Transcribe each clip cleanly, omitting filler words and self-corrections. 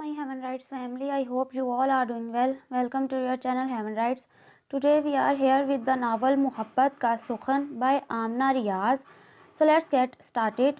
my Heaven Rights family. I hope you all are doing well. Welcome to your channel Heaven Rights. Today we are here with the novel Muhabbat Ka Sukhan by Amna Riaz. So let's get started.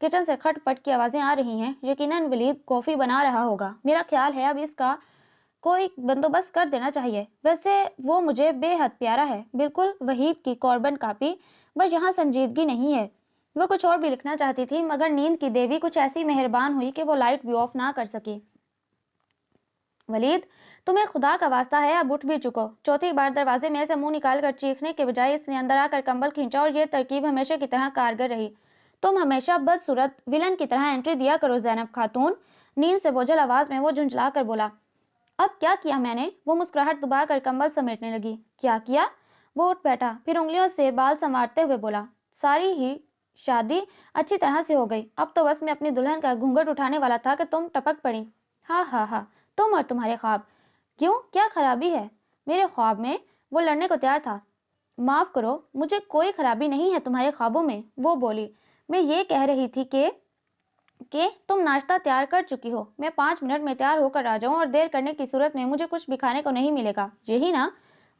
Kitchen سے کھٹ پٹ کی آوازیں آ رہی ہیں. یقیناً ولید کافی بنا رہا ہوگا. میرا خیال ہے اب اس کا کوئی بندوبست کر دینا چاہیے. ویسے وہ مجھے بے حد پیارا ہے, بالکل وحید کی کاربن کاپی, بس یہاں سنجیدگی نہیں ہے. وہ کچھ اور بھی لکھنا چاہتی تھی مگر نیند کی دیوی کچھ ایسی مہربان ہوئی کہ وہ لائٹ بھی آف نہ کر سکی. ولید, تمہیں خدا کا واسطہ ہے اب اٹھ بھی چکو. چوتھی بار دروازے میں سے منہ نکال کر چیخنے کے بجائے اس نے اندر آ کر کمبل کھینچا اور یہ ترکیب ہمیشہ کی طرح کارگر رہی. تم ہمیشہ بدصورت ولن کی طرح انٹری دیا کرو زینب خاتون. نیند سے بوجھل آواز میں وہ جھنجھلا کر بولا. اب کیا کیا میں نے؟ وہ مسکراہٹ دبا کر کمبل سمیٹنے لگی. کیا کیا؟ وہ اٹھ بیٹھا, پھر انگلیوں سے بال سنوارتے ہوئے بولا. ساری ہی شادی اچھی طرح سے ہو گئی. اب تو بس میں اپنی دلہن کا گھونگھٹ اٹھانے والا تھا کہ تم ٹپک پڑی. ہاں ہاں ہاں, تم اور تمہارے خواب. کیوں, کیا خرابی ہے؟ میرے خواب میں؟ وہ لڑنے کو تیار تھا. معاف کرو, مجھے کوئی خرابی نہیں ہے تمہارے خوابوں میں, وہ بولی. میں یہ کہہ رہی تھی کہ تم ناشتہ تیار کر چکی ہو. میں 5 منٹ میں تیار ہو کر آ جاؤں, اور دیر کرنے کی صورت میں مجھے کچھ بھی کھانے کو نہیں ملے گا, یہی نا؟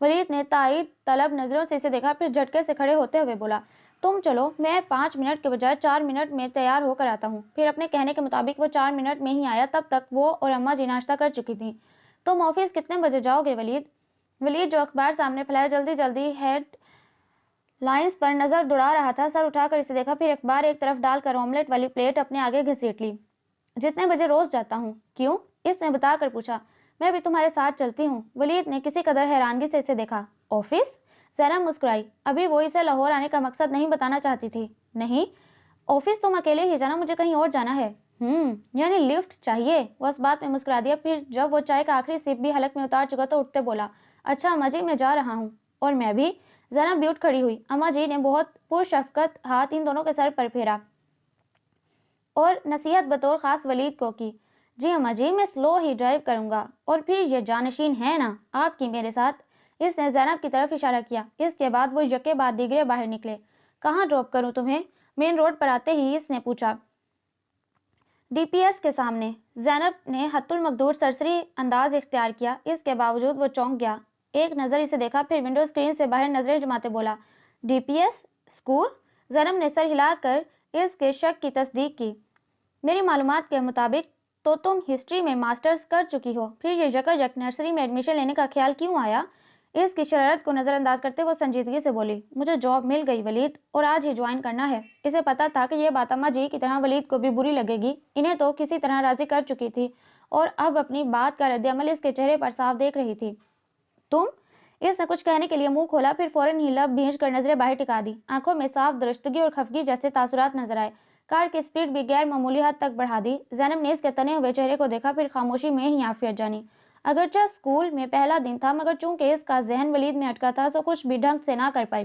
ولید نے تائید طلب نظروں سے اسے دیکھا, پھر جھٹکے سے کھڑے ہوتے ہوئے بولا. تم چلو, میں 5 منٹ کے بجائے 4 منٹ میں تیار ہو کر آتا ہوں. پھر اپنے کہنے کے مطابق وہ 4 منٹ میں ہی آیا. تب تک وہ اور اماں جی ناشتہ کر چکی تھیں. تم آفس کتنے بجے جاؤ گے ولید؟ ولید جو اخبار سامنے پھیلائے جلدی جلدی ہیڈ لائنز پر نظر دوڑا رہا تھا, سر اٹھا کر اسے دیکھا, پھر اخبار ایک طرف ڈال کر آملیٹ والی پلیٹ اپنے آگے گھسیٹ لی. جتنے بجے روز جاتا ہوں. کیوں؟ اس نے بتا کر پوچھا. میں بھی تمہارے ساتھ چلتی ہوں. ولید نے کسی قدر حیرانگی سے اسے دیکھا. آفس؟ زینب مسکرائی. ابھی وہ اسے لاہور آنے کا مقصد نہیں بتانا چاہتی تھی. نہیں, آفس تم اکیلے ہی جانا, مجھے کہیں اور جانا ہے. یعنی لفٹ چاہیے؟ وہ اس بات میں مسکرا دیا. پھر جب وہ چائے کا آخری سپ بھی حلق میں اتار چکا تو اٹھتے بولا. اچھا اماں جی, میں جا رہا ہوں. اور میں بھی. زینب بھی اٹھ کھڑی ہوئی. اماں جی نے بہت پرشفقت ہاتھ ان دونوں کے سر پر پھیرا اور نصیحت بطور خاص ولید کو کی. جی اماں جی, میں سلو ہی ڈرائیو کروں گا. اور پھر یہ جانشین ہے نا آپ کی میرے ساتھ؟ اس نے زینب کی طرف اشارہ کیا. اس کے بعد وہ یکے بعد دیگرے باہر نکلے. کہاں ڈراپ کروں تمہیں؟ مین روڈ پر آتے ہی اس نے پوچھا. ڈی پی ایس کے سامنے. زینب نے حت المقدور سرسری انداز اختیار کیا. اس کے باوجود وہ چونک گیا. ایک نظر اسے دیکھا, پھر ونڈو اسکرین سے باہر نظریں جماتے بولا. D P S school? Zainab نے سر ہلا کر اس کے شک کی تصدیق کی. میری معلومات کے مطابق تو تم ہسٹری میں ماسٹرز کر چکی ہو. پھر یہ یکا نرسری میں ایڈمیشن لینے کا خیال کیوں آیا؟ اس کی شرارت کو نظر انداز کرتے وہ سنجیدگی سے بولی. مجھے جاب مل گئی ولید, اور آج ہی جوائن کرنا ہے. اسے پتا تھا کہ یہ بات اماں جی کی طرح ولید کو بھی بری لگے گی. انہیں تو کسی طرح راضی کر چکی تھی, اور اب اپنی بات کا رد عمل اس کے چہرے پر صاف دیکھ رہی تھی. تم؟ اس نے کچھ کہنے کے لیے منہ کھولا, پھر فوراً ہی لب بھینچ کر نظریں باہر ٹکا دی. آنکھوں میں صاف درشتگی اور خفگی جیسے تاثرات نظر آئے. کار کی سپیڈ بھی غیر معمولی حد تک بڑھا دی. زینب نے اس کے تنے ہوئے چہرے کو دیکھا, پھر خاموشی میں ہی عافیت جانی. اگرچہ اسکول میں پہلا دن تھا, مگر چونکہ اس کا ذہن ولید میں اٹکا تھا, سو کچھ بھی ڈھنگ سے نہ کر پائی.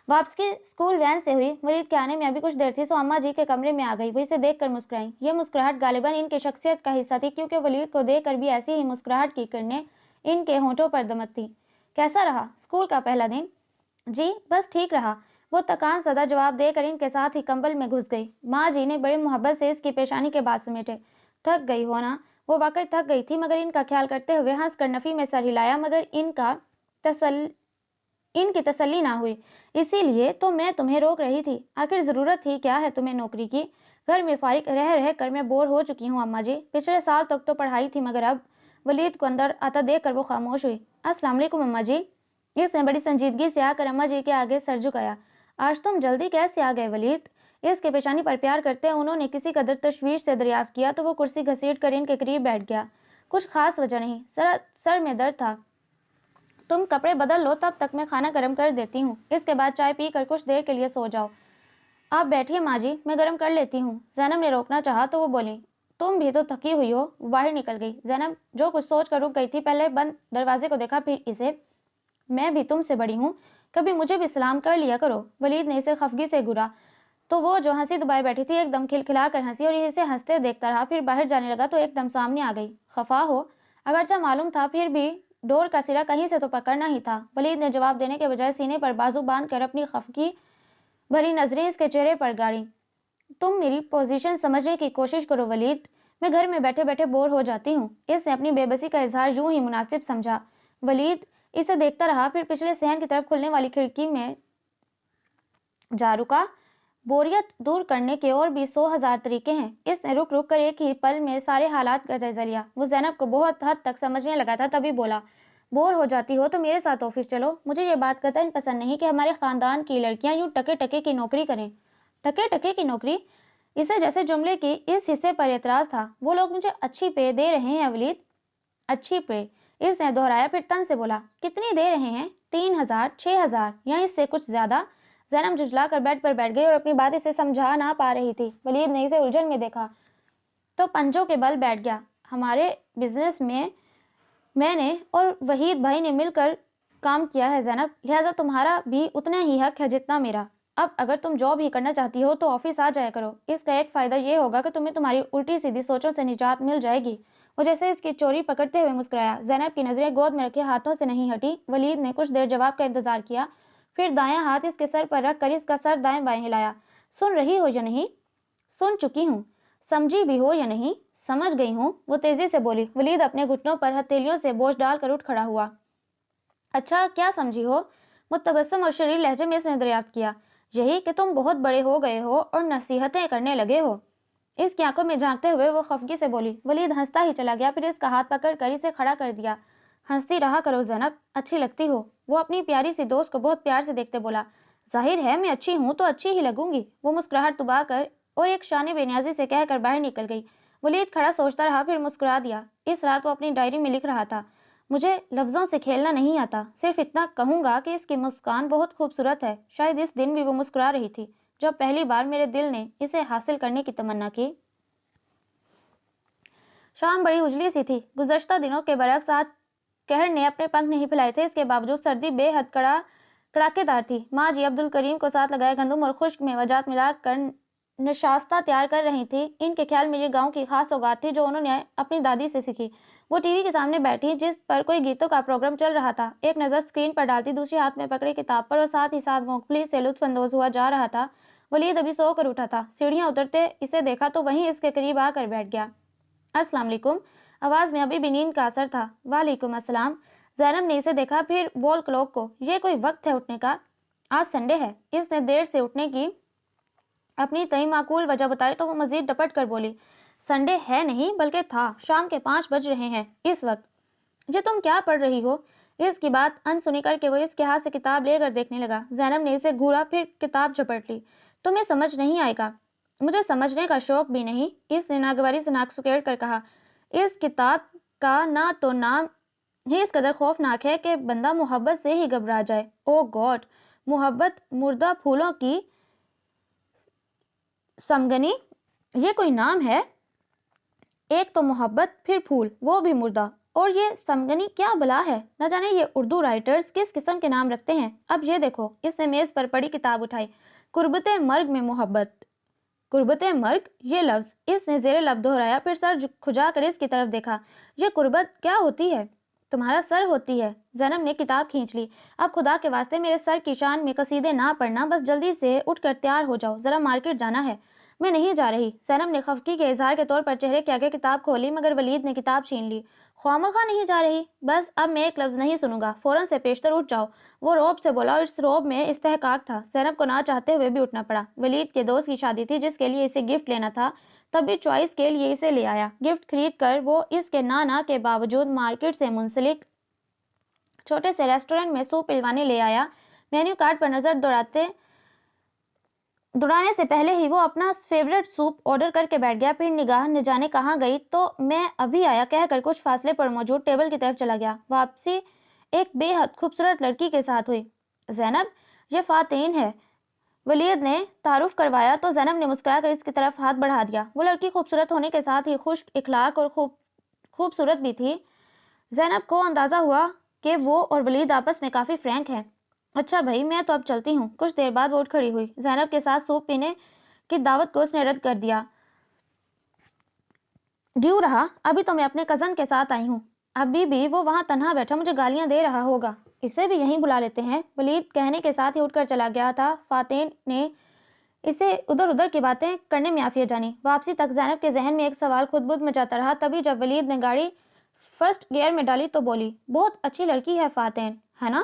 واپسی اسکول وین سے ہوئی. ولید کے آنے میں ابھی کچھ دیر تھی, سو اماں جی کے کمرے میں آ گئی. وہ اسے دیکھ کر مسکرائیں. یہ مسکراہٹ غالباً ان کی شخصیت کا حصہ تھی, کیونکہ ولید کو دیکھ کر بھی ایسی ہی مسکراہٹ کی کرنیں ان کے ہونٹوں پر دمت تھی. کیسا رہا اسکول کا پہلا دن؟ جی بس ٹھیک رہا. وہ تکان زدہ جواب دے کر ان کے ساتھ ہی کمبل میں گھس گئی. ماں جی نے بڑے محبت سے اس کی پیشانی کے بال سمیٹے. تھک گئی ہو نا؟ وہ واقعی تھک گئی تھی, مگر ان کا خیال کرتے ہوئے ہنس کر نفی میں سر ہلایا, مگر ان کی تسلی نہ ہوئی. اسی لیے تو میں تمہیں روک رہی تھی. آخر ضرورت ہی کیا ہے تمہیں نوکری کی؟ گھر میں فارغ رہ رہ کر میں بور ہو چکی ہوں اماں جی. پچھلے سال تک تو پڑھائی تھی, مگر اب. ولید کو اندر آتا دیکھ کر وہ خاموش ہوئی. السلام علیکم اماں جی. اس نے بڑی سنجیدگی سے آ کر اماں جی کے آگے سر جھکایا. آج تم جلدی کیسے آ گئے ولید؟ اس کے پیشانی پر پیار کرتے انہوں نے کسی قدر تشویش سے دریافت کیا, تو وہ کرسی گھسیٹ کر ان کے قریب بیٹھ گیا. کچھ خاص وجہ نہیں, سر میں درد تھا. تم کپڑے بدل لو, تب تک میں کھانا گرم کر دیتی ہوں. اس کے بعد چائے پی کر کچھ دیر کے لیے سو جاؤ. آپ بیٹھیے ماں جی, میں گرم کر لیتی ہوں. زینب نے روکنا چاہا تو وہ بولی. تم بھی تو تھکی ہوئی ہو. وہ باہر نکل گئی. زینب جو کچھ سوچ کر رک گئی تھی, پہلے بند دروازے کو دیکھا, پھر اسے. میں بھی تم سے بڑی ہوں, کبھی مجھے بھی سلام کر لیا کرو. ولید نے اسے خفگی سے گھورا, تو وہ جو ہنسی دبائے بیٹھی تھی ایک دم کھلکھلا کر ہنسی, اور اسے ہنستے دیکھتا رہا. پھر باہر جانے لگا تو ایک دم سامنے آ گئی. خفا ہو؟ اگرچہ معلوم تھا, پھر بھی ڈور کا سرا کہیں سے تو پکڑنا ہی تھا. ولید نے جواب دینے کے بجائے سینے پر بازو باندھ کر اپنی خفگی بھری نظریں اس کے چہرے پر گاڑی. تم میری پوزیشن سمجھنے کی کوشش کرو ولید, میں گھر میں بیٹھے بیٹھے بور ہو جاتی ہوں. اس نے اپنی بے بسی کا اظہار یوں ہی مناسب سمجھا. ولید اسے دیکھتا رہا, پھر پچھلے صحن کی طرف کھلنے والی کھڑکی میں جا رکا. بوریت دور کرنے کے اور بھی 100,000 طریقے ہیں۔ اس نے رک رک کر ایک ہی پل میں سارے حالات کا جائزہ لیا۔ وہ زینب کو بہت حد تک سمجھنے لگا تھا، تبھی بولا، بور ہو جاتی ہو تو میرے ساتھ آفس چلو۔ مجھے یہ بات قطعاً پسند نہیں کہ ہمارے خاندان کی لڑکیاں یوں ٹکے ٹکے کی نوکری کریں۔ ٹکے ٹکے کی نوکری؟ اسے جیسے جملے کی اس حصے پر اعتراض تھا۔ وہ لوگ مجھے اچھی پے دے رہے ہیں ولید۔ اچھی پے؟ اس نے دہرایا، پھر تن سے بولا، کتنی دے رہے ہیں؟ 3,000، 6,000 یا اس سے کچھ زیادہ؟ زینب جھجلا کر بیڈ پر بیٹھ گئی اور اپنی بات اسے سمجھا نہ پا رہی تھی۔ ولید نے اسے الجھن میں دیکھا تو پنجوں کے بل بیٹھ گیا۔ ہمارے بزنس میں نے اور وحید بھائی نے مل کر کام کیا ہے زینب، لہٰذا تمہارا بھی اتنا ہی حق ہے جتنا میرا۔ اب اگر تم جاب ہی کرنا چاہتی ہو تو آفس آ جایا کرو۔ اس کا ایک فائدہ یہ ہوگا کہ تمہیں تمہاری الٹی سیدھی سوچوں سے نجات مل جائے گی۔ وہ جیسے اس کی چوری پکڑتے ہوئے مسکرایا۔ زینب کی نظریں گود میں رکھے ہاتھوں سے نہیں ہٹی۔ ولید نے کچھ دیر جواب کا انتظار کیا، پھر دایاں ہاتھ اس کے سر پر رکھ کر اس کا سر دائیں بائیں ہلایا۔ سن رہی ہو یا نہیں؟ سن چکی ہوں۔ سمجھی بھی ہو یا نہیں؟ سمجھ گئی ہوں، وہ تیزی سے بولی۔ ولید اپنے گھٹنوں پر ہتھیلیوں سے بوجھ ڈال کر اٹھ کھڑا ہوا۔ اچھا، کیا سمجھی ہو؟ متبسم اور شریر لہجے میں اس نے دریافت کیا۔ یہی کہ تم بہت بڑے ہو گئے ہو اور نصیحتیں کرنے لگے ہو۔ اس کی آنکھوں میں جھانکتے ہوئے وہ خفگی سے بولی۔ ولید ہنستا ہی چلا گیا، پھر اس کا ہاتھ پکڑ کر اسے کھڑا کر دیا۔ ہنستی رہا کرو زینب، اچھی لگتی ہو۔ وہ اپنی پیاری سی دوست کو بہت پیار سے دیکھتے بولا۔ ظاہر ہے میں اچھی ہوں تو اچھی ہی لگوں گی، وہ مسکراہٹ دبا کر اور ایک شانے بے نیازی سے کہہ کر باہر نکل گئی۔ ولید کھڑا سوچتا رہا، پھر مسکرا دیا۔ اس رات وہ اپنی ڈائری میں لکھ رہا تھا، مجھے لفظوں سے کھیلنا نہیں آتا، صرف اتنا کہوں گا کہ اس کی مسکان بہت خوبصورت ہے۔ شاید اس دن بھی وہ مسکرا رہی تھی جب پہلی بار میرے دل نے اسے حاصل کرنے کی تمنا کی۔ شام بڑی اجلی سی تھی۔ گزشتہ دنوں کے برعکس آج قہر نے اپنے پنکھ نہیں پھیلائے تھے۔ اس کے باوجود سردی بے حد کڑاکے دار تھی۔ ماں جی عبدالکریم کو ساتھ لگائے گندم اور خشک میوجات ملا کر نشاستہ تیار کر رہی تھی۔ ان کے خیال میں یہ گاؤں کی خاص سوغات تھی جو انہوں نے اپنی دادی سے سیکھی۔ وہ ٹی وی کے سامنے بیٹھی جس پر کوئی گیتوں کا پروگرام چل رہا تھا، ایک نظر اسکرین پر ڈالتی، دوسری ہاتھ میں پکڑی کتاب پر، اور ساتھ ہی ساتھ مونگ پھلی سے لطف اندوز ہوا جا رہا تھا۔ ولید ابھی سو کر اٹھا تھا، سیڑھیاں اترتے اسے دیکھا تو وہیں اس کے قریب آ کر بیٹھ گیا۔ السلام علیکم۔ آواز میں ابھی بھی نیند کا اثر تھا۔ وعلیکم السلام۔ زینب نے اسے دیکھا، پھر وال کلاک کو۔ یہ کوئی وقت ہے اٹھنے کا؟ آج سنڈے ہے۔ اس نے دیر سے اٹھنے کی اپنی تئی معقول وجہ بتائی تو وہ مزید ڈپٹ کر بولی، سنڈے ہے نہیں بلکہ تھا، شام کے 5 بج رہے ہیں اس وقت۔ یہ تم کیا پڑھ رہی ہو؟ اس کی بات انسنی کر کے وہ اس کے ہاتھ سے کتاب لے کر دیکھنے لگا۔ زینب نے اسے گھورا، پھر کتاب جھپٹ لی۔ تمہیں سمجھ نہیں آئے گا۔ مجھے سمجھنے کا شوق بھی نہیں، اس نے ناگواری سے ناک سکیڑ کر کہا۔ اس کتاب کا نہ تو نام ہی اس قدر خوفناک ہے کہ بندہ محبت سے ہی گھبرا جائے۔ او گاڈ! محبت مردہ پھولوں کی سمگنی، یہ کوئی نام ہے؟ ایک تو محبت، پھر پھول، وہ بھی مردہ، اور یہ سمگنی کیا بلا ہے؟ نہ جانے یہ اردو رائٹرز کس قسم کے نام رکھتے ہیں۔ اب یہ دیکھو، اس نے میز پر پڑی کتاب اٹھائی، قربت مرگ میں محبت۔ قربت مرگ؟ یہ لفظ اس نے زیر لب دہرایا، پھر سر کھجا کر اس کی طرف دیکھا۔ یہ قربت کیا ہوتی ہے؟ تمہارا سر ہوتی ہے۔ زینب نے کتاب کھینچ لی۔ اب خدا کے واسطے میرے سر کی شان میں قصیدے نہ پڑھنا، بس جلدی سے اٹھ کر تیار ہو جاؤ، ذرا مارکیٹ جانا ہے۔ میں نہیں جا رہی۔ زینب نے خفگی کے اظہار کے طور پر چہرے کے آگے کتاب کھولی، مگر ولید نے کتاب چھین لی۔ خواہ نہیں جا رہی؟ بس اب میں ایک لفظ نہیں سنوں گا، فوراً سے پیشتر اٹھ جاؤ، وہ رعب سے بولا، اور اس رعب میں استحقاق تھا۔ زینب کو نہ چاہتے ہوئے بھی اٹھنا پڑا۔ ولید کے دوست کی شادی تھی جس کے لیے اسے گفٹ لینا تھا، تب بھی چوائس کے لیے اسے لے آیا۔ گفٹ خرید کر وہ اس کے نہ کے باوجود مارکیٹ سے منسلک چھوٹے سے ریسٹورنٹ میں سوپ پلوانے لے آیا۔ مینیو کارڈ پر نظر دوڑانے سے پہلے ہی وہ اپنا فیورٹ سوپ آرڈر کر کے بیٹھ گیا، پھر نگاہ نہ جانے کہاں گئی تو میں ابھی آیا کہہ کر کچھ فاصلے پر موجود ٹیبل کی طرف چلا گیا۔ واپسی ایک بے حد خوبصورت لڑکی کے ساتھ ہوئی۔ زینب، یہ فاتین ہے، ولید نے تعارف کروایا تو زینب نے مسکرا کر اس کی طرف ہاتھ بڑھا دیا۔ وہ لڑکی خوبصورت ہونے کے ساتھ ہی خشک اخلاق اور خوبصورت بھی تھی۔ زینب کو اندازہ ہوا کہ وہ اور ولید آپس میں کافی فرینک ہیں۔ اچھا بھائی، میں تو اب چلتی ہوں۔ کچھ دیر بعد وہ اٹھ کھڑی ہوئی۔ زینب کے ساتھ سوپ پینے کی دعوت کو اس نے رد کر دیا۔ ڈیو رہا، ابھی تو میں اپنے کزن کے ساتھ آئی ہوں۔ ابھی بھی وہ وہاں تنہا بیٹھا مجھے گالیاں دے رہا ہوگا، اسے بھی یہیں بلا لیتے ہیں۔ ولید کہنے کے ساتھ ہی اٹھ کر چلا گیا تھا۔ فاتین نے اسے ادھر کی باتیں کرنے میں عافیت جانی۔ واپسی تک زینب کے ذہن میں ایک سوال خود بدھ مچاتا رہا۔ تبھی جب ولید نے گاڑی فرسٹ گیئر میں ڈالی تو بولی، بہت اچھی لڑکی ہے فاتین، ہے نا؟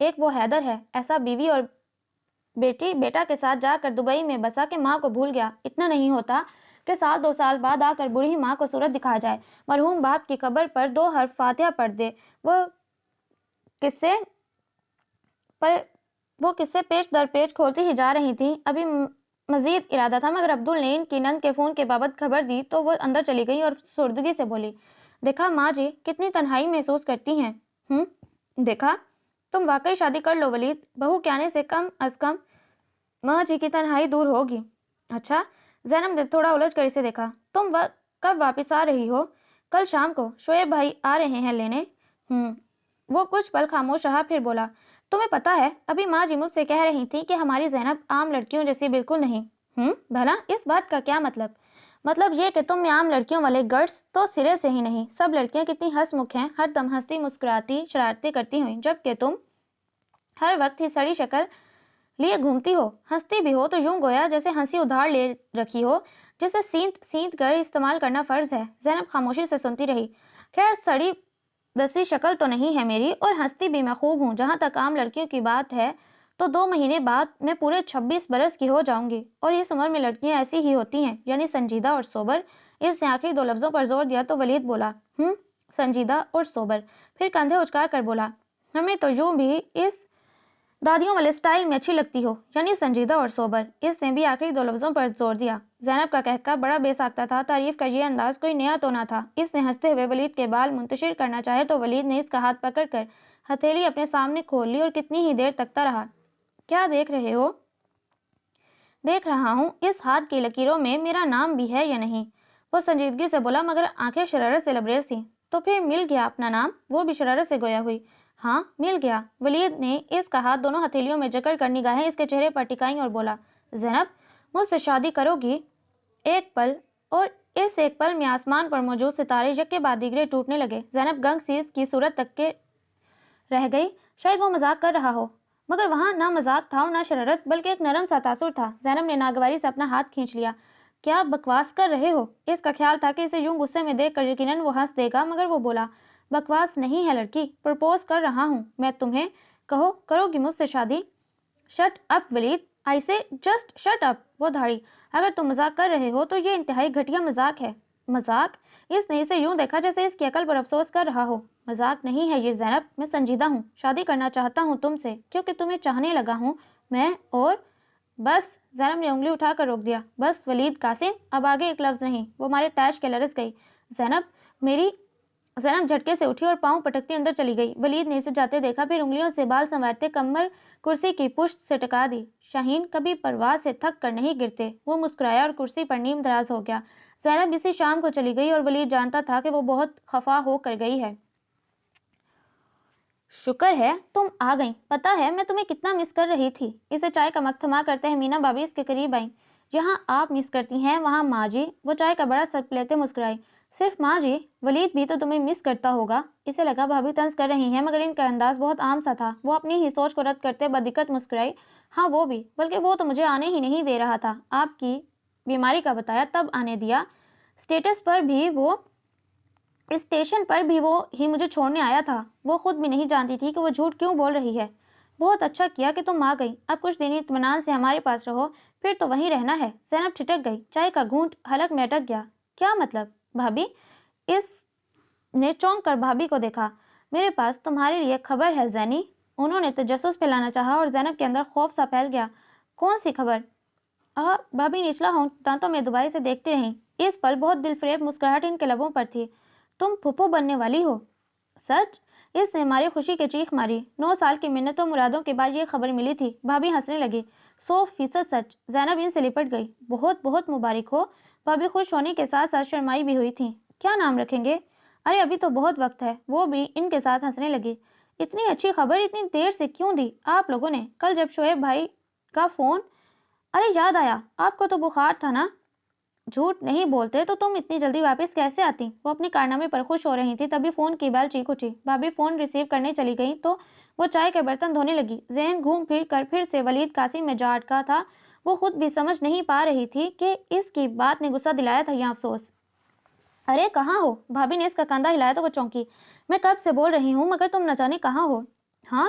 ایک وہ حیدر ہے، ایسا بیوی اور بیٹا کے ساتھ جا کر دبئی میں بسا کہ ماں کو بھول گیا۔ اتنا نہیں ہوتا کہ سال 2 سال بعد آ کر بوڑھی ماں کو صورت دکھا جائے، مرحوم باپ کی قبر پر 2 حرف فاتحہ پڑھ دے۔ وہ قصے پیش در پیش کھولتی ہی جا رہی تھی۔ ابھی مزید ارادہ تھا مگر عبدل نے ان کی نند کے فون کے بابت خبر دی تو وہ اندر چلی گئی اور سردگی سے بولی، دیکھا ماں جی کتنی تنہائی محسوس کرتی ہیں۔ دیکھا، تم واقعی شادی کر لو ولید، بہو کے آنے سے کم از کم ماں جی کی تنہائی دور ہوگی۔ اچھا، زینب نے تھوڑا الجھ کر اسے دیکھا۔ تم کب واپس آ رہی ہو؟ کل شام کو، شعیب بھائی آ رہے ہیں لینے۔ وہ کچھ پل خاموش رہا، پھر بولا، تمہیں پتا ہے ابھی ماں جی مجھ سے کہہ رہی تھی کہ ہماری زینب عام لڑکیوں جیسی بالکل نہیں۔ بھلا اس بات کا کیا مطلب؟ مطلب یہ کہ تم میں عام لڑکیوں والے گٹس تو سرے سے ہی نہیں۔ سب لڑکیاں کتنی ہنس مکھ ہیں، ہر دم ہنستی مسکراتی شرارتیں کرتی ہوئیں، جبکہ تم ہر وقت ہی سڑی شکل لیے گھومتی ہو۔ ہنستی بھی ہو تو یوں گویا جیسے ہنسی ادھار لے رکھی ہو، جسے سینت کر استعمال کرنا فرض ہے۔ زینب خاموشی سے سنتی رہی۔ خیر، سڑی بسی شکل تو نہیں ہے میری، اور ہنستی بھی میں خوب ہوں۔ جہاں تک عام لڑکیوں کی بات ہے تو 2 مہینے بعد میں پورے 26 برس کی ہو جاؤں گی، اور اس عمر میں لڑکیاں ایسی ہی ہوتی ہیں، یعنی سنجیدہ اور سوبر۔ اس نے آخری 2 لفظوں پر زور دیا تو ولید بولا، سنجیدہ اور سوبر، پھر کندھے اچکا کر بولا، ہمیں تو یوں بھی اس دادیوں والے سٹائل میں اچھی لگتی ہو، یعنی سنجیدہ اور سوبر۔ اس نے بھی آخری 2 لفظوں پر زور دیا۔ زینب کا کہکہ بڑا بے ساختہ تھا، تعریف کا یہ انداز کوئی نیا تو نہ تھا۔ اس نے ہنستے ہوئے ولید کے بال منتشر کرنا چاہے تو ولید نے اس کا ہاتھ پکڑ کر ہتھیلی اپنے سامنے کھول لی اور کتنی ہی دیر تکتا رہا۔ کیا دیکھ رہے ہو؟ دیکھ رہا ہوں اس ہاتھ کی لکیروں میں میرا نام بھی ہے یا نہیں۔ وہ سنجیدگی سے بولا مگر آنکھیں شرارت سے لبریز تھیں۔ تو پھر مل گیا اپنا نام؟ وہ بھی شرارت سے گویا ہوئی۔ ہاں مل گیا۔ ولید نے اس کا ہاتھ دونوں ہتھیلیوں میں جکڑ کر نگاہیں اس کے چہرے پر ٹکائیں اور بولا، زینب مجھ سے شادی کرو گی؟ ایک پل، اور اس ایک پل میں آسمان پر موجود ستارے یکے بعد دیگرے ٹوٹنے لگے۔ زینب گنگ سی اس کی صورت تک کے رہ گئی۔ شاید وہ مذاق کر رہا ہو، مگر وہاں نہ مذاق تھا اور نہ شرارت، بلکہ ایک نرم سا تاثر تھا۔ زینب نے ناگواری سے اپنا ہاتھ کھینچ لیا۔ کیا بکواس کر رہے ہو؟ اس کا خیال تھا کہ اسے یوں غصے میں دیکھ کر یقیناً وہ ہنس دے گا، مگر وہ بولا، بکواس نہیں ہے لڑکی، پرپوز کر رہا ہوں میں تمہیں، کہو کرو گی مجھ سے شادی؟ شٹ اپ ولید، آئی سے جسٹ شٹ اپ۔ وہ دھاڑی، اگر تم مذاق کر رہے ہو تو یہ انتہائی گھٹیا مذاق ہے۔ مذاق؟ اس نے اسے یوں دیکھا جیسے اس کی عقل پر افسوس کر رہا ہو۔ مذاق نہیں ہے یہ زینب، میں سنجیدہ ہوں، شادی کرنا چاہتا ہوں تم سے، کیونکہ تمہیں چاہنے لگا ہوں میں، اور بس۔ زینب نے انگلی اٹھا کر روک دیا۔ بس ولید قاسم، اب آگے ایک لفظ نہیں۔ وہ مارے تیش کے لرز گئی۔ زینب جھٹکے سے اٹھی اور پاؤں پٹکتی اندر چلی گئی۔ ولید نے اسے جاتے دیکھا، پھر انگلیوں سے بال سنوارتے کمر کرسی کی پشت سے ٹکا دی۔ شاہین کبھی پرواز سے تھک کر نہیں گرتے۔ وہ مسکرایا اور کرسی پر نیم دراز ہو گیا۔ زینب اسی شام کو چلی گئی اور ولید جانتا تھا کہ وہ بہت خفا ہو کر گئی ہے۔ شکر ہے تم آ گئیں، پتا ہے میں تمہیں کتنا مس کر رہی تھی۔ اسے چائے کا مگ تھما کر تہمینہ بھابھی اس کے قریب آئیں۔ جہاں آپ مس کرتی ہیں وہاں ماں جی۔ وہ چائے کا بڑا سپ لیتے مسکرائی۔ صرف ماں جی؟ ولید بھی تو تمہیں مس کرتا ہوگا۔ اسے لگا بھابھی طنز کر رہی ہیں، مگر ان کا انداز بہت عام سا تھا۔ وہ اپنی ہی سوچ کو رد کرتے بدقت مسکرائی۔ ہاں وہ بھی، بلکہ وہ تو مجھے آنے ہی نہیں دے رہا تھا۔ آپ کی بیماری کا بتایا تب آنے دیا۔ اسٹیشن پر بھی وہ ہی مجھے چھوڑنے آیا تھا۔ وہ خود بھی نہیں جانتی تھی کہ وہ جھوٹ کیوں بول رہی ہے۔ بہت اچھا کیا کہ تم آ گئی، اب کچھ دن اطمینان سے ہمارے پاس رہو، پھر تو وہیں رہنا ہے۔ زینب ٹھٹک گئی، چائے کا گھونٹ حلق میں اٹک گیا۔ کیا مطلب بھابھی؟ اس نے چونک کر بھابھی کو دیکھا۔ میرے پاس تمہارے لیے خبر ہے زینی۔ انہوں نے تجسس پھیلانا چاہا اور زینب کے اندر خوف سا پھیل گیا۔ کون سی خبر؟ بھابھی نچلا ہونٹ دانتوں میں دبائی سے دیکھتی رہیں۔ اس پل بہت دل فریب مسکراہٹ ان کے لبوں پر تھی۔ تم پھپھو بننے والی ہو؟ سچ؟ اس نے ماری خوشی کی چیخ ماری۔ 9 سال کی منتوں مرادوں کے بعد یہ خبر ملی تھی۔ بھابھی ہنسنے لگی۔ 100% سچ۔ زینب ان سے لپٹ گئی۔ بہت بہت مبارک ہو۔ بھابھی خوش ہونے کے ساتھ ساتھ شرمائی بھی ہوئی تھیں۔ کیا نام رکھیں گے؟ ارے ابھی تو بہت وقت ہے۔ وہ بھی ان کے ساتھ ہنسنے لگی۔ اتنی اچھی خبر اتنی دیر سے کیوں دی آپ لوگوں نے؟ کل جب شعیب بھائی کا فون، ارے یاد آیا، آپ کو تو بخار تھا نا؟ جھوٹ نہیں بولتے تو تم اتنی جلدی واپس کیسے آتی؟ وہ اپنے کارنامے پر خوش ہو رہی تھی، تبھی فون کی بیل چیخ اٹھی۔ بھابھی فون ریسیو کرنے چلی گئی تو وہ چائے کے برتن دھونے لگی۔ ذہن گھوم پھر کر پھر سے ولید قاسم میں جا اٹکا تھا۔ وہ خود بھی سمجھ نہیں پا رہی تھی کہ اس کی بات نے غصہ دلایا تھا یا افسوس۔ ارے کہاں ہو؟ بھابھی نے اس کا کندھا ہلایا تو وہ چونکی۔ میں کب سے بول رہی ہوں مگر تم نہ جانے کہاں ہو۔ ہاں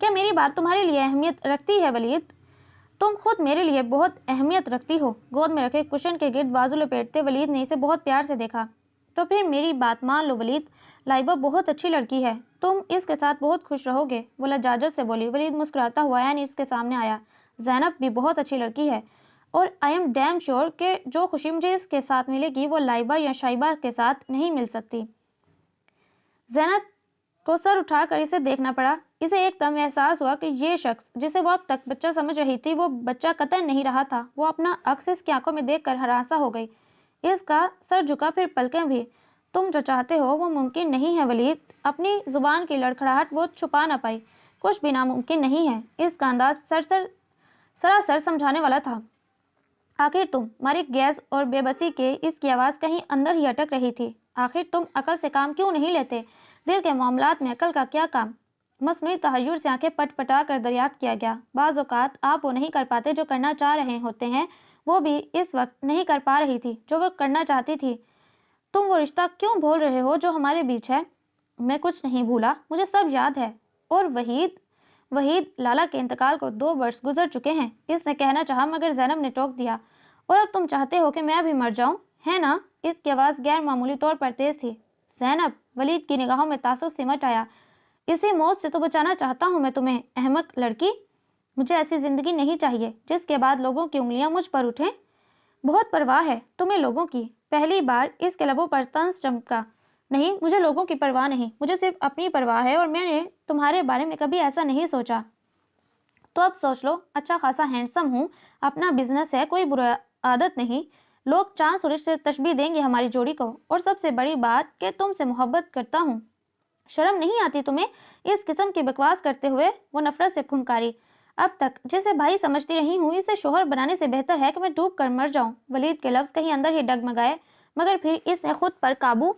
کیا میری بات تمہارے لیے اہمیت رکھتی ہے ولید؟ تم خود میرے لیے بہت اہمیت رکھتی ہو۔ گود میں رکھے کشن کے گرد بازو لپیٹتے ولید نے اسے بہت پیار سے دیکھا۔ تو پھر میری بات مان لو ولید، لائبہ بہت اچھی لڑکی ہے، تم اس کے ساتھ بہت خوش رہو گے، وہ لجاجت سے بولی۔ ولید مسکراتا ہوا یعنی اس کے سامنے آیا۔ زینب بھی بہت اچھی لڑکی ہے اور آئی ایم ڈیم شیور کہ جو خوشی مجھے اس کے ساتھ ملے گی وہ لائبہ یا شائبہ کے ساتھ نہیں مل سکتی۔ زینب کو سر اٹھا کر اسے دیکھنا پڑا۔ اسے ایک دم احساس ہوا کہ یہ شخص جسے وہ اب تک بچہ سمجھ رہی تھی وہ بچہ قطعاً نہیں رہا تھا۔ وہ اپنا عکس اس کی آنکھوں میں دیکھ کر ہراساں ہو گئی۔ اس کا سر جھکا، پھر پلکیں بھی۔ تم جو چاہتے ہو وہ ممکن نہیں ہے ولید۔ اپنی زبان کی لڑکھڑاہٹ وہ چھپا نہ پائی۔ کچھ بھی ناممکن نہیں ہے۔ اس کا انداز سراسر سمجھانے والا تھا۔ آخر تم مارک گیز اور بے بسی کے اس کی آواز کہیں اندر ہی اٹک رہی تھی۔ آخر تم عقل سے کام کیوں نہیں لیتے؟ دل کے معاملات میں عقل کا کیا کام؟ مصنوعی تحیر سے آنکھیں پٹ پٹا کر دریافت کیا گیا۔ بعض اوقات آپ وہ نہیں کر پاتے جو کرنا چاہ رہے ہوتے ہیں۔ وہ بھی اس وقت نہیں کر پا رہی تھی جو وہ کرنا چاہتی تھی۔ تم وہ رشتہ کیوں بھول رہے ہو جو ہمارے بیچ ہے؟ میں کچھ نہیں بھولا، مجھے سب یاد ہے۔ اور وحید لالا کے انتقال کو 2 برس گزر چکے ہیں، اس نے کہنا چاہا مگر زینب نے ٹوک دیا۔ اور اب تم چاہتے ہو کہ میں بھی مر جاؤں، ہے نا؟ اس کی آواز غیر معمولی طور پر تیز تھی۔ زینب، ولید کی نگاہوں میں تعصب سمٹ آیا۔ اسی موت سے تو بچانا چاہتا ہوں میں تمہیں، احمق لڑکی۔ مجھے ایسی زندگی نہیں چاہیے جس کے بعد لوگوں کی انگلیاں مجھ پر اٹھیں۔ بہت پرواہ ہے تمہیں لوگوں کی۔ پہلی بار اس کے لبوں پر طنز چمکا۔ نہیں، مجھے لوگوں کی پرواہ نہیں، مجھے صرف اپنی پرواہ ہے، اور میں نے تمہارے بارے میں کبھی ایسا نہیں سوچا۔ تو اب سوچ لو، اچھا خاصا ہینڈسم ہوں، اپنا بزنس ہے، کوئی برا عادت نہیں، لوگ چاند سورج سے تشبیہ دیں گے ہماری جوڑی کو، اور سب سے بڑی بات کہ تم سے محبت کرتا ہوں۔ شرم نہیں آتی تمہیں اس قسم کی بکواس کرتے ہوئے؟ وہ نفرت سے پھنکاری۔ اب تک جسے بھائی سمجھتی رہی ہوں اسے شوہر بنانے سے بہتر ہے کہ میں ڈوب کر مر جاؤں۔ ولید کے لفظ کہیں اندر ہی ڈگمگائے، مگر پھر اس نے خود پر قابو۔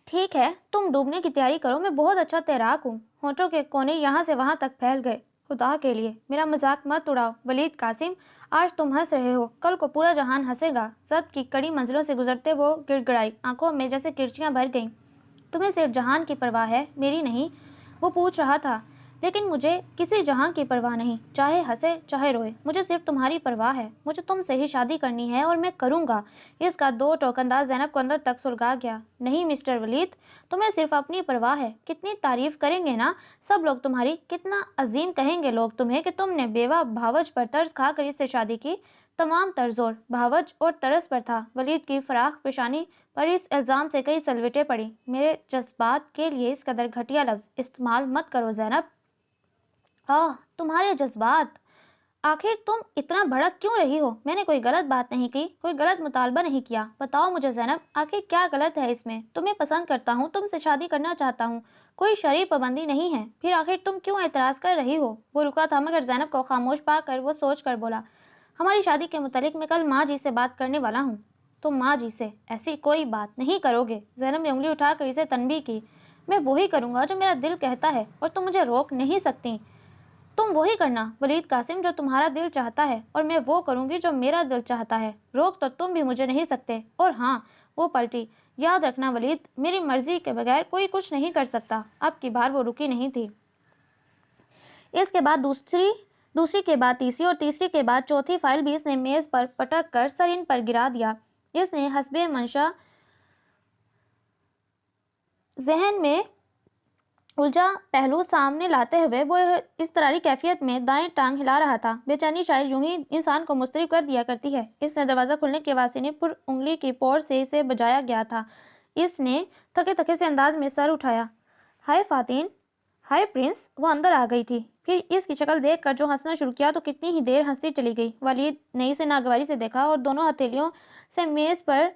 ٹھیک ہے، تم ڈوبنے کی تیاری کرو، میں بہت اچھا تیراک ہوں۔ ہونٹوں کے کونے یہاں سے وہاں تک پھیل گئے۔ خدا کے لیے میرا مذاق مت اڑاؤ ولید قاسم، آج تم ہنس رہے ہو، کل کو پورا جہان ہنسے گا۔ ضبط کی کڑی منزلوں سے گزرتے وہ گڑ گڑائی، آنکھوں میں جیسے کرچیاں بھر گئیں۔ تمہیں صرف جہان کی پرواہ ہے، میری نہیں؟ وہ پوچھ رہا تھا۔ لیکن مجھے کسی جہاں کی پرواہ نہیں، چاہے ہنسے چاہے روئے، مجھے صرف تمہاری پرواہ ہے۔ مجھے تم سے ہی شادی کرنی ہے اور میں کروں گا۔ اس کا 2 ٹوک انداز زینب کو اندر تک سلگا گیا۔ نہیں مسٹر ولید، تمہیں صرف اپنی پرواہ ہے۔ کتنی تعریف کریں گے نا سب لوگ تمہاری، کتنا عظیم کہیں گے لوگ تمہیں کہ تم نے بیوہ بھاوج پر ترس کھا کر اس سے شادی کی۔ تمام زور بھاوج اور ترس پر تھا۔ ولید کی فراخ پیشانی پر اس الزام سے کئی سلوٹیں پڑی۔ میرے جذبات کے لیے اس قدر گھٹیا لفظ استعمال مت کرو زینب۔ تمہارے جذبات! آخر تم اتنا بھڑک کیوں رہی ہو؟ میں نے کوئی غلط بات نہیں کی، کوئی غلط مطالبہ نہیں کیا۔ بتاؤ مجھے زینب، آخر کیا غلط ہے اس میں؟ تمہیں پسند کرتا ہوں، تم سے شادی کرنا چاہتا ہوں، کوئی شرعی پابندی نہیں ہے، پھر آخر تم کیوں اعتراض کر رہی ہو؟ وہ رکا تھا مگر زینب کو خاموش پا کر وہ سوچ کر بولا، ہماری شادی کے متعلق میں کل ماں جی سے بات کرنے والا ہوں۔ تم ماں جی سے ایسی کوئی بات نہیں کرو گے؟ زینب نے انگلی اٹھا کر اسے تنبیہ کی۔ میں وہی کروں گا جو میرا دل کہتا ہے، اور تم مجھے روک نہیں سکتی۔ تم وہی کرنا ولید قاسم جو تمہارا دل چاہتا ہے، اور میں وہ کروں گی جو میرا دل چاہتا ہے۔ روک تو تم بھی مجھے نہیں سکتے۔ اور ہاں، وہ پلٹی، یاد رکھنا ولید، میری مرضی کے بغیر کوئی کچھ نہیں کر سکتا۔ اب کی بار وہ رکی نہیں تھی۔ اس کے بعد دوسری کے بعد تیسری، اور تیسری کے بعد چوتھی فائل بھی اس نے میز پر پٹک کر سر ان پر گرا دیا۔ اس نے حسب منشا ذہن میں الجھا پہلو سامنے لاتے ہوئے وہ اضطراری کیفیت میں دائیں ٹانگ ہلا رہا تھا۔ بے چینی شاید یوں ہی انسان کو مضطرب کر دیا کرتی ہے۔ اس نے دروازہ کھلنے کے واسطے پر انگلی کی پور سے اسے بجایا گیا تھا۔ اس نے تھکے تھکے سے انداز میں سر اٹھایا۔ ہائے فاتین، ہائے پرنس۔ وہ اندر آ گئی تھی۔ پھر اس کی شکل دیکھ کر جو ہنسنا شروع کیا تو کتنی ہی دیر ہنستی چلی گئی۔ ولید نے اسے ناگواری سے دیکھا اور دونوں ہتھیلیوں سے میز پر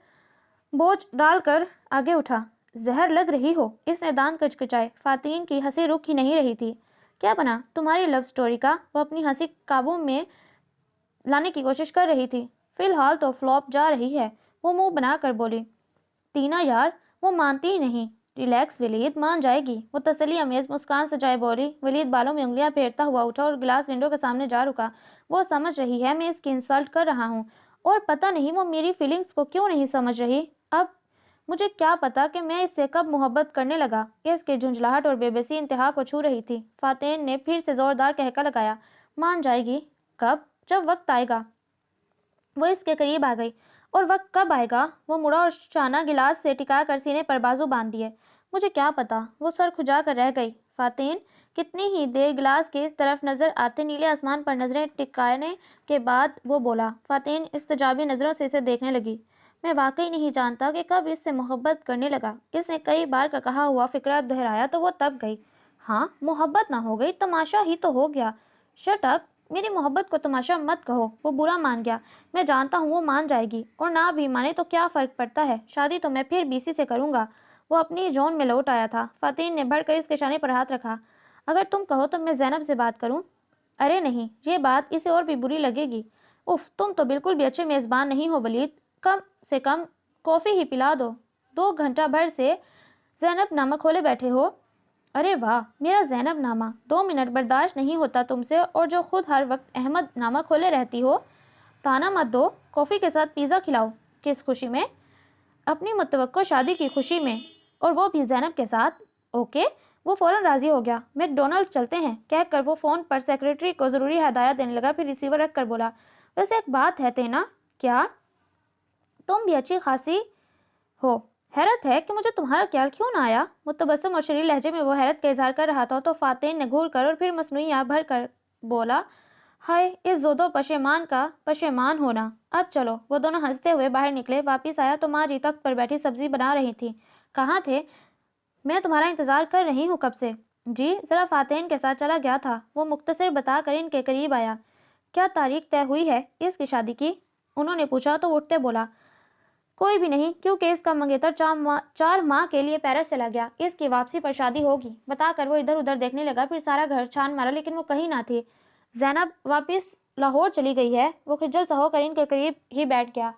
بوجھ ڈال کر آگے اٹھا۔ زہر لگ رہی ہو، اس نے دانت کچکچائے۔ فاتین کی ہنسی رک ہی نہیں رہی تھی۔ کیا بنا تمہاری لو سٹوری کا؟ وہ اپنی ہنسی قابو میں لانے کی کوشش کر رہی تھی۔ فی الحال تو فلاپ جا رہی ہے، وہ منہ بنا کر بولی۔ ٹینا یار، وہ مانتی ہی نہیں۔ ریلیکس ولید، مان جائے گی۔ وہ تسلی امیز مسکان سجائے بولی۔ ولید بالوں میں انگلیاں پھیرتا ہوا اٹھا اور گلاس ونڈو کے سامنے جا رکا۔ وہ سمجھ رہی ہے میں اس کی انسلٹ کر رہا ہوں، اور پتہ نہیں وہ میری فیلنگز کو کیوں نہیں سمجھ رہی۔ اب مجھے کیا پتا کہ میں اس سے کب محبت کرنے لگا۔ اس کی جھنجھلاہٹ اور بے بسی انتہا کو چھو رہی تھی۔ فاتن نے پھر سے زوردار کہکا لگایا۔ مان جائے گی؟ کب؟ جب وقت آئے گا۔ وہ اس کے قریب آ گئی۔ اور وقت کب آئے گا؟ وہ مڑا اور شانہ گلاس سے ٹکا کر سینے پر بازو باندھ دیے۔ مجھے کیا پتا؟ وہ سر کھجا کر رہ گئی۔ فاتن کتنی ہی دیر گلاس کے اس طرف نظر آتے نیلے آسمان پر نظریں ٹکانے کے بعد وہ بولا۔ فاتن استجابی نظروں سے اسے دیکھنے لگی۔ میں واقعی نہیں جانتا کہ کب اس سے محبت کرنے لگا۔ اس نے کئی بار کا کہا ہوا فقرہ دہرایا تو وہ تب گئی۔ ہاں، محبت نہ ہو گئی، تماشا ہی تو ہو گیا۔ شٹ اپ، میری محبت کو تماشا مت کہو۔ وہ برا مان گیا۔ میں جانتا ہوں وہ مان جائے گی، اور نہ بھی مانے تو کیا فرق پڑتا ہے؟ شادی تو میں پھر بیسی سے کروں گا۔ وہ اپنی جون میں لوٹ آیا تھا۔ فاتن نے بڑھ کر اس کے شانے پر ہاتھ رکھا۔ اگر تم کہو تو میں زینب سے بات کروں۔ ارے نہیں، یہ بات اسے اور بھی بری لگے گی۔ اف، تم تو بالکل بھی اچھے میزبان نہیں ہو ولید۔ کم سے کم کافی ہی پلا دو۔ 2 گھنٹہ بھر سے زینب نامہ کھولے بیٹھے ہو۔ ارے واہ، میرا زینب نامہ! 2 منٹ برداشت نہیں ہوتا تم سے، اور جو خود ہر وقت احمد نامہ کھولے رہتی ہو۔ تانا مت دو، کافی کے ساتھ پیزا کھلاؤ۔ کس خوشی میں؟ اپنی متوقع شادی کی خوشی میں، اور وہ بھی زینب کے ساتھ۔ اوکے۔ وہ فوراً راضی ہو گیا۔ میک ڈونلڈ چلتے ہیں، کہہ کر وہ فون پر سیکرٹری کو ضروری ہدایات دینے لگا، پھر ریسیور رکھ کر بولا۔ ویسے ایک بات ہے تینا۔ کیا؟ تم بھی اچھی خاصی ہو۔ حیرت ہے کہ مجھے تمہارا خیال کیوں نہ آیا؟ متبسم اور شریف لہجے میں وہ حیرت کا اظہار کر رہا تھا تو فاتن نے گھور کر اور پھر مصنوعی آہ بھر کر بولا، ہائے اس زود و پشیمان کا پشیمان ہونا۔ اب چلو۔ وہ دونوں ہنستے ہوئے باہر نکلے۔ واپس آیا تو ماں جی تخت پر بیٹھی سبزی بنا رہی تھی۔ کہاں تھے؟ میں تمہارا انتظار کر رہی ہوں کب سے۔ جی، ذرا فاتن کے ساتھ چلا گیا تھا۔ وہ مختصر بتا کر ان کے قریب آیا۔ کیا تاریخ طے ہوئی ہے اس کی شادی کی؟ انہوں نے پوچھا تو اٹھتے بولا، کوئی بھی نہیں، کیونکہ اس کا منگیتر 4 ماہ کے لیے پیرس چلا گیا۔ اس کی واپسی پر شادی ہوگی۔ بتا کر وہ ادھر ادھر دیکھنے لگا، پھر سارا گھر چھان مارا لیکن وہ کہیں نہ تھی۔ زینب واپس لاہور چلی گئی ہے؟ وہ خجل سا ہو کر ان کے قریب ہی بیٹھ گیا۔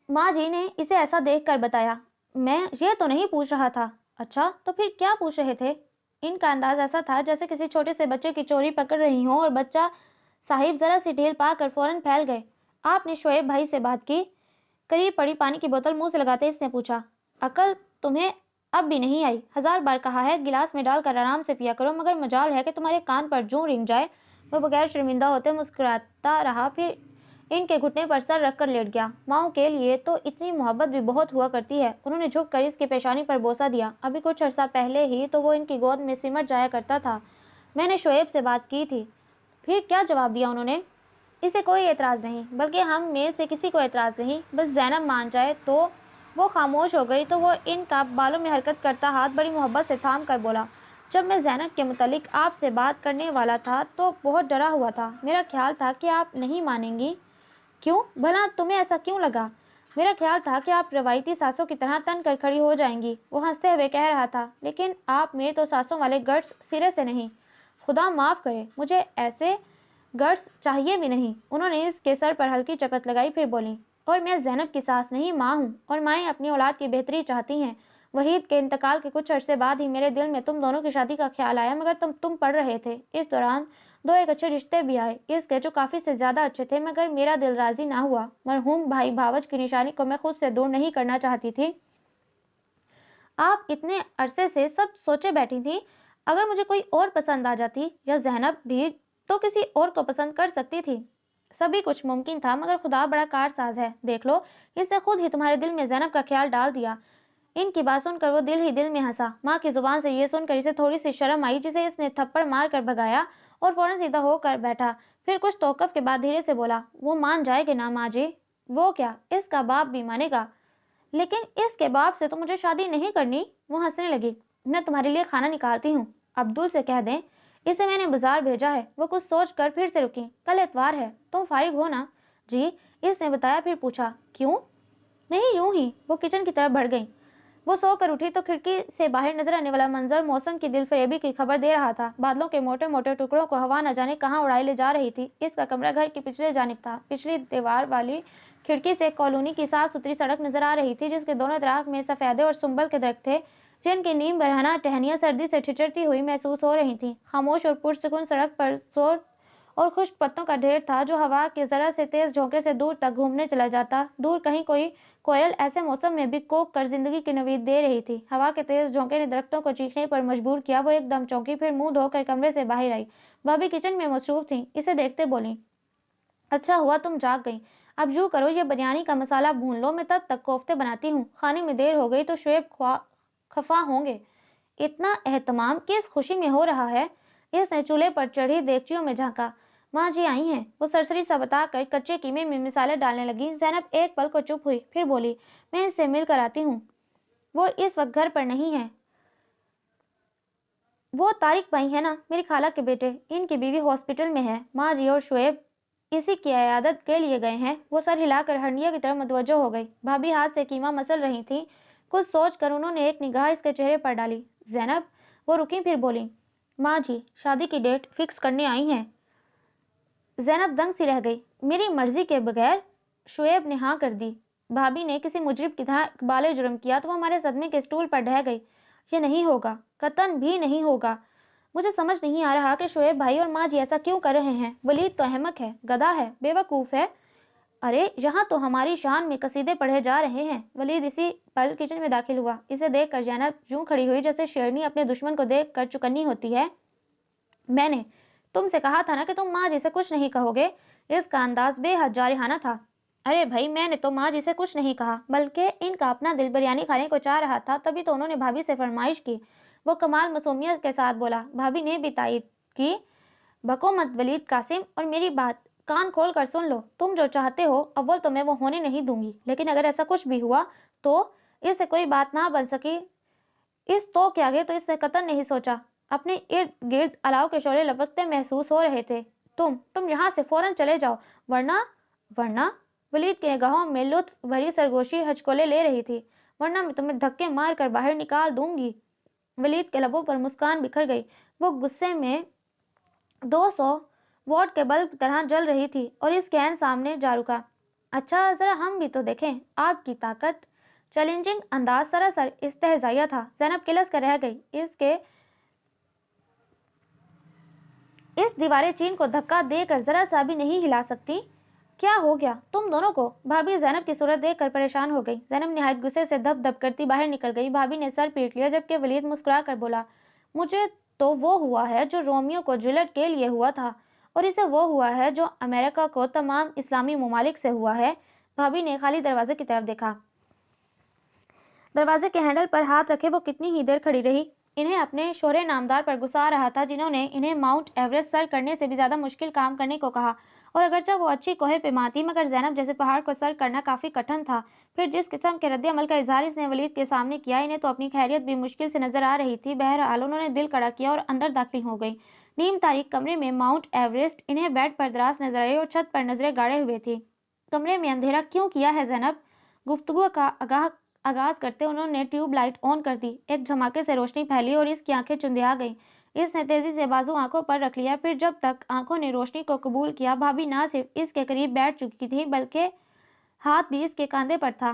ماں جی نے اسے ایسا دیکھ کر بتایا۔ میں یہ تو نہیں پوچھ رہا تھا۔ اچھا، تو پھر کیا پوچھ رہے تھے؟ ان کا انداز ایسا تھا جیسے کسی چھوٹے سے بچے کی چوری پکڑ رہی ہوں، اور بچہ صاحب ذرا سی ڈھیل پا کر فوراً پھیل گئے۔ آپ نے شعیب بھائی سے بات کی؟ قریب پڑی پانی کی بوتل منہ سے لگاتے اس نے پوچھا۔ عقل تمہیں اب بھی نہیں آئی؟ 1000 بار کہا ہے گلاس میں ڈال کر آرام سے پیا کرو، مگر مجال ہے کہ تمہارے کان پر جوں رنگ جائے۔ وہ بغیر شرمندہ ہوتے مسکراتا رہا، پھر ان کے گھٹنے پر سر رکھ کر لیٹ گیا۔ ماؤں کے لیے تو اتنی محبت بھی بہت ہوا کرتی ہے۔ انہوں نے جھک کر اس کی پیشانی پر بوسہ دیا۔ ابھی کچھ عرصہ پہلے ہی تو وہ ان کی گود میں سمٹ جایا کرتا تھا۔ میں نے شعیب سے بات کی تھی۔ پھر کیا جواب دیا انہوں نے؟ اسے کوئی اعتراض نہیں، بلکہ ہم میں سے کسی کو اعتراض نہیں، بس زینب مان جائے تو۔ وہ خاموش ہو گئی تو وہ ان کا بالوں میں حرکت کرتا ہاتھ بڑی محبت سے تھام کر بولا، جب میں زینب کے متعلق آپ سے بات کرنے والا تھا تو بہت ڈرا ہوا تھا۔ میرا خیال تھا کہ آپ نہیں مانیں گی۔ کیوں بھلا تمہیں ایسا کیوں لگا؟ میرا خیال تھا کہ آپ روایتی ساسوں کی طرح تن کر کھڑی ہو جائیں گی، وہ ہنستے ہوئے کہہ رہا تھا، لیکن آپ میں تو ساسوں والے گٹس سرے سے نہیں۔ خدا معاف کرے، مجھے ایسے گٹس چاہیے بھی نہیں۔ انہوں نے اس کے سر پر ہلکی چپت لگائی، پھر بولی، اور میں زینب کی ساس نہیں، ماں ہوں، اور مائیں اپنی اولاد کی بہتری چاہتی ہیں۔ وحید کے انتقال کے کچھ عرصے بعد ہی میرے دل میں تم دونوں کی شادی کا خیال آیا، مگر تم پڑھ رہے تھے۔ اس دوران 2 اچھے رشتے بھی آئے، اس کے جو کافی سے زیادہ اچھے تھے، مگر میرا دل راضی نہ ہوا۔ مرحوم بھائی بھاوج کی نشانی کو میں خود سے دور نہیں کرنا چاہتی تھی۔ آپ اتنے عرصے سے سب سوچے بیٹھی تھی، اگر مجھے کوئی اور پسند آ جاتی، یا زینب بھی تو کسی اور کو پسند کر سکتی تھی۔ سبھی کچھ ممکن تھا، مگر خدا بڑا کارساز ہے۔ دیکھ لو، اس نے خود ہی تمہارے دل میں زینب کا خیال ڈال دیا۔ ان کی بات سن کر وہ دل ہی دل میں ہنسا۔ ماں کی زبان سے یہ سن کر اسے تھوڑی سی شرم آئی، جسے اس نے تھپڑ مار کر بھگایا اور فوراً سیدھا ہو کر بیٹھا۔ پھر کچھ توقف کے بعد دھیرے سے بولا، وہ مان جائے گے نا ماں جی؟ وہ کیا، اس کا باپ بھی مانے گا؟ لیکن اس کے باپ سے تو مجھے شادی نہیں کرنی۔ وہ ہنسنے لگی۔ میں تمہارے لیے کھانا نکالتی ہوں، عبدل سے کہہ دیں، اسے میں نے بازار بھیجا ہے۔ وہ کچھ سوچ کر پھر سے رکی۔ کل اتوار ہے، تم فارغ ہو نا؟ جی، اس نے بتایا، پھر پوچھا، کیوں؟ نہیں، یوں ہی۔ وہ کچن کی طرف بڑھ گئی۔ وہ سو کر اٹھی تو کھڑکی سے باہر نظر آنے والا منظر موسم کی دل فریبی کی خبر دے رہا تھا۔ بادلوں کے موٹے موٹے ٹکڑوں کو ہوا نہ جانے کہاں اڑائے لے جا رہی تھی۔ اس کا کمرہ گھر کی پچھلے جانب تھا۔ پچھلی دیوار والی کھڑکی سے کالونی کی صاف ستھری سڑک نظر آ رہی تھی، جس کے دونوں طرف میں سفیدے اور سنبل کے درخت تھے، جن کی نیم برہنہ ٹہنیاں سردی سے ٹھٹرتی ہوئی محسوس ہو رہی تھیں۔ خاموش اور پرسکون سڑک پر زور اور خشک پتوں کا ڈھیر تھا جو ہوا کے ذرا سے تیز جھونکے سے دور تک گھومنے چلا جاتا. دور کہیں کوئی کوئل ایسے موسم میں بھی کوک کر زندگی کی نوید دے رہی تھی. ہوا کے تیز جھونکے نے درختوں کو چیخنے پر مجبور کیا. وہ ایک دم چونکی, پھر منہ دھو کر کمرے سے باہر آئی. بھابھی کچن میں مصروف تھیں. اسے دیکھتے بولیں, اچھا ہوا تم جاگ گئیں. اب یوں کرو, یہ بریانی کا مسالہ بھون لو, میں تب تک کوفتے بناتی ہوں. کھانے میں دیر ہو گئی تو شعیب خفا ہوں گے. اتنا اہتمام کس خوشی میں ہو رہا ہے؟ اس نے چولہے پر چڑھی دیگچیوں میں جھانکا. ماں جی آئی ہیں, وہ سرسری سا بتا کر کچے قیمے میں مسالے ڈالنے لگی. زینب ایک پل کو چپ ہوئی, پھر بولی, میں اس سے مل کر آتی ہوں. وہ اس وقت گھر پر نہیں ہے. وہ طارق بھائی ہے نا, میری خالہ کے بیٹے, ان کی بیوی ہاسپٹل میں ہے. ماں جی اور شعیب اسی کی عیادت کے لیے گئے ہیں. وہ سر ہلا کر ہنڈیا کی طرف متوجہ ہو گئی. بھابھی ہاتھ سے قیمہ مسل رہی تھی. کچھ سوچ کر انہوں نے ایک نگاہ اس کے چہرے پر ڈالی. زینب, وہ رکی, پھر بولی, ماں جی شادی کی ڈیٹ فکس کرنے آئی ہیں. زینب دنگ سی رہ گئی. میری مرضی کے بغیر؟ شعیب نے ہاں کر دی. بھابھی نے کسی مجرم کی طرح اقبال جرم کیا تو وہ ہمارے صدمے کے اسٹول پر ڈہ گئی. یہ نہیں ہوگا, قطعاً بھی نہیں ہوگا. مجھے سمجھ نہیں آ رہا کہ شعیب بھائی اور ماں جی ایسا کیوں کر رہے ہیں. ولید تو احمق ہے, گدھا ہے, بے وقوف ہے. ارے یہاں تو ہماری شان میں قصیدے پڑھے جا رہے ہیں. ولید اسی پل کچن میں داخل ہوا. اسے دیکھ کر زینب یوں کھڑی ہوئی جیسے شیرنی اپنے دشمن کو دیکھ کر چکنی ہوتی ہے. میں نے تم سے کہا تھا نا کہ تم ماں جی سے کچھ نہیں کہو گے. اس کا انداز بے حد جارحانہ تھا. ارے بھائی, میں نے تو ماں جی سے کچھ نہیں کہا, بلکہ ان کا اپنا دل بریانی کھانے کو چاہ رہا تھا, تبھی تو انہوں نے بھابھی سے فرمائش کی. وہ کمال معصومیت کے ساتھ بولا. بھابھی نے بھی تائید کی. بکو مت ولید قاسم, اور میری بات کان کھول کر سن لو. تم جو چاہتے ہو اول تو میں وہ ہونے نہیں دوں گی, لیکن اگر ایسا کچھ بھی ہوا تو اس سے کوئی بات نہ بن سکی. اس تو کے آگے تو اس نے قطعاً نہیں سوچا. اپنے ارد گرد الاؤ کے شعلے لپکتے محسوس ہو رہے تھے. تم یہاں سے فوراً چلے جاؤ, ورنہ ولید کی نگاہوں میں لطف بھری سرگوشی ہچکولے لے رہی تھی. ورنہ میں تمہیں دھکے مار کر باہر نکال دوں گی. ولید کے لبوں پر مسکان بکھر گئی. وہ غصے میں 200 واٹ کے بلب کی طرح جل رہی تھی اور اس کے عین سامنے جا رکا. اچھا ذرا ہم بھی تو دیکھیں آپ کی طاقت. چیلنجنگ انداز سراسر استہزائیہ تھا. زینب کلس کر رہ گئی. اس دیوارے چین کو دھکا دے کر ذرا سا بھی نہیں ہلا سکتی. کیا ہو گیا تم دونوں کو؟ بھابھی زینب کی صورت دیکھ کر پریشان ہو گئی. زینب نہایت غصے سے دب دب کرتی باہر نکل گئی. بھابھی نے سر پیٹ لیا, جبکہ ولید مسکرا کر بولا, مجھے تو وہ ہوا ہے جو رومیو کو جولیٹ کے لیے ہوا تھا, اور اسے وہ ہوا ہے جو امریکہ کو تمام اسلامی ممالک سے ہوا ہے. بھابھی نے خالی دروازے کی طرف دیکھا. دروازے کے ہینڈل پر ہاتھ رکھے وہ کتنی ہی دیر کھڑی رہی. انہیں اپنے شوہر نامدار پر غصہ آ رہا تھا, جنہوں نے انہیں ماؤنٹ ایوریسٹ سر کرنے سے بھی زیادہ مشکل کام کرنے کو کہا. اور اگرچہ وہ اچھی کوہ پیما تھی, مگر زینب جیسے پہاڑ کو سر کرنا کافی کٹھن تھا. پھر جس قسم کے رد عمل کا اظہار اس نے ولید کے سامنے کیا, انہیں تو اپنی خیریت بھی مشکل سے نظر آ رہی تھی. بہرحال انہوں نے دل کڑا کیا اور اندر داخل ہو گئی. نیم تاریک کمرے میں ماؤنٹ ایوریسٹ انہیں بیڈ پر دراز نظر آئی اور چھت پر نظریں گاڑے ہوئے تھی. کمرے میں اندھیرا کیوں کیا ہے زینب؟ گفتگو کا آغاز کرتے انہوں نے ٹیوب لائٹ آن کر دی. ایک دھماکے سے روشنی پھیلی اور اس کی آنکھیں چندیا گئیں. اس نے تیزی سے بازو آنکھوں پر رکھ لیا. پھر جب تک آنکھوں نے روشنی کو قبول کیا, بھابھی نہ صرف اس کے قریب بیٹھ چکی تھی بلکہ ہاتھ بھی اس کے کاندھے پر تھا.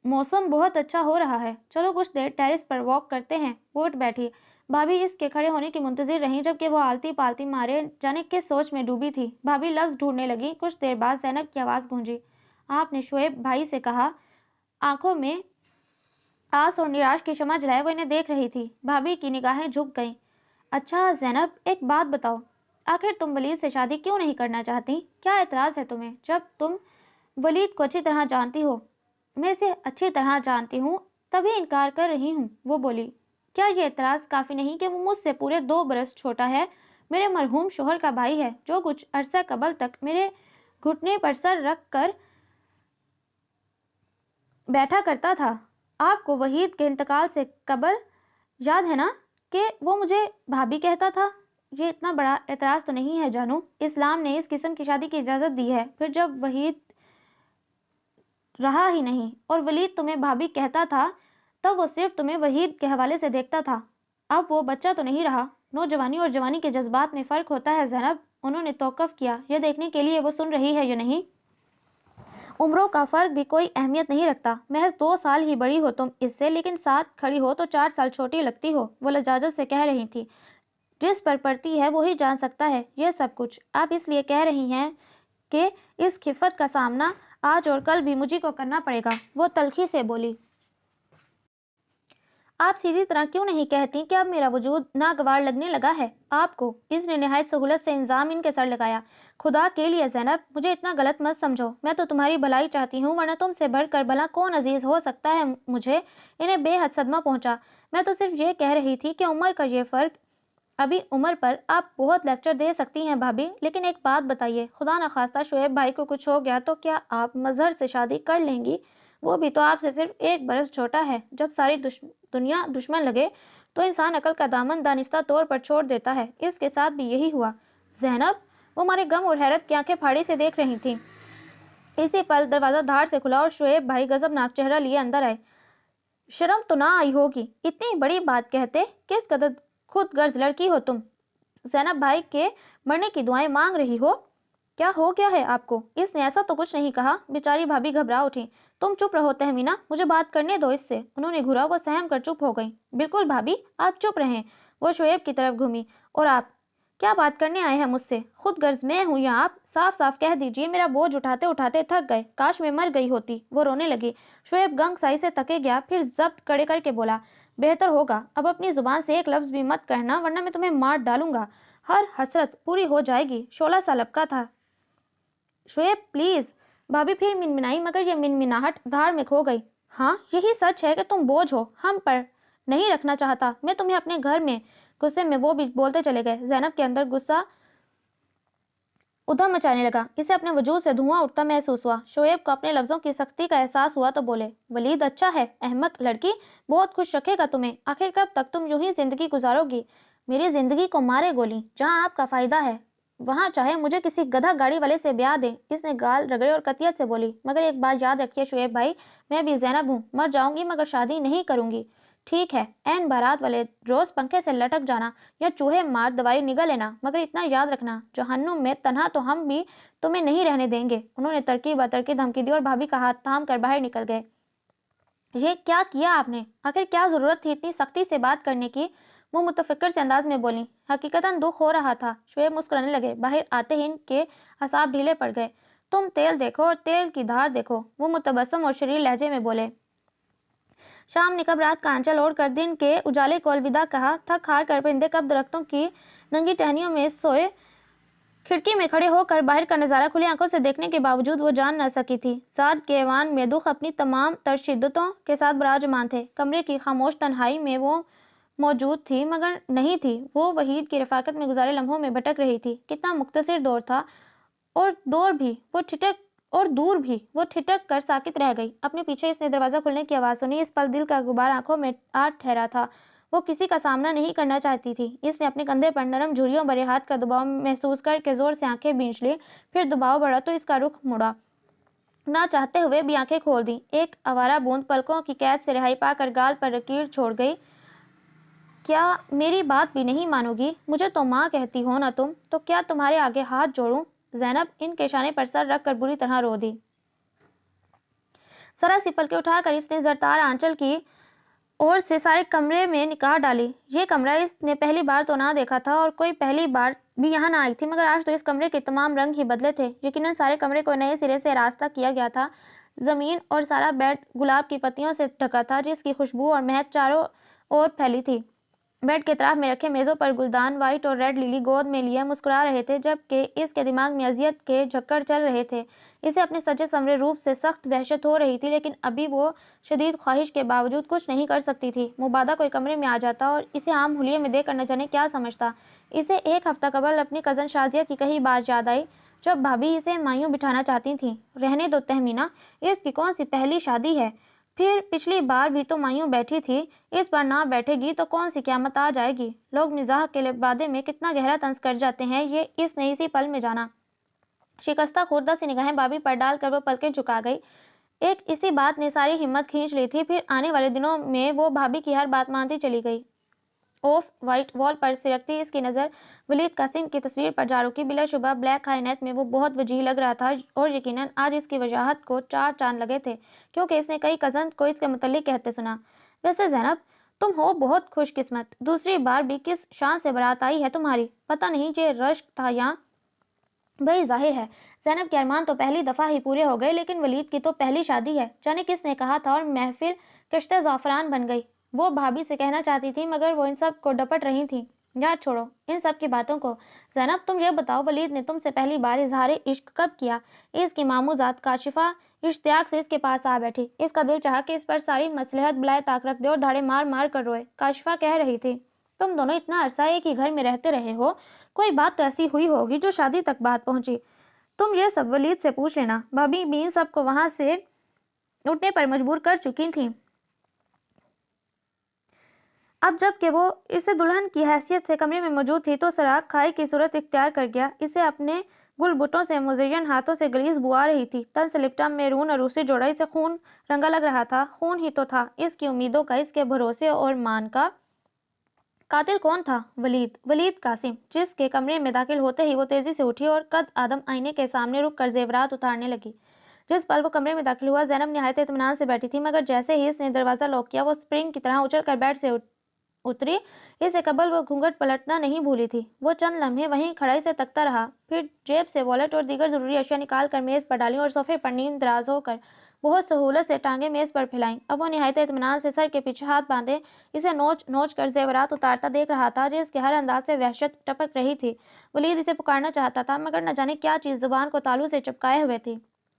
موسم بہت اچھا ہو رہا ہے, چلو کچھ دیر ٹیرس پر واک کرتے ہیں. وہ اٹھ بیٹھی. بھابھی اس کے کھڑے ہونے کی منتظر رہیں, جبکہ وہ آلتی پالتی مارے جانے کس سوچ میں ڈوبی تھی. بھابھی لفظ ڈھونڈنے لگی. کچھ دیر بعد زینب کی آواز گونجی, آپ نے شعیب بھائی سے کہا؟ آنکھوں میں آس اور نراش کی شمع جلائے وہ انہیں دیکھ رہی تھی. بھابھی کی نگاہیں جھک گئیں. اچھا زینب, ایک بات بتاؤ, آخر تم ولید سے شادی کیوں نہیں کرنا چاہتی؟ کیا اعتراض ہے تمہیں, جب تم ولید کو اچھی طرح جانتی ہو؟ میں اسے اچھی طرح جانتی ہوں, تبھی انکار کر رہی ہوں. وہ بولی. کیا یہ اعتراض کافی نہیں کہ وہ مجھ سے پورے 2 برس چھوٹا ہے, میرے مرحوم شوہر کا بھائی ہے, جو کچھ عرصہ قبل تک میرے گھٹنے پر سر رکھ کر بیٹھا کرتا تھا. آپ کو وحید کے انتقال سے قبل یاد ہے نا کہ وہ مجھے بھابھی کہتا تھا؟ یہ اتنا بڑا اعتراض تو نہیں ہے جانو. اسلام نے اس قسم کی شادی کی اجازت دی ہے. پھر جب وحید رہا ہی نہیں اور ولید تمہیں بھابھی کہتا تھا, تب وہ صرف تمہیں وحید کے حوالے سے دیکھتا تھا. اب وہ بچہ تو نہیں رہا. نوجوانی اور جوانی کے جذبات میں فرق ہوتا ہے زینب. انہوں نے توقف کیا, یہ دیکھنے کے لیے وہ سن رہی ہے یا نہیں. عمروں کا فرق بھی کوئی اہمیت نہیں رکھتا. محض 2 سال ہی بڑی ہو تم اس سے, لیکن ساتھ کھڑی ہو تو 4 سال چھوٹی لگتی ہو. وہ لجاجت سے کہہ رہی تھی. جس پر پڑتی ہے وہی جان سکتا ہے یہ سب کچھ۔ آپ اس لیے کہہ رہی ہیں کہ اس خفت کا سامنا آج اور کل بھی مجھے کو کرنا پڑے گا، وہ تلخی سے بولی۔ آپ سیدھی طرح کیوں نہیں کہتی کہ اب میرا وجود ناگوار لگنے لگا ہے آپ کو؟ اس نے نہایت سہولت سے الزام ان کے سر لگایا۔ خدا کے لیے زینب، مجھے اتنا غلط مت سمجھو، میں تو تمہاری بھلائی چاہتی ہوں، ورنہ تم سے بڑھ کر بھلا کون عزیز ہو سکتا ہے مجھے؟ انہیں بے حد صدمہ پہنچا۔ میں تو صرف یہ کہہ رہی تھی کہ عمر کا یہ فرق، ابھی عمر پر آپ بہت لیکچر دے سکتی ہیں بھابھی، لیکن ایک بات بتائیے، خدا نخواستہ شعیب بھائی کو کچھ ہو گیا تو کیا آپ مظہر سے شادی کر لیں گی؟ وہ بھی تو آپ سے صرف 1 برس چھوٹا ہے۔ جب ساری دنیا دشمن لگے تو انسان عقل کا دامن دانستہ طور پر چھوڑ دیتا ہے، اس کے ساتھ بھی یہی ہوا۔ زینب، وہ ہمارے غم اور حیرت کی آنکھیں پھاڑی سے دیکھ رہی تھیں۔ اسی پل دروازہ دھاڑ سے کھلا اور شعیب بھائی غضبناک چہرہ لیے اندر آئے۔ شرم تو نہ آئی ہوگی، اتنی بڑی بات کہتے، کس قدر خود غرض لڑکی ہو تم۔ زینب بھائی کے مرنے کی دعائیں مانگ رہی ہو؟ کیا ہو گیا ہے آپ کو؟ اس نے ایسا تو کچھ نہیں کہا۔ بیچاری بھابھی گھبرا اٹھی۔ تم چپ رہو تہمینہ، مجھے بات کرنے دو اس سے۔ انہوں نے گھورا، وہ سہم کر چپ ہو گئی۔ بالکل بھابھی، آپ چپ رہیں۔ وہ شعیب کی طرف گھومی۔ اور آپ کیا بات کرنے آئے ہیں مجھ سے؟ خود غرض میں ہوں یا آپ؟ صاف صاف کہہ دیجیے، میرا بوجھ اٹھاتے اٹھاتے تھک گئے، کاش میں مر گئی ہوتی۔ وہ رونے لگی۔ شعیب گنگ سائی سے تکے گیا، پھر ضبط کڑے کر کے بولا، بہتر ہوگا اب اپنی زبان سے ایک لفظ بھی مت کہنا، ورنہ میں تمہیں مار ڈالوں گا۔ ہر حسرت پوری ہو جائے گی۔ 16 سال اب کا تھا۔ شعیب پلیز۔ بھابھی پھر منمنائی، مگر یہ منمناہٹ دھاڑ میں کھو گئی۔ ہاں، یہی سچ ہے کہ تم بوجھ ہو، ہم پر نہیں رکھنا چاہتا میں تمہیں اپنے گھر میں۔ غصے میں وہ بھی بولتے چلے گئے۔ زینب کے اندر غصہ ادھم مچانے لگا، اسے اپنے وجود سے دھواں اٹھتا محسوس ہوا۔ شعیب کو اپنے لفظوں کی سختی کا احساس ہوا تو بولے، ولید اچھا ہے، احمق لڑکی، بہت خوش رکھے گا تمہیں۔ آخر کب تک تم یوں ہی زندگی گزارو گی؟ میری زندگی کو مارے گولی، جہاں آپ کا فائدہ ہے وہاں چاہے مجھے کسی گدھا گاڑی والے سے بیاہ دیں۔ اس نے گال رگڑے اور قطعیت سے بولی، مگر ایک بات یاد رکھیے شعیب بھائی، میں بھی زینب ہوں، مر جاؤں گی مگر شادی نہیں کروں گی۔ ٹھیک ہے، عین بارات والے روز پنکھے سے لٹک جانا یا چوہے مار دوائی نگل لینا، مگر اتنا یاد رکھنا، جہنم میں تنہا تو ہم بھی تمہیں نہیں رہنے دیں گے۔ انہوں نے ترکیب بہ ترکیب دھمکی دی اور بھابھی کا ہاتھ تھام کر باہر نکل گئے۔ یہ کیا کیا آپ نے؟ آخر کیا ضرورت تھی اتنی سختی سے بات کرنے کی؟ وہ متفکر سے انداز میں بولی۔ حقیقتاً دکھ ہو رہا تھا۔ شعیب مسکرانے لگے۔ باہر آتے ہی ان کے اعصاب ڈھیلے پڑ گئے۔ تم تیل دیکھو اور تیل کی دھار دیکھو، وہ متبسم اور شریر لہجے میں بولے۔ شام نے کب رات کا آنچل اوڑھ کر دن کے اجالے کو الوداع کہا، تھک ہار کر پرندے کب درختوں کی ننگی ٹہنیوں میں سوئے۔ کھڑکی میں کھڑے ہو کر باہر کا نظارہ کھلی آنکھوں سے دیکھنے کے باوجود وہ جان نہ سکی تھی۔ سعد کے ایوان میں دکھ اپنی تمام تر شدتوں کے ساتھ براجمان تھے۔ کمرے کی خاموش تنہائی میں وہ موجود تھی مگر نہیں تھی۔ وہ وحید کی رفاقت میں گزارے لمحوں میں بھٹک رہی تھی۔ کتنا مختصر دور تھا، اور دور بھی وہ ٹھٹک کر ساکت رہ گئی۔ اپنے پیچھے اس نے دروازہ کھلنے کی آواز سنی۔ اس پل دل کا غبار آنکھوں میں آ ٹھہرا تھا۔ وہ کسی کا سامنا نہیں کرنا چاہتی تھی۔ اس نے اپنے کندھے پر نرم جھریوں بھرے ہاتھ کا دباؤ محسوس کر کے زور سے آنکھیں بھینچ لی، پھر دباؤ بڑھا تو اس کا رخ مڑا۔ نہ چاہتے ہوئے بھی آنکھیں کھول دیں۔ ایک آوارہ بوند پلکوں کی قید سے رہائی پا کر گال پر لکیر چھوڑ گئی۔ کیا میری بات بھی نہیں مانو گی؟ مجھے تو ماں کہتی ہو نا تم، تو کیا تمہارے آگے ہاتھ جوڑوں؟ زینب ان کے شانے پر سر رکھ کر بری طرح رو دی۔ ذرا سی پلکیں اٹھا کر اس نے زرتار آنچل کی اور سے سارے کمرے میں نگاہ ڈالی۔ یہ کمرہ اس نے پہلی بار تو نہ دیکھا تھا اور کوئی پہلی بار بھی یہاں نہ آئی تھی، مگر آج تو اس کمرے کے تمام رنگ ہی بدلے تھے۔ یقیناً سارے کمرے کو نئے سرے سے آراستہ کیا گیا تھا۔ زمین اور سارا بیڈ گلاب کی پتیوں سے ڈھکا تھا، جس کی خوشبو اور مہک چاروں اور پھیلی تھی۔ بیڈ کے اطراف میں رکھے میزوں پر گلدان وائٹ اور ریڈ للی گود میں لیے مسکرا رہے تھے، جبکہ اس کے دماغ میں اذیت کے جھکڑ چل رہے تھے۔ اسے اپنے سجے سنورے روپ سے سخت وحشت ہو رہی تھی، لیکن ابھی وہ شدید خواہش کے باوجود کچھ نہیں کر سکتی تھی۔ مبادا کوئی کمرے میں آ جاتا اور اسے عام حلیے میں دیکھ کر نہ جانے کیا سمجھتا۔ اسے 1 ہفتہ قبل اپنی کزن شازیہ کی کہی بات یاد آئی، جب بھابھی اسے مایوں بٹھانا چاہتی تھیں۔ رہنے دو تہمینہ، اس کی کون سی پہلی شادی ہے؟ پھر پچھلی بار بھی تو مایوں بیٹھی تھی، اس بار نہ بیٹھے گی تو کون سی قیامت آ جائے گی؟ لوگ مزاح کے بادے میں کتنا گہرا طنز کر جاتے ہیں، یہ اس نے اسی پل میں جانا۔ شکستہ خوردہ سی نگاہیں بھابھی پر ڈال کر وہ پلکیں جھکا گئی۔ ایک اسی بات نے ساری ہمت کھینچ لی تھی۔ پھر آنے والے دنوں میں وہ بھابھی کی ہر بات مانتی چلی گئی۔ آف وائٹ وال پر سرکتی اس کی نظر ولید قاسم کی تصویر پر جا رکی۔ بلا شبہ بلیک کائنات میں وہ بہت وجیح لگ رہا تھا، اور یقیناً آج اس کی وجاہت کو 4 چاند لگے تھے، کیونکہ اس نے کئی کزنز کو اس کے متعلق کہتے سنا۔ ویسے زینب، تم ہو بہت خوش قسمت، دوسری بار بھی کس شان سے بارات آئی ہے تمہاری، پتہ نہیں یہ رشک تھا یا بھائی ظاہر ہے زینب کے ارمان تو پہلی دفعہ ہی پورے ہو گئے، لیکن ولید کی تو پہلی شادی ہے، جانے کس نے کہا تھا، اور محفل کشتے زعفران بن گئی۔ وہ بھابھی سے کہنا چاہتی تھی مگر وہ ان سب کو ڈپٹ رہی تھیں۔ یاد چھوڑو ان سب کی باتوں کو، زینب تم یہ بتاؤ ولید نے تم سے پہلی بار اظہار عشق کب کیا؟ اس کی ماموں ذات کاشفہ اشتیاق سے اس کے پاس آ بیٹھی، اس کا دل چاہا کہ اس پر ساری مصلحت بلائے طاق رکھ دے اور دھاڑے مار مار کر روئے۔ کاشفہ کہہ رہی تھی تم دونوں اتنا عرصہ ایک ہی گھر میں رہتے رہے ہو، کوئی بات تو ایسی ہوئی ہوگی جو شادی تک بات پہنچی، تم یہ سب ولید سے پوچھ لینا۔ بھابھی بھی سب کو وہاں سے اٹھنے پر مجبور کر چکی تھیں، اب جب کہ وہ اسے دلہن کی حیثیت سے کمرے میں موجود تھی تو سراغ کھائی کی صورت اختیار کر گیا، اسے اپنے گل بٹوں سے مزین ہاتھوں سے گلیز بو آ رہی تھی، تن سے لپٹا میرون عروسی جوڑا اسے خون رنگا لگ رہا تھا، خون ہی تو تھا، اس کی امیدوں کا، اس کے بھروسے اور مان کا۔ قاتل کون تھا؟ ولید قاسم، جس کے کمرے میں داخل ہوتے ہی وہ تیزی سے اٹھی اور قد آدم آئینے کے سامنے رک کر زیورات اتارنے لگی۔ جس پل وہ کمرے میں داخل ہوا زینب نہایت اطمینان سے بیٹھی تھی، مگر جیسے ہی اس نے دروازہ لاک کیا وہ سپرنگ کی طرح اچھل کر بیڈ سے اتری، اس سے قبل وہ گھونگھٹ پلٹنا نہیں بھولی تھی۔ وہ چند لمحے وہیں کھڑا اسے تکتا رہا، پھر جیب سے والیٹ اور دیگر ضروری اشیاء نکال کر میز پر ڈالیں اور صوفے پر نیم دراز ہو کر بہت سہولت سے ٹانگیں میز پر پھیلائیں۔ اب وہ نہایت اطمینان سے سر کے پیچھے ہاتھ باندھے اسے نوچ نوچ کر زیورات اتارتا دیکھ رہا تھا، جس کے ہر انداز سے وحشت ٹپک رہی تھی۔ ولید اسے پکارنا چاہتا تھا مگر نہ جانے کیا چیز زبان کو تالو سے چپکائے ہوئے تھی،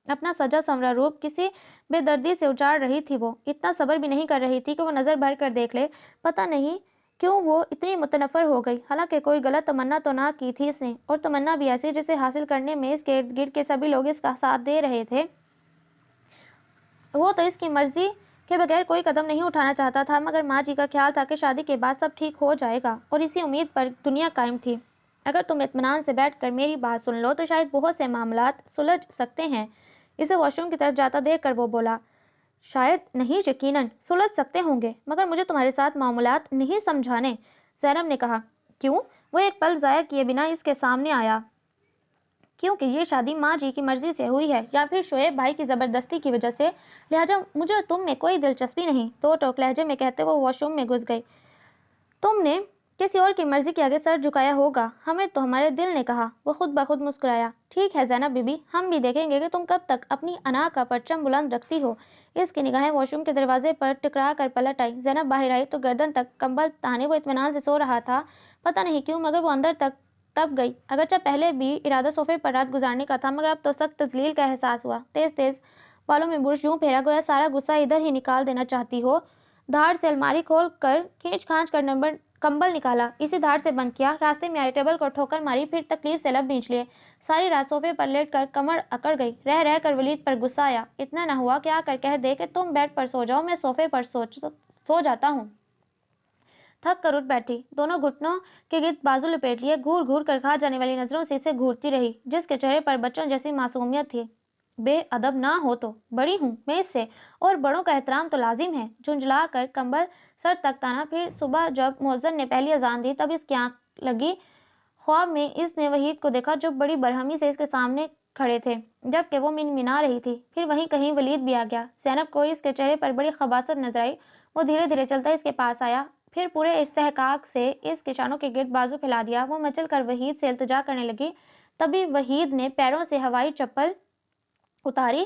اپنا سجا سنورا روپ کسی بے دردی سے اجاڑ رہی تھی۔ وہ اتنا صبر بھی نہیں کر رہی تھی کہ وہ نظر بھر کر دیکھ لے، پتہ نہیں کیوں وہ اتنی متنفر ہو گئی، حالانکہ کوئی غلط تمنا تو نہ کی تھی اس نے، اور تمنا بھی ایسی جسے حاصل کرنے میں اس کے ارد گرد کے سبھی لوگ اس کا ساتھ دے رہے تھے۔ وہ تو اس کی مرضی کے بغیر کوئی قدم نہیں اٹھانا چاہتا تھا، مگر ماں جی کا خیال تھا کہ شادی کے بعد سب ٹھیک ہو جائے گا، اور اسی امید پر دنیا قائم تھی۔ اگر تم اطمینان سے بیٹھ کر میری بات سن لو تو شاید بہت سے معاملات سلجھ سکتے ہیں۔ اسے واش روم کی طرف جاتا دیکھ کر وہ بولا، شاید نہیں، یقیناً سلجھ سکتے ہوں گے، مگر مجھے تمہارے ساتھ معاملات نہیں سمجھانے۔ زینب نے کہا، کیوں؟ وہ ایک پل ضائع کیے بنا اس کے سامنے آیا۔ کیونکہ یہ شادی ماں جی کی مرضی سے ہوئی ہے، یا پھر شعیب بھائی کی زبردستی کی وجہ سے، لہٰذا مجھے تم میں کوئی دلچسپی نہیں، تو ٹوک لہجے میں کہتے وہ واش روم میں گھس گئی۔ تم نے کسی اور کی مرضی کے آگے سر جھکایا ہوگا، ہمیں تو ہمارے دل نے کہا۔ وہ خود بخود مسکرایا، ٹھیک ہے زینب بی بی، ہم بھی دیکھیں گے کہ تم کب تک اپنی انا کا پرچم بلند رکھتی ہو۔ اس کی نگاہیں واش روم کے دروازے پر ٹکرا کر پلٹ آئی۔ زینب باہر آئی تو گردن تک کمبل تانے وہ اطمینان سے سو رہا تھا، پتہ نہیں کیوں، مگر وہ اندر تک تب گئی، اگرچہ پہلے بھی ارادہ صوفے پر رات گزارنے کا تھا، مگر اب تو سخت تذلیل کا احساس ہوا۔ تیز تیز بالوں میں برش یوں پھیرا گویا سارا غصہ ادھر ہی نکال دینا چاہتی ہو۔ دھاڑ سے الماری کھول کر کھینچ کھانچ کر کمبل نکالا، اسی دھاڑ سے بند کیا، راستے میں آئی ٹیبل کو ٹھوکر ماری، پھر تکلیف سے لب بھینچ لیے۔ ساری رات صوفے پر لیٹ کر کمر اکڑ گئی، رہ رہ کر ولید پر غصہ آیا، اتنا نہ ہوا کہ آ کر کہہ دے کہ تم بیڈ پر سو جاؤ، میں صوفے پر سو جاتا ہوں۔ تھک کر اٹھ بیٹھی، دونوں گھٹنوں کے گرد بازو لپیٹ لیے، گھور گھور کر کھا جانے والی نظروں سے اسے گھورتی رہی، جس کے چہرے پر بچوں جیسی معصومیت تھی۔ بے ادب نہ ہو تو، بڑی ہوں میں اس سے، اور بڑوں کا احترام تو لازم ہے۔ جھنجھلا کر کمبل سر تک تانا، پھر صبح جب مؤذن نے پہلی اذان دی تب اس کی آنکھ لگی، خواب میں اس نے وحید کو دیکھا جو بڑی برہمی سے اس کے سامنے کھڑے تھے، جبکہ وہ منمنا رہی تھی، پھر وہیں کہیں ولید بھی آ گیا۔ زینب کو اس کے چہرے پر بڑی خباثت نظر آئی، وہ دھیرے دھیرے چلتا اس کے پاس آیا، پھر پورے استحقاق سے اس کے شانوں کے گرد بازو پھیلا دیا۔ وہ مچل کر وحید سے التجا کرنے لگی، تبھی وحید نے پیروں سے ہوائی چپل اتاری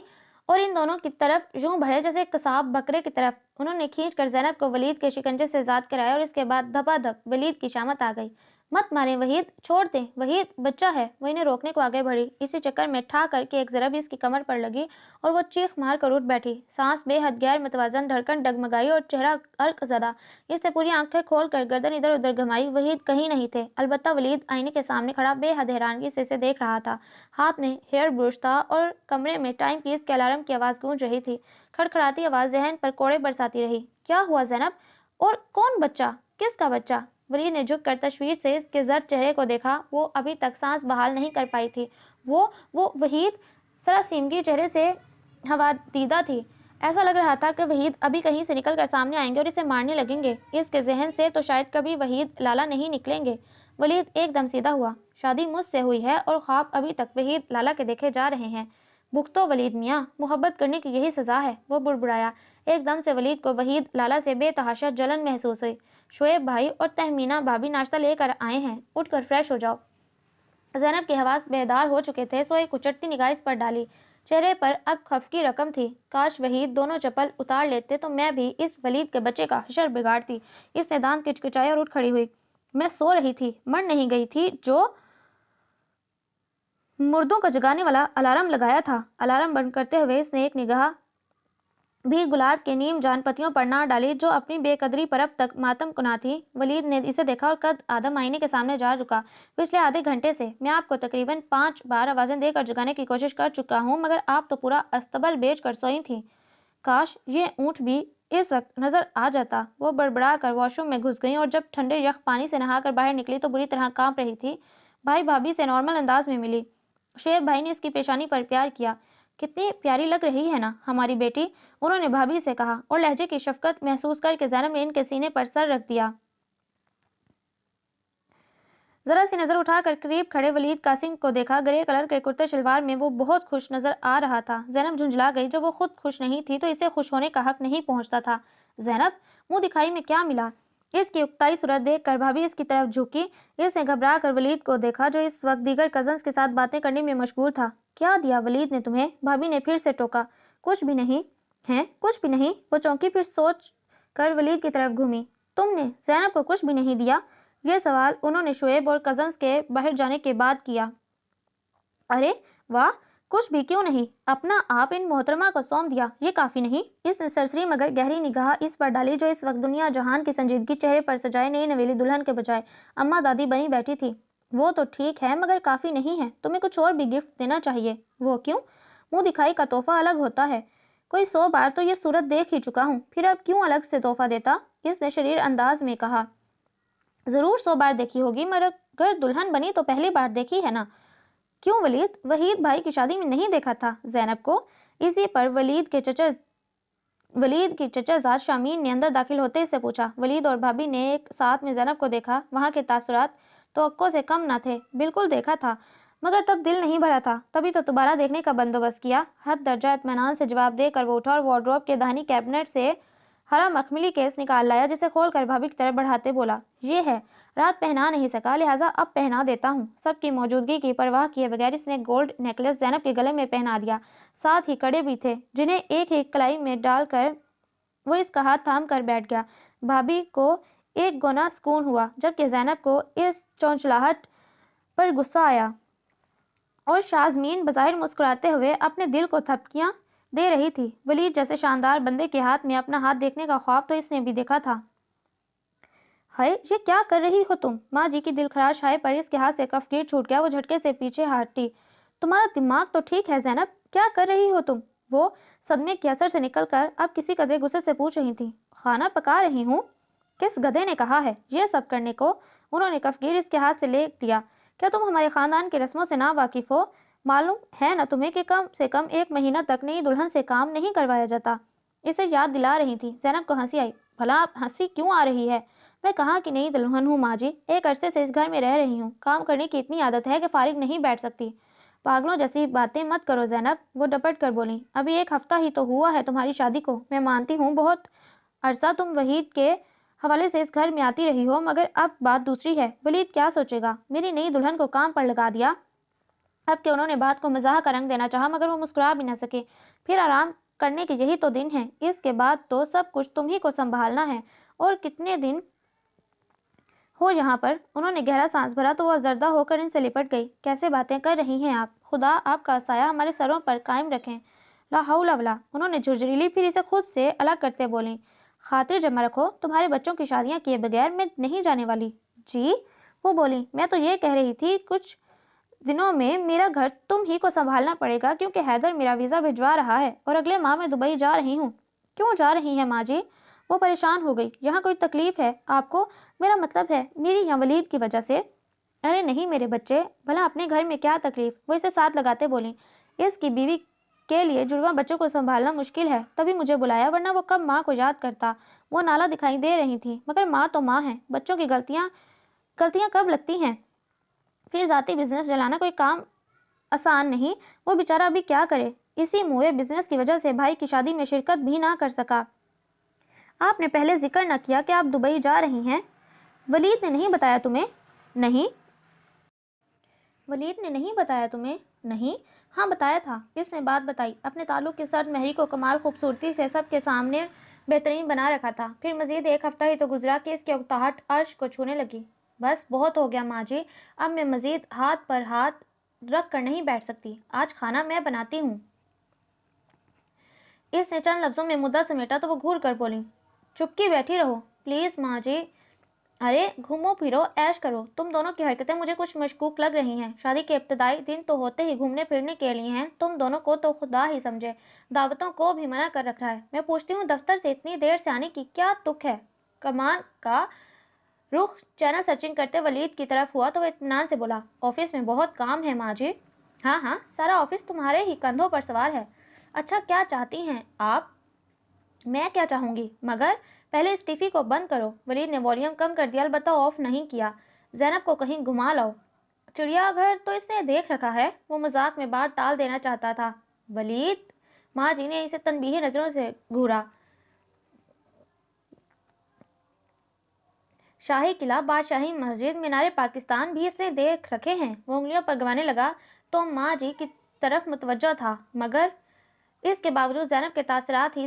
اور ان دونوں کی طرف یوں بڑھے جیسے قصاب بکرے کی طرف۔ انہوں نے کھینچ کر زینب کو ولید کے شکنجے سے آزاد کرایا اور اس کے بعد دھپا دھپ ولید کی شامت آ گئی۔ مت ماریں وحید، چھوڑ دیں، وحید بچہ ہے۔ وہ انہیں روکنے کو آگے بڑھی، اسی چکر میں ٹھا کر کے ایک ضرب اس کی کمر پر لگی اور وہ چیخ مار کر اٹھ بیٹھی، سانس بے حد غیر متوازن، دھڑکن ڈگمگائی اور چہرہ عرق زدہ۔ اس نے پوری آنکھیں کھول کر گردن ادھر ادھر گھمائی، وحید کہیں نہیں تھے، البتہ ولید آئینے کے سامنے کھڑا بے حد حیرانگی سے اسے دیکھ رہا تھا، ہاتھ میں ہیئر برش تھا اور کمرے میں ٹائم پیس کے الارم کی آواز گونج رہی تھی۔ کھڑکھڑاتی آواز ذہن پر کوڑے برساتی رہی، کیا ہوا زینب؟ اور کون بچہ؟ کس کا بچہ؟ ولید نے جھک کر تشویش سے اس کے زرد چہرے کو دیکھا، وہ ابھی تک سانس بحال نہیں کر پائی تھی۔ وہ وحید سراسیمگی چہرے سے حوادیدہ تھی، ایسا لگ رہا تھا کہ وحید ابھی کہیں سے نکل کر سامنے آئیں گے اور اسے مارنے لگیں گے۔ اس کے ذہن سے تو شاید کبھی وحید لالا نہیں نکلیں گے۔ ولید ایک دم سیدھا ہوا، شادی مجھ سے ہوئی ہے اور خواب ابھی تک وحید لالا کے دیکھے جا رہے ہیں۔ بختو ولید میاں، محبت کرنے کی یہی سزا ہے، وہ بڑبڑایا۔ ایک دم سے ولید کو وحید لالا سے بے تحاشا جلن محسوس ہوئی۔ شعیب بھائی اور تہمینہ بھابھی ناشتہ لے کر آئے ہیں، اٹھ کر فریش ہو جاؤ۔ زینب کے حواس بیدار ہو چکے تھے، سو ایک اچٹتی نگاہ اس پر ڈالی۔ چہرے پر اب خف کی رقم تھی۔ کاش وحید دونوں چپل اتار لیتے تو میں بھی اس ولید کے بچے کا حشر بگاڑتی۔ اس نے دانت کچکچائے اور اٹھ کھڑی ہوئی۔ میں سو رہی تھی، مر نہیں گئی تھی جو مردوں کو جگانے والا الارم لگایا تھا۔ الارم بند کرتے ہوئے اس نے ایک نگاہ بھی گلاب کے نیم جان پتیوں پر نہ ڈالی جو اپنی بے قدری پر اب تک ماتم کنا تھی۔ ولید نے اسے دیکھا اور قد آدم آئینے کے سامنے جا رکا۔ پچھلے آدھے گھنٹے سے میں آپ کو تقریباً 5 بار آوازیں دے کر جگانے کی کوشش کر چکا ہوں، مگر آپ تو پورا استبل بیچ کر سوئی تھیں۔ کاش یہ اونٹ بھی اس وقت نظر آ جاتا۔ وہ بڑبڑا کر واش روم میں گھس گئیں اور جب ٹھنڈے یخ پانی سے نہا کر باہر نکلی تو بری طرح کانپ رہی تھی۔ بھائی بھابھی سے نارمل انداز میں ملی۔ شعیب بھائی نے اس کی پیشانی پر پیار کیا۔ کتنی پیاری لگ رہی ہے نا ہماری بیٹی، انہوں نے بھابھی سے کہا، اور لہجے کی شفقت محسوس کر کے زینب نے ان کے سینے پر سر رکھ دیا۔ ذرا سی نظر اٹھا کر قریب کھڑے ولید قاسم کو دیکھا۔ گرے کلر کے کرتے شلوار میں وہ بہت خوش نظر آ رہا تھا۔ زینب جھنجھلا گئی۔ جب وہ خود خوش نہیں تھی تو اسے خوش ہونے کا حق نہیں پہنچتا تھا۔ زینب، منہ دکھائی میں کیا ملا؟ اس کی اکتائی صورت دیکھ کر بھابھی اس کی طرف جھکی۔ اس نے گھبرا کر ولید کو دیکھا جو اس وقت دیگر کزنز کے ساتھ باتیں کرنے میں مشغول تھا۔ کیا دیا ولید نے تمہیں؟ بھابھی نے پھر سے ٹوکا۔ کچھ بھی نہیں ہے، کچھ بھی نہیں۔ وہ چونکی، پھر سوچ کر ولید کی طرف گھومی۔ تم نے زینب کو کچھ بھی نہیں دیا؟ یہ سوال انہوں نے شعیب اور کزنز کے باہر جانے کے بعد کیا۔ ارے واہ، کچھ بھی کیوں نہیں، اپنا آپ ان محترمہ کو سونپ دیا، یہ کافی نہیں؟ اس نے سرسری مگر گہری نگاہ اس پر ڈالی جو اس وقت دنیا جہان کی سنجیدگی چہرے پر سجائے نئی نویلی دلہن کے بجائے اماں دادی بنی بیٹھی تھی۔ وہ تو ٹھیک ہے مگر کافی نہیں ہے، تمہیں کچھ اور بھی گفٹ دینا چاہیے۔ وہ کیوں؟ منہ دکھائی کا تحفہ الگ ہوتا ہے، کوئی 100 بار تو یہ صورت دیکھ ہی چکا ہوں، پھر اب کیوں الگ سے تحفہ دیتا؟ اس نے شریر انداز میں کہا۔ ضرور 100 بار دیکھی ہوگی مگر دلہن بنی تو پہلی بار دیکھی ہے نا۔ کیوں ولید؟ وحید بھائی کی شادی میں نہیں دیکھا تھا زینب کو؟ اسی پر ولید کی چچا زاد شامین نے اندر داخل ہوتے سے پوچھا۔ ولید اور بھابھی نے ایک ساتھ میں زینب کو دیکھا۔ وہاں کے تاثرات توقع سے کم نہ تھے۔ بالکل دیکھا تھا مگر تب دل نہیں بھرا تھا، تبھی تو دوبارہ دیکھنے کا بندوبست کیا۔ حد درجہ اطمینان سے جواب دے کر وہ اٹھا اور وارڈروب کے داہنی کیبنٹ سے ہرا مخملی کیس نکال لایا جسے کھول کر بھابھی کی طرف بڑھاتے بولا، یہ ہے، رات پہنا نہیں سکا لہٰذا اب پہنا دیتا ہوں۔ سب کی موجودگی کی پرواہ کیے بغیر اس نے گولڈ نیکلس زینب کے گلے میں پہنا دیا۔ ساتھ ہی کڑے بھی تھے جنہیں ایک ایک کلائی میں ڈال کر وہ اس کا ہاتھ تھام کر بیٹھ گیا۔ بھابھی کو ایک گنا سکون ہوا جبکہ زینب کو اس چونچلاہٹ پر غصہ آیا اور شازمین بظاہر مسکراتے ہوئے اپنے دل کو تھپکیاں دے رہی تھی۔ ولید جیسے شاندار بندے کے ہاتھ میں اپنا ہاتھ دیکھنے کا خواب تو اس نے بھی دیکھا تھا۔ ہائے، یہ کیا کر رہی ہو تم؟ ماں جی کی دلخراش ہائے پر اس کے ہاتھ سے کفگیر چھوٹ گیا۔ وہ جھٹکے سے پیچھے ہٹی۔ تمہارا دماغ تو ٹھیک ہے زینب، کیا کر رہی ہو تم؟ وہ صدمے کے اثر سے نکل کر اب کسی قدرے غصے سے پوچھ رہی تھی۔ کھانا پکا رہی ہوں۔ کس گدھے نے کہا ہے یہ سب کرنے کو؟ انہوں نے کفگیر اس کے ہاتھ سے لے لیا۔ کیا تم ہمارے خاندان کے رسموں سے نا واقف ہو؟ معلوم ہے نا تمہیں کہ کم سے کم 1 مہینہ تک نئی دلہن سے کام نہیں کروایا جاتا۔ اسے یاد دلا رہی تھی۔ زینب کو ہنسی آئی۔ بھلا ہنسی کیوں آ رہی ہے؟ میں کہاں کی نئی دلہن ہوں ماں جی، ایک عرصے سے اس گھر میں رہ رہی ہوں، کام کرنے کی اتنی عادت ہے کہ فارغ نہیں بیٹھ سکتی۔ پاگلوں جیسی باتیں مت کرو زینب، وہ ڈپٹ کر بولیں۔ ابھی 1 ہفتہ ہی تو ہوا ہے تمہاری شادی کو، میں مانتی ہوں بہت عرصہ تم وحید کے حوالے سے اس گھر میں آتی رہی ہو، مگر اب بات دوسری ہے۔ ولید کیا سوچے گا؟ میری نئی دلہن کو کام پر لگا دیا۔ اب کہ انہوں نے بات کو مزاح کا رنگ دینا چاہا مگر وہ مسکرا بھی نہ سکے۔ پھر آرام کرنے کے یہی تو دن ہیں، اس کے بعد تو سب کچھ تم ہی کو سنبھالنا ہے۔ اور کتنے دن ہو یہاں پر؟ انہوں نے گہرا سانس بھرا تو وہ زردہ ہو کر ان سے لپٹ گئی۔ کیسے باتیں کر رہی ہیں آپ؟ خدا آپ کا سایہ ہمارے سروں پر قائم رکھیں۔ لا حول ولا، انہوں نے جھرجھریلی پھر اسے خود سے الگ کرتے بولیں۔ خاطر جمع رکھو، تمہارے بچوں کی شادیاں کیے بغیر میں نہیں جانے والی۔ جی؟ وہ بولی، میں تو یہ کہہ رہی تھی کچھ دنوں میں میرا گھر تم ہی کو سنبھالنا پڑے گا کیونکہ حیدر میرا ویزا بھجوا رہا ہے اور اگلے ماہ میں دبئی جا رہی ہوں۔ کیوں جا رہی ہیں ماں جی؟ وہ پریشان ہو گئی۔ یہاں کوئی تکلیف ہے آپ کو؟ میرا مطلب ہے میری یا ولید کی وجہ سے؟ ارے نہیں میرے بچے، بھلا اپنے گھر میں کیا تکلیف؟ وہ اسے ساتھ لگاتے بولیں۔ اس کی بیوی کے لیے جڑواں بچوں کو سنبھالنا مشکل ہے، تبھی مجھے بلایا، ورنہ وہ کب ماں کو یاد کرتا۔ وہ نالا دکھائی دے رہی تھی، مگر ماں تو ماں ہے، بچوں کی غلطیاں کب لگتی ہیں؟ پھر ذاتی بزنس چلانا کوئی کام آسان نہیں، وہ بیچارہ ابھی کیا کرے، اسی موئے بزنس کی وجہ سے بھائی کی شادی میں شرکت بھی نہ کر سکا۔ آپ نے پہلے ذکر نہ کیا کہ آپ دبئی جا رہی ہیں؟ ولید نے نہیں بتایا تمہیں؟ نہیں۔ ولید نے نہیں بتایا تمہیں؟ نہیں۔ ہاں بتایا تھا، اس نے بات بتائی، اپنے تعلق کی سرد مہری کو کمال خوبصورتی سے سب کے سامنے بہترین بنا رکھا تھا۔ پھر مزید ایک ہفتہ ہی تو گزرا کہ اس کی اکتاہٹ عرش کو چھونے لگی۔ بس بہت ہو گیا ماں جی، اب میں مزید ہاتھ پر ہاتھ رکھ کر نہیں بیٹھ سکتی، آج کھانا میں بناتی ہوں۔ اس نے چند لفظوں میں مدعا سمیٹا تو وہ گھور کر بولی، چپکی بیٹھی رہو پلیز ماں جی۔ ارے گھومو پھرو، عیش کرو، تم دونوں کی حرکتیں مجھے کچھ مشکوک لگ رہی ہیں۔ شادی کے ابتدائی دن تو ہوتے ہی گھومنے پھرنے کے لیے ہیں، تم دونوں کو تو خدا ہی سمجھے دعوتوں کو بھی منع کر رکھا ہے۔ میں پوچھتی ہوں دفتر سے اتنی دیر سے آنے کی کیا تک ہے؟ کمان کا رخ چینل سرچنگ کرتے ولید کی طرف ہوا تو وہ اطمینان سے بولا، آفس میں بہت کام ہے ماں جی۔ ہاں ہاں، سارا آفس تمہارے ہی کندھوں پر سوار ہے۔ اچھا کیا چاہتی ہیں آپ؟ میں کیا چاہوں گی، مگر پہلے اس ٹی وی کو بند کرو۔ ولید نے والیوم کم کر دیا، البتہ آف نہیں کیا۔ زینب کو کہیں گھما لاؤ، چڑیا گھر تو اس نے دیکھ رکھا ہے۔ وہ مذاق میں بات ٹال دینا چاہتا تھا۔ ولید، ماں جی نے اسے تنبیہی نظروں سے گھورا۔ شاہی قلعہ، بادشاہی مسجد، مینار پاکستان بھی اس نے دیکھ رکھے ہیں۔ وہ انگلیوں پر گوانے لگا تو ماں جی کی طرف متوجہ تھا، مگر اس کے باوجود زینب کے تاثرات ہی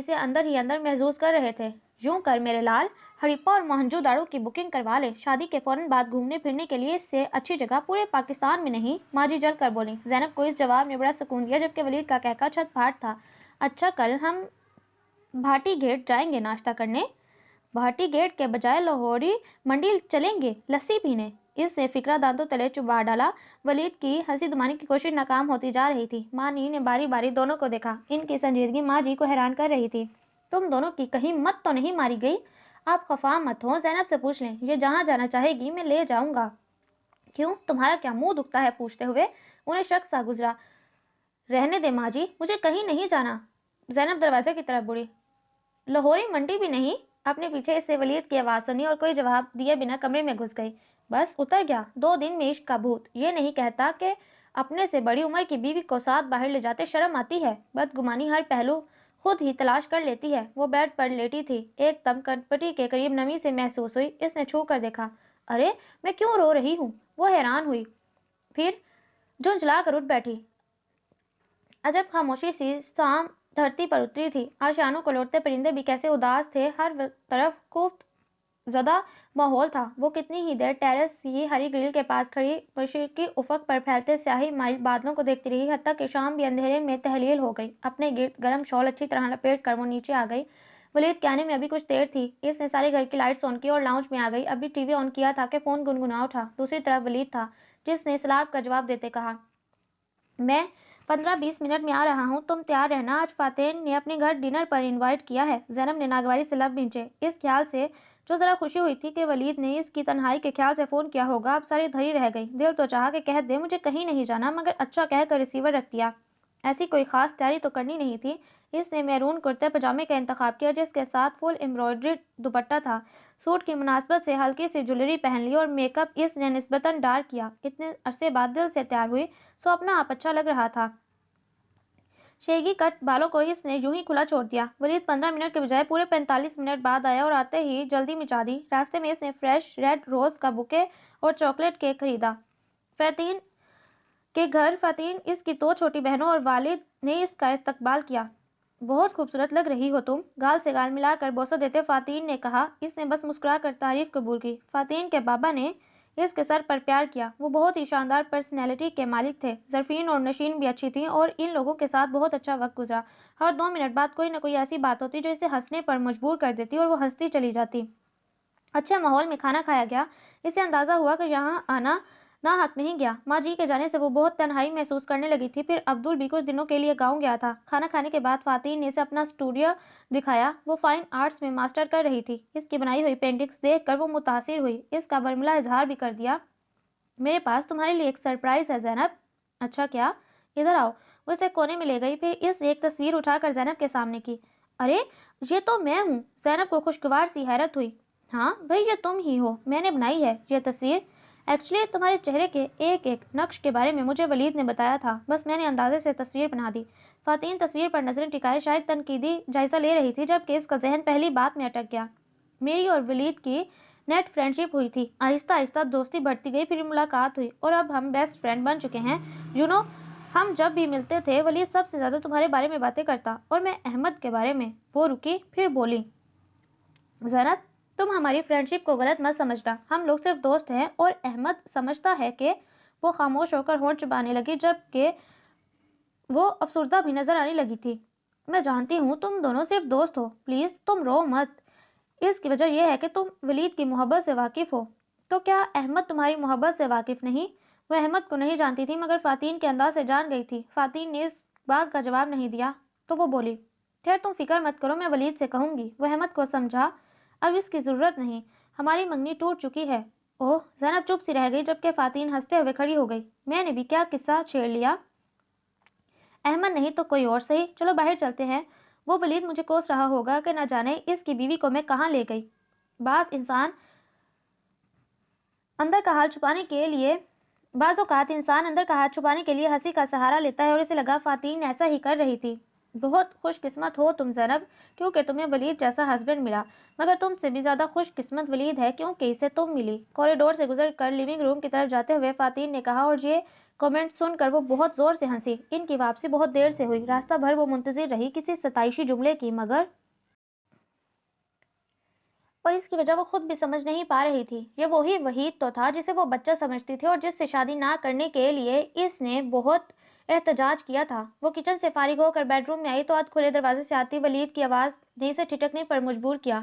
اندر محسوس کر رہے تھے۔ یوں کر میرے لال، ہڑپا اور موہنجو داڑو کی بکنگ کروا لے، شادی کے فوراً بعد گھومنے پھرنے کے لیے اس سے اچھی جگہ پورے پاکستان میں نہیں۔ ماں جی جل کر بولی۔ زینب کو اس جواب نے بڑا سکون دیا، جبکہ ولید کا کہکہ چھت پھاڑ تھا۔ اچھا کل ہم بھاٹی گیٹ جائیں گے ناشتہ کرنے؟ بھاٹی گیٹ کے بجائے لاہوری منڈی چلیں گے لسی پینے؟ اس نے فکرہ دانتوں تلے چبا ڈالا۔ ولید کی ہنسی دبانے کی کوشش ناکام ہوتی جا رہی تھی۔ ماں نے باری باری دونوں کو دیکھا، ان کی سنجیدگی ماں جی کو حیران کر رہی تھی۔ تم دونوں کی کہیں مت تو نہیں ماری گئی؟ آپ خفا مت ہو، زینب سے پوچھ لیں، یہ جہاں جانا چاہے گی میں لے جاؤں گا۔ کیوں، تمہارا کیا منہ دکھتا ہے پوچھتے ہوئے؟ انہیں شک سا گزرا۔ رہنے دے ماں جی، مجھے کہیں نہیں جانا۔ زینب دروازے کی طرف بڑھی۔ لاہوری منڈی بھی نہیں؟ اپنے پیچھے اس سے ولید کی آواز سنی اور کوئی جواب دیے بنا کمرے میں گھس گئی۔ بس اتر گیا 2 دن میں عشق کا بھوت۔ یہ نہیں کہتا کہ اپنے سے بڑی عمر کی بیوی کو ساتھ باہر لے جاتے شرم آتی ہے؟ بدگمانی ہر پہلو خود ہی تلاش کر لیتی ہے۔ وہ بیڈ پر لیٹی تھی، ایک دم کنپٹی کے قریب نمی سے محسوس ہوئی۔ اس نے چھو کر دیکھا۔ ارے میں کیوں رو رہی ہوں؟ وہ حیران ہوئی، پھر جھنجھلا کر اٹھ بیٹھی۔ عجب خاموشی سی سام دھرتی پر اتری تھی۔ آشیانوں کو لوٹتے پرندے بھی کیسے اداس تھے، ہر طرف کوفت زدہ ماحول تھا۔ وہ کتنی ہی دیر ٹیرس کی ہری گرل کے پاس کھڑی مشرقی افق پر پھیلتے سیاہی مائل بادلوں کو دیکھتی رہی، حتیٰ کہ شام بھی اندھیرے میں تحلیل ہو گئی۔ اپنے گرد گرم شال اچھی طرح لپیٹ کر وہ نیچے آ گئی۔ ولید کے آنے میں ابھی کچھ دیر تھی۔ اس نے سارے گھر کی لائٹس آن کی اور لاؤنج میں آ گئی۔ ابھی ٹی وی آن کیا تھا کہ فون گنگنا اٹھا۔ دوسری طرف ولید تھا، جس نے سلام کا جواب دیتے کہا، میں 15-20 منٹ میں آ رہا ہوں، تم تیار رہنا، آج فاتن نے اپنے گھر ڈنر پر انوائٹ کیا ہے۔ زینب نے ناگواری سے لب بھینچے، اس خیال سے جو ذرا خوشی ہوئی تھی کہ ولید نے اس کی تنہائی کے خیال سے فون کیا ہوگا، اب ساری دھری رہ گئی۔ دل تو چاہا کہ کہہ دے مجھے کہیں نہیں جانا، مگر اچھا کہہ کر ریسیور رکھ دیا۔ ایسی کوئی خاص تیاری تو کرنی نہیں تھی۔ اس نے میرون کرتے پاجامے کا انتخاب کیا، جس کے ساتھ فل ایمبرائڈریڈ دوپٹہ تھا۔ سوٹ کی مناسبت سے ہلکی سی جویلری پہن لی اور میک اپ اس نے نسبتاً ڈارک کیا۔ اتنے عرصے بعد دل سے تیار ہوئی، سو اپنا آپ اچھا لگ رہا تھا۔ شیگی کٹ بالوں کو اس نے یوں ہی کھلا چھوڑ دیا۔ ولید 15 منٹ کے بجائے پورے 45 منٹ بعد آیا اور آتے ہی جلدی مچا دی۔ راستے میں اس نے فریش ریڈ روز کا بوکے اور چاکلیٹ کیک خریدا۔ فاتن کے گھر فاتن، اس کی 2 چھوٹی بہنوں اور والد نے اس کا استقبال کیا۔ بہت خوبصورت لگ رہی ہو تم، گال سے گال ملا کر بوسہ دیتے فاتن نے کہا۔ اس نے بس مسکرا کر تعریف قبول کی۔ فاتن کے بابا نے اس کے سر پر پیار کیا۔ وہ بہت ہی شاندار پرسنالٹی کے مالک تھے، ظرفین اور نشین بھی اچھی تھیں اور ان لوگوں کے ساتھ بہت اچھا وقت گزرا۔ ہر 2 منٹ بعد کوئی نہ کوئی ایسی بات ہوتی جو اسے ہنسنے پر مجبور کر دیتی اور وہ ہنستی چلی جاتی۔ اچھے ماحول میں کھانا کھایا گیا۔ اسے اندازہ ہوا کہ یہاں آنا ناحق نہیں گیا۔ ماں جی کے جانے سے وہ بہت تنہائی محسوس کرنے لگی تھی۔ پھر عبدل بھی کچھ دنوں کے لیے گاؤں گیا تھا۔ کھانا کھانے کے بعد فاتن نے اسے اپنا اسٹوڈیو دکھایا۔ وہ فائن آرٹس میں ماسٹر کر رہی تھی۔ اس کی بنائی ہوئی پینٹنگز دیکھ کر وہ متاثر ہوئی۔ اس کا برملا اظہار بھی کر دیا۔ میرے پاس تمہارے لیے ایک سرپرائز ہے زینب۔ اچھا کیا؟ ادھر آؤ۔ وہ اسے کونے میں لے گئی، پھر اس نے ایک تصویر اٹھا کر زینب کے سامنے کی۔ ارے یہ تو میں ہوں۔ زینب کو خوشگوار سی حیرت ہوئی۔ ہاں بھئی، یہ تم ہی ہو، میں نے بنائی ہے یہ تصویر۔ ایکچولی تمہارے چہرے کے ایک ایک نقش کے بارے میں مجھے ولید نے بتایا تھا، بس میں نے اندازے سے تصویر بنا دی۔ فاتین تصویر پر نظریں ٹکائے شاید تنقیدی جائزہ لے رہی تھی جبکہ اس کا ذہن پہلی بات میں اٹک گیا۔ میری اور ولید کی نیٹ فرینڈشپ ہوئی تھی، آہستہ آہستہ دوستی بڑھتی گئی، پھر ملاقات ہوئی اور اب ہم بیسٹ فرینڈ بن چکے ہیں۔ ہم جب بھی ملتے تھے ولید سب سے زیادہ تمہارے بارے میں باتیں کرتا اور میں احمد کے بارے میں۔ وہ رکی پھر بولی، زینب تم ہماری فرینڈشپ کو غلط مت سمجھنا، ہم لوگ صرف دوست ہیں۔ اور احمد سمجھتا ہے کہ وہ خاموش ہو کر ہونٹ چبانے لگی جبکہ وہ افسردہ بھی نظر آنے لگی تھی۔ میں جانتی ہوں تم دونوں صرف دوست ہو، پلیز تم رو مت۔ اس کی وجہ یہ ہے کہ تم ولید کی محبت سے واقف ہو۔ تو کیا احمد تمہاری محبت سے واقف نہیں؟ وہ احمد کو نہیں جانتی تھی مگر فاتین کے انداز سے جان گئی تھی۔ فاتین نے اس بات کا جواب نہیں دیا تو وہ بولی، خیر تم فکر مت کرو، میں ولید سے کہوں گی۔ وہ احمد کو سمجھا، اب اس کی ضرورت نہیں، ہماری منگنی ٹوٹ چکی ہے۔ اوہ، زینب چپ سی رہ گئی جبکہ فاتین ہنستے ہوئے کھڑی ہو گئی۔ میں نے بھی کیا قصہ چھیڑ لیا؟ احمد نہیں تو کوئی اور صحیح، چلو باہر چلتے ہیں۔ وہ ولید مجھے کوس رہا ہوگا کہ نہ جانے اس کی بیوی کو میں کہاں لے گئی۔ بعض اوقات انسان اندر کا ہاتھ چھپانے کے لیے ہنسی کا سہارا لیتا ہے اور اسے لگا فاتین ایسا ہی کر رہی تھی۔ بہت خوش قسمت ہو تم زینب کیونکہ تمہیں ولید جیسا ہسبینڈ ملا، مگر تم سے بھی زیادہ خوش قسمت ولید ہے کیونکہ اسے تم ملی۔ کوریڈور سے گزر کر لیونگ روم کی طرف جاتے ہوئے فاتین نے کہا اور یہ کامنٹ سن کر وہ بہت زور سے ہنسی۔ ان کی واپسی بہت دیر سے ہوئی، راستہ بھر وہ منتظر رہی کسی ستائشی جملے کی، مگر اور اس کی وجہ وہ خود بھی سمجھ نہیں پا رہی تھی۔ یہ وہی وحید تو تھا جسے وہ بچہ سمجھتی تھی اور جس سے شادی نہ کرنے کے لیے اس نے بہت احتجاج کیا تھا۔ وہ کچن سے فارغ ہو کر بیڈ روم میں آئی تو ادھ کھلے دروازے سے آتی ولید کی آواز نے اسے ٹھٹکنے پر مجبور کیا۔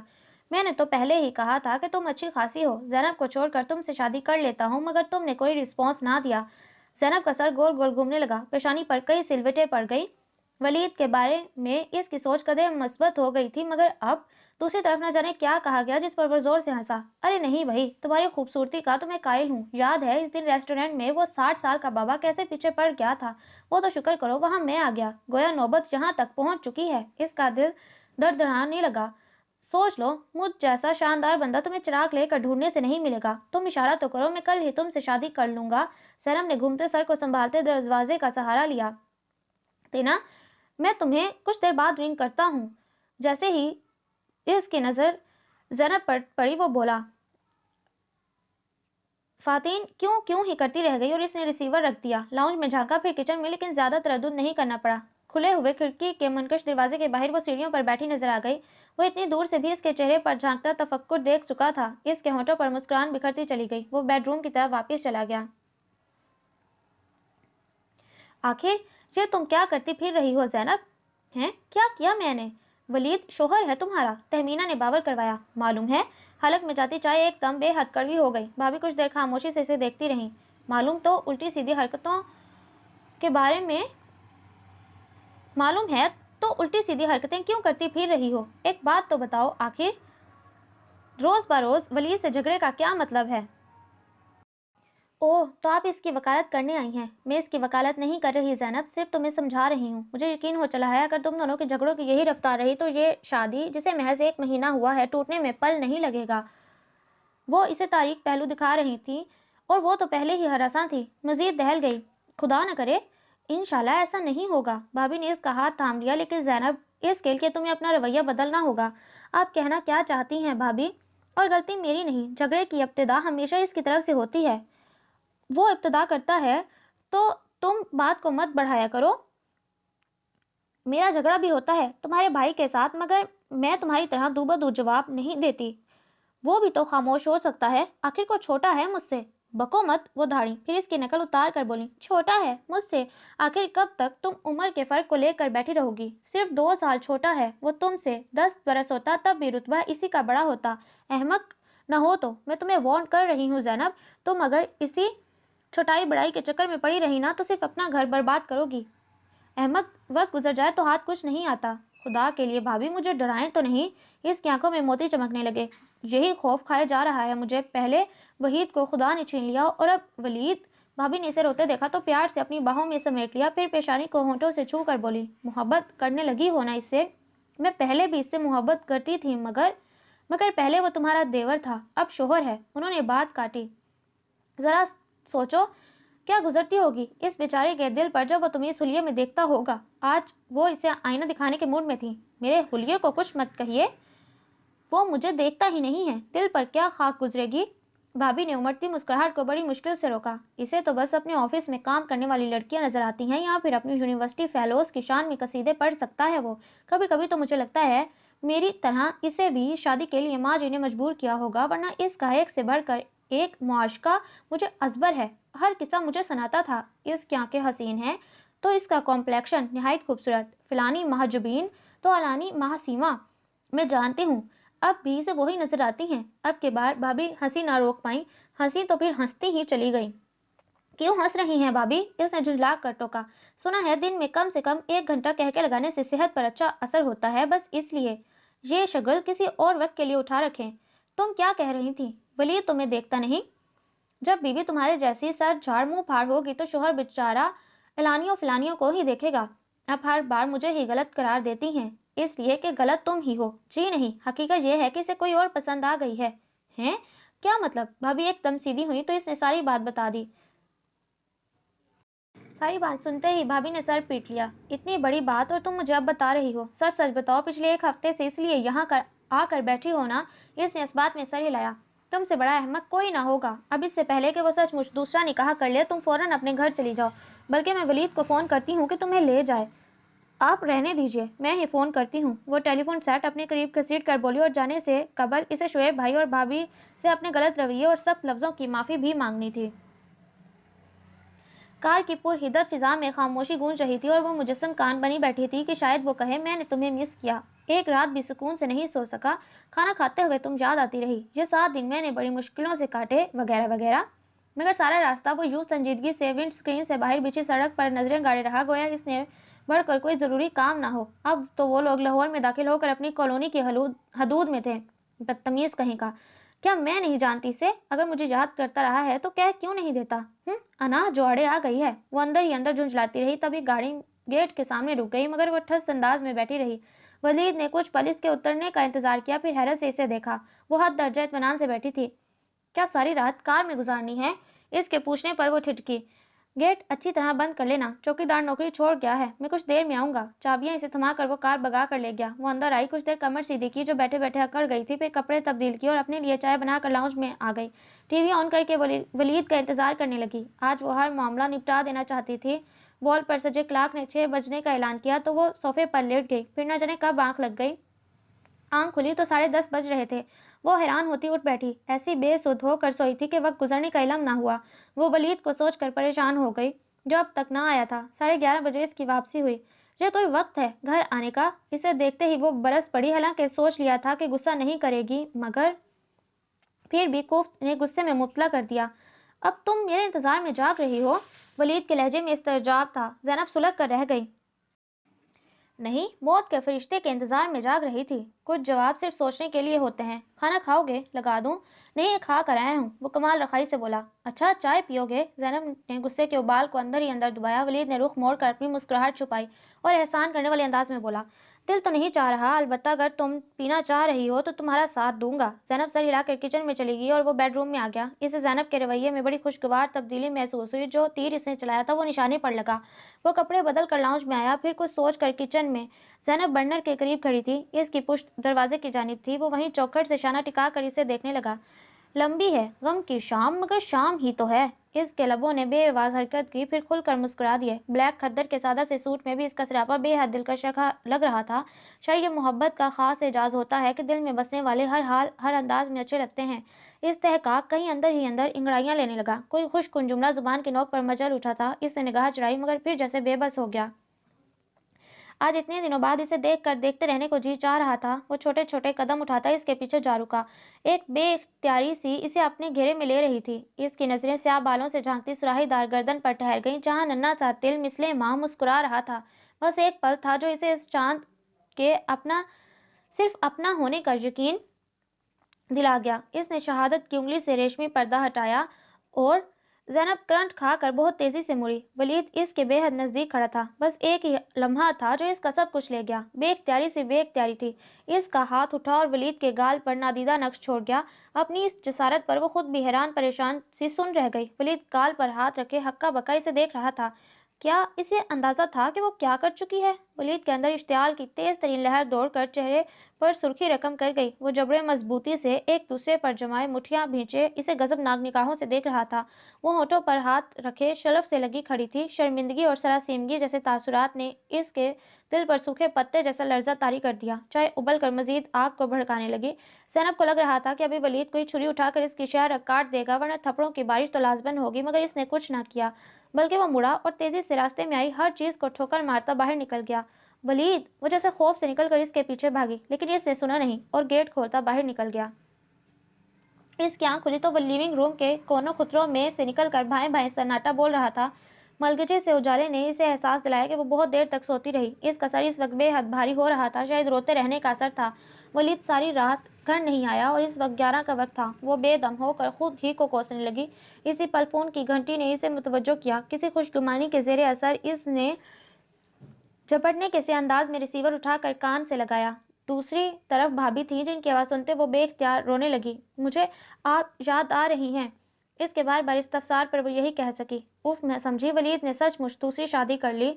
میں نے تو پہلے ہی کہا تھا کہ تم اچھی خاصی ہو، زینب کو چھوڑ کر تم سے شادی کر لیتا ہوں، مگر تم نے کوئی رسپانس نہ دیا۔ زینب کا سر گول گول گھومنے لگا، پیشانی پر کئی سلوٹیں پڑ گئی۔ ولید کے بارے میں اس کی سوچ قدرے مثبت ہو گئی تھی مگر اب دوسری طرف نہ جانے کیا کہا گیا جس پر وہ زور سے ہنسا۔ ارے نہیں بھائی، تمہاری خوبصورتی کا تو میں قائل ہوں۔ یاد ہے اس دن ریسٹورینٹ میں وہ 60 سال کا بابا کیسے پیچھے پڑ گیا تھا؟ وہ تو شکر کرو وہاں میں آ گیا، گویا نوبت یہاں تک پہنچ چکی ہے۔ اس کا دل دڑدڑانے لگا۔ سوچ لو، مجھ جیسا شاندار بندہ تمہیں چراغ لے کر ڈھونڈنے سے نہیں ملے گا۔ تم اشارہ تو کرو، میں کل ہی تم سے شادی کر لوں گا۔ زینب نے گھومتے سر کو سنبھالتے دروازے کا سہارا لیا۔ تینا، میں تمہیں کچھ دیر بعد رنگ کرتا ہوں۔ جیسے ہی اس کی نظر زینب پر پڑی وہ بولا، فاتین کیوں ہی کرتی رہ گئی اور اس نے ریسیور رکھ دیا۔ لاؤنج میں جھانکا پھر کچن میں، لیکن زیادہ تردد نہیں کرنا پڑا۔ کھلے ہوئے کھڑکی کے منکش دروازے کے باہر وہ سیڑھیوں پر بیٹھی نظر آ گئی۔ وہ اتنی دور سے بھی اس کے چہرے پر جھانکتا تفکر دیکھ چکا تھا۔ اس کے ہونٹوں پر مسکراہٹ بکھرتی چلی گئی۔ وہ بیڈ روم کی طرف واپس چلا گیا۔ آخر یہ تم کیا کرتی پھر رہی ہو زینب؟ ہیں؟ کیا کیا میں نے؟ ولید شوہر ہے تمہارا، تہمینہ نے باور کروایا۔ معلوم ہے؟ حلق میں جاتی چائے ایک دم بے حد کڑوی ہو گئی۔ بھابھی کچھ دیر خاموشی سے اسے دیکھتی رہیں۔ معلوم ہے تو الٹی سیدھی حرکتیں کیوں کرتی پھر رہی ہو؟ ایک بات تو بتاؤ آخر روز بروز ولید سے جھگڑے کا کیا مطلب ہے؟ اوہ، تو آپ اس کی وکالت کرنے آئی ہیں؟ میں اس کی وکالت نہیں کر رہی زینب، صرف تمہیں سمجھا رہی ہوں۔ مجھے یقین ہو چلا ہے اگر تم دونوں کے جھگڑوں کی یہی رفتار رہی تو یہ شادی جسے محض 1 مہینہ ہوا ہے ٹوٹنے میں پل نہیں لگے گا۔ وہ اسے تاریک پہلو دکھا رہی تھی اور وہ تو پہلے ہی ہراساں تھی، مزید دہل گئی۔ خدا نہ کرے، انشاءاللہ ایسا نہیں ہوگا۔ بھابھی نے اس کا ہاتھ تھام لیا، لیکن زینب اس کے لیے تمہیں اپنا رویہ بدلنا ہوگا۔ آپ کہنا کیا چاہتی ہیں بھابھی؟ اور غلطی میری نہیں، جھگڑے کی ابتدا ہمیشہ اس کی طرف سے ہوتی ہے۔ وہ ابتدا کرتا ہے تو تم بات کو مت بڑھایا کرو۔ میرا جھگڑا بھی ہوتا ہے تمہارے بھائی کے ساتھ، مگر میں تمہاری طرح دو بدو جواب نہیں دیتی۔ وہ بھی تو خاموش ہو سکتا ہے، آخر کو چھوٹا ہے مجھ سے۔ بکو مت، وہ دھاڑی پھر اس کی نقل اتار کر بولی، چھوٹا ہے مجھ سے؟ آخر کب تک تم عمر کے فرق کو لے کر بیٹھی رہو گی؟ صرف 2 سال چھوٹا ہے وہ تم سے، 10 برس ہوتا تب بھی رتبہ اسی کا بڑا ہوتا۔ احمق نہ ہو تو میں تمہیں وارن کر رہی ہوں زینب، تم اگر اسی چھوٹائی بڑائی کے چکر میں پڑی رہی نا تو صرف اپنا گھر برباد کرو گی۔ احمق، وقت گزر جائے تو ہاتھ کچھ نہیں آتا۔ خدا کے لیے بھابھی مجھے ڈرائیں تو نہیں۔ اس کی آنکھوں میں موتی چمکنے لگے۔ یہی خوف کھائے جا رہا ہے مجھے، پہلے وحید کو خدا نے چھین لیا اور اب ولید۔ بھابھی نے اسے روتے دیکھا تو پیار سے اپنی باہوں میں سمیٹ لیا، پھر پیشانی کو ہونٹوں سے چھو کر بولی، محبت کرنے لگی ہونا اس سے؟ میں پہلے بھی اس سے محبت کرتی تھی مگر پہلے وہ تمہارا دیور تھا، اب شوہر ہے۔ انہوں نے بات کاٹی۔ ذرا سوچو کیا گزرتی ہوگی اس بیچارے کے دل پر جب وہ تمہیں اس حلیے میں دیکھتا ہوگا۔ آج وہ اسے آئینہ دکھانے کے موڈ میں تھی۔ میرے حلیے کو کچھ مت کہیے، وہ مجھے دیکھتا ہی نہیں ہے، دل پر کیا خاک گزرے گی۔ بھابھی نے امڑتی مسکراہٹ کو بڑی مشکل سے روکا۔ اسے تو بس اپنے آفس میں کام کرنے والی لڑکیاں نظر آتی ہیں یا پھر اپنی یونیورسٹی فیلوز کی شان میں قصیدے پڑھ سکتا ہے وہ۔ کبھی کبھی تو مجھے لگتا ہے میری طرح اسے بھی شادی کے لیے ماں جی نے مجبور کیا ہوگا، ورنہ اس کا ایک سے بڑھ کر ایک معاشقہ مجھے ازبر ہے۔ ہر قصہ مجھے سناتا تھا، اس کی آنکھیں حسین ہیں تو اس کا کمپلیکشن نہایت خوبصورت، فلانی مہجبین تو علانی محسیمہ، میں جانتی ہوں اب بھی اسے وہی نظر آتی ہیں۔ اب کے بار بھابھی ہنسی نہ روک پائیں، ہنسی تو پھر ہنستی ہی چلی گئی۔ کیوں ہنس رہی ہیں بھابھی؟ اس نے جھنجھلا کر ٹوکا۔ سنا ہے دن میں کم سے کم 1 گھنٹہ قہقہ لگانے سے صحت پر اچھا اثر ہوتا ہے، بس اس لیے یہ شگل کسی اور وقت کے لیے اٹھا رکھیں۔ تم کیا کہہ رہی تھی؟ ولید تمہیں دیکھتا نہیں؟ جب بیوی تمہارے جیسی سر جھاڑ منہ پھاڑ ہوگی تو شوہر بیچارہ اعلانیوں فلانیوں کو ہی دیکھے گا۔ اب ہر بار مجھے ہی غلط قرار دیتی ہیں، اس لیے کہ غلط تم ہی ہو۔ جی نہیں، حقیقت یہ ہے کہ اسے کوئی اور پسند آ گئی ہے۔ ہیں؟ کیا مطلب؟ بھابھی ایک دم سیدھی ہوئی تو اس نے ساری بات بتا دی۔ ساری بات سنتے ہی بھابھی نے سر پیٹ لیا۔ اتنی بڑی بات اور تم مجھے اب بتا رہی ہو؟ سچ سچ بتاؤ، پچھلے 1 ہفتے سے اس لیے یہاں آ کر بیٹھی ہو نا؟ اس نے اس بات میں سر ہلایا۔ تم سے بڑا احمق کوئی نہ ہوگا۔ اب اس سے پہلے کہ وہ سچ مچ دوسرا نکاح کر لے تم فوراً اپنے گھر چلی جاؤ، بلکہ میں ولید کو فون کرتی ہوں کہ تمہیں لے جائے۔ آپ رہنے دیجیے، میں ہی فون کرتی ہوں۔ وہ ٹیلی فون سیٹ اپنے قریب گھسیٹ کر بولی اور جانے سے قبل اسے شعیب بھائی اور بھابھی سے اپنے غلط رویے اور سخت لفظوں کی معافی بھی مانگنی تھی۔ کار کی پرحدت فضا میں خاموشی گونج رہی تھی اور وہ مجسم کان بنی بیٹھی تھی کہ شاید وہ کہے میں نے تمہیں مس کیا، ایک رات بھی سکون سے نہیں سو سکا، کھانا کھاتے ہوئے تم یاد آتی رہی، یہ 7 دن میں نے بڑی مشکلوں سے کاٹے، وغیرہ وغیرہ۔ مگر سارا راستہ وہ یوں سنجیدگی سے ونڈ اسکرین سے باہر بچھی سڑک پر نظریں گاڑے رہا گویا اس نے بڑھ کر کوئی ضروری کام نہ ہو۔ اب تو وہ لوگ لاہور میں داخل ہو کر اپنی کالونی کی حدود میں تھے۔ بدتمیز کہیں کا، کیا میں نہیں جانتی سے؟ اگر مجھے یاد کرتا رہا ہے تو کہہ کیوں نہیں دیتا؟ انا جوڑے آ گئی ہے۔ وہ اندر ہی اندر جھنجھلاتی رہی، تبھی گاڑی گیٹ کے سامنے رک گئی، مگر وہ ٹھس انداز میں بیٹھی رہی۔ ولید نے کچھ پل اس کے اترنے کا انتظار کیا، پھر حیرت سے اسے دیکھا۔ وہ حد درجہ اطمینان سے بیٹھی تھی۔ کیا ساری رات کار میں گزارنی ہے؟ اس کے پوچھنے پر وہ ٹھٹکی۔ گیٹ اچھی طرح بند کر لینا، چوکیدار نوکری چھوڑ گیا ہے، میں کچھ دیر میں آؤں گا۔ چابیاں اسے تھما کر وہ کار بگا کر لے گیا۔ وہ اندر آئی، کچھ دیر کمر سیدھی کی جو بیٹھے بیٹھے اکڑ گئی تھی، پھر کپڑے تبدیل کیے اور اپنے لیے چائے بنا کر لاؤنج میں آ گئی۔ ٹی وی آن کر کے ولید کا انتظار کرنے لگی۔ آج وہ ہر معاملہ نپٹا دینا چاہتی تھی۔ وال پر سجے کلاک نے 6 بجنے کا اعلان کیا تو وہ صوفے پر لیٹ گئی، پھر نہ جانے کب آنکھ لگ گئی۔ آنکھ کھلی تو 10:30 بج رہے تھے۔ وہ حیران ہوتی اٹھ بیٹھی، ایسی بے سدھ ہو کر سوئی تھی کہ وقت گزرنے کا علم نہ ہوا۔ وہ ولید کو سوچ کر پریشان ہو گئی جو اب تک نہ آیا تھا۔ 11:30 بجے اس کی واپسی ہوئی۔ یہ کوئی وقت ہے گھر آنے کا؟ اسے دیکھتے ہی وہ برس پڑی، حالانکہ سوچ لیا تھا کہ غصہ نہیں کرے گی، مگر پھر بھی کوفت نے غصے میں مبتلا کر دیا۔ اب تم میرے انتظار میں جاگ رہی ہو؟ ولید کے لہجے میں استعجاب تھا۔ زینب سلگ کر رہ گئی۔ نہیں، موت کے فرشتے کے انتظار میں جاگ رہی تھی۔ کچھ جواب صرف سوچنے کے لیے ہوتے ہیں۔ کھانا کھاؤ گے؟ لگا دوں؟ نہیں، کھا کر آیا ہوں، وہ کمال رخائی سے بولا۔ اچھا، چائے پیو گے؟ زینب نے غصے کے ابال کو اندر ہی اندر دبایا۔ ولید نے رخ موڑ کر اپنی مسکراہٹ چھپائی اور احسان کرنے والے انداز میں بولا، دل تو نہیں چاہ رہا، البتہ اگر تم پینا چاہ رہی ہو تو تمہارا ساتھ دوں گا۔ زینب سر ہلا کر کچن میں چلی گئی اور وہ بیڈ روم میں آ گیا۔ اسے زینب کے رویے میں بڑی خوشگوار تبدیلی محسوس ہوئی۔ جو تیر اس نے چلایا تھا وہ نشانے پر لگا۔ وہ کپڑے بدل کر لاؤنج میں آیا، پھر کچھ سوچ کر کچن میں۔ زینب برنر کے قریب کھڑی تھی، اس کی پشت دروازے کی جانب تھی۔ وہ وہیں چوکھٹ سے شانہ ٹکا کر اسے دیکھنے لگا۔ لمبی ہے غم کی شام، مگر شام ہی تو ہے۔ اس کے لبوں نے بے آواز حرکت کی، پھر کھل کر مسکرا دیے۔ بلیک کھدر کے سادہ سے سوٹ میں بھی اس کا سراپا بے حد دلکش لگ رہا تھا۔ شاید یہ محبت کا خاص اعزاز ہوتا ہے کہ دل میں بسنے والے ہر حال ہر انداز میں اچھے لگتے ہیں۔ استحقاق کہیں اندر ہی اندر انگڑائیاں لینے لگا۔ کوئی خوش کن جملہ زبان کی نوک پر مچل اٹھا تھا۔ اس نے نگاہ چڑھائی، مگر پھر جیسے بے بس ہو گیا۔ آج اتنے دنوں بعد اسے دیکھ کر دیکھتے رہنے کو جی چاہ رہا تھا۔ وہ چھوٹے چھوٹے قدم اٹھاتا اس کے پیچھے جا رکا۔ ایک بے اختیاری سی اسے اپنے گھیرے میں لے رہی تھی۔ اس کی نظریں سیاہ بالوں سے جھانکتی سراہی دار گردن پر ٹھہر گئیں، جہاں ننھا سا تل مثلِ ماہ مسکرا رہا تھا۔ بس ایک پل تھا جو اسے اس چاند کے صرف اپنا ہونے کا یقین دلا گیا۔ اس نے شہادت کی انگلی سے ریشمی پردہ ہٹایا اور زینب کرنٹ کھا کر بہت تیزی سے مڑی۔ ولید اس کے بے حد نزدیک کھڑا تھا۔ بس ایک ہی لمحہ تھا جو اس کا سب کچھ لے گیا۔ بے اختیاری سے بے اختیاری تھی۔ اس کا ہاتھ اٹھا اور ولید کے گال پر نادیدہ نقش چھوڑ گیا۔ اپنی اس جسارت پر وہ خود بھی حیران پریشان سی سن رہ گئی۔ ولید گال پر ہاتھ رکھے ہکا بکا اسے دیکھ رہا تھا۔ کیا اسے اندازہ تھا کہ وہ کیا کر چکی ہے؟ ولید کے اندر اشتعال کی تیز ترین لہر دوڑ کر چہرے پر سرخی رقم کر گئی۔ وہ جبرے مضبوطی سے ایک دوسرے پر جمائے مٹھیاں بھینچے اسے غضبناک نگاہوں سے دیکھ رہا تھا۔ وہ ہونٹوں پر ہاتھ رکھے شلف سے لگی کھڑی تھی۔ شرمندگی اور سراسیمگی جیسے تاثرات نے اس کے دل پر سوکھے پتے جیسا لرزہ طاری کر دیا۔ چائے ابل کر مزید آگ کو بھڑکانے لگی۔ زینب کو لگ رہا تھا کہ ابھی ولید کوئی چھری اٹھا کر اس کی شہ رگ کاٹ دے گا ورنہ تھپڑوں کی بارش تو لازماً ہوگی، مگر اس نے کچھ نہ کیا، بلکہ وہ مڑا اور تیزی سے راستے میں آئی ہر چیز کو ٹھوکر مارتا باہر نکل گیا۔ ولید! وہ جیسے خوف سے نکل کر اس کے پیچھے بھاگی، لیکن اس نے سنا نہیں اور گیٹ کھولتا باہر نکل گیا۔ اس کی آنکھ کھلی تو وہ لیونگ روم کے کونوں خطروں میں سے نکل کر بھائیں بھائیں سناٹا بول رہا تھا۔ ملگجے سے اجالے نے اسے احساس دلایا کہ وہ بہت دیر تک سوتی رہی۔ اس کا سر اس وقت بے حد بھاری ہو رہا تھا، شاید روتے رہنے کا اثر تھا۔ ولید ساری رات گھر نہیں آیا اور اس وقت 11 کا وقت تھا۔ وہ بے دم ہو کر خود ہی کو کوسنے لگی۔ اسی پل فون کی گھنٹی نے اسے متوجہ کیا۔ کسی خوش گمانی کے زیر اثر اس نے جھپٹنے کے سے انداز میں ریسیور اٹھا کر کان سے لگایا۔ دوسری طرف بھابھی تھیں جن کی آواز سنتے وہ بے اختیار رونے لگی۔ مجھے آپ یاد آ رہی ہیں۔ اس کے بار بار استفسار پر وہ یہی کہہ سکی۔ اف میں سمجھی ولید نے سچ مچ دوسری شادی کر لی۔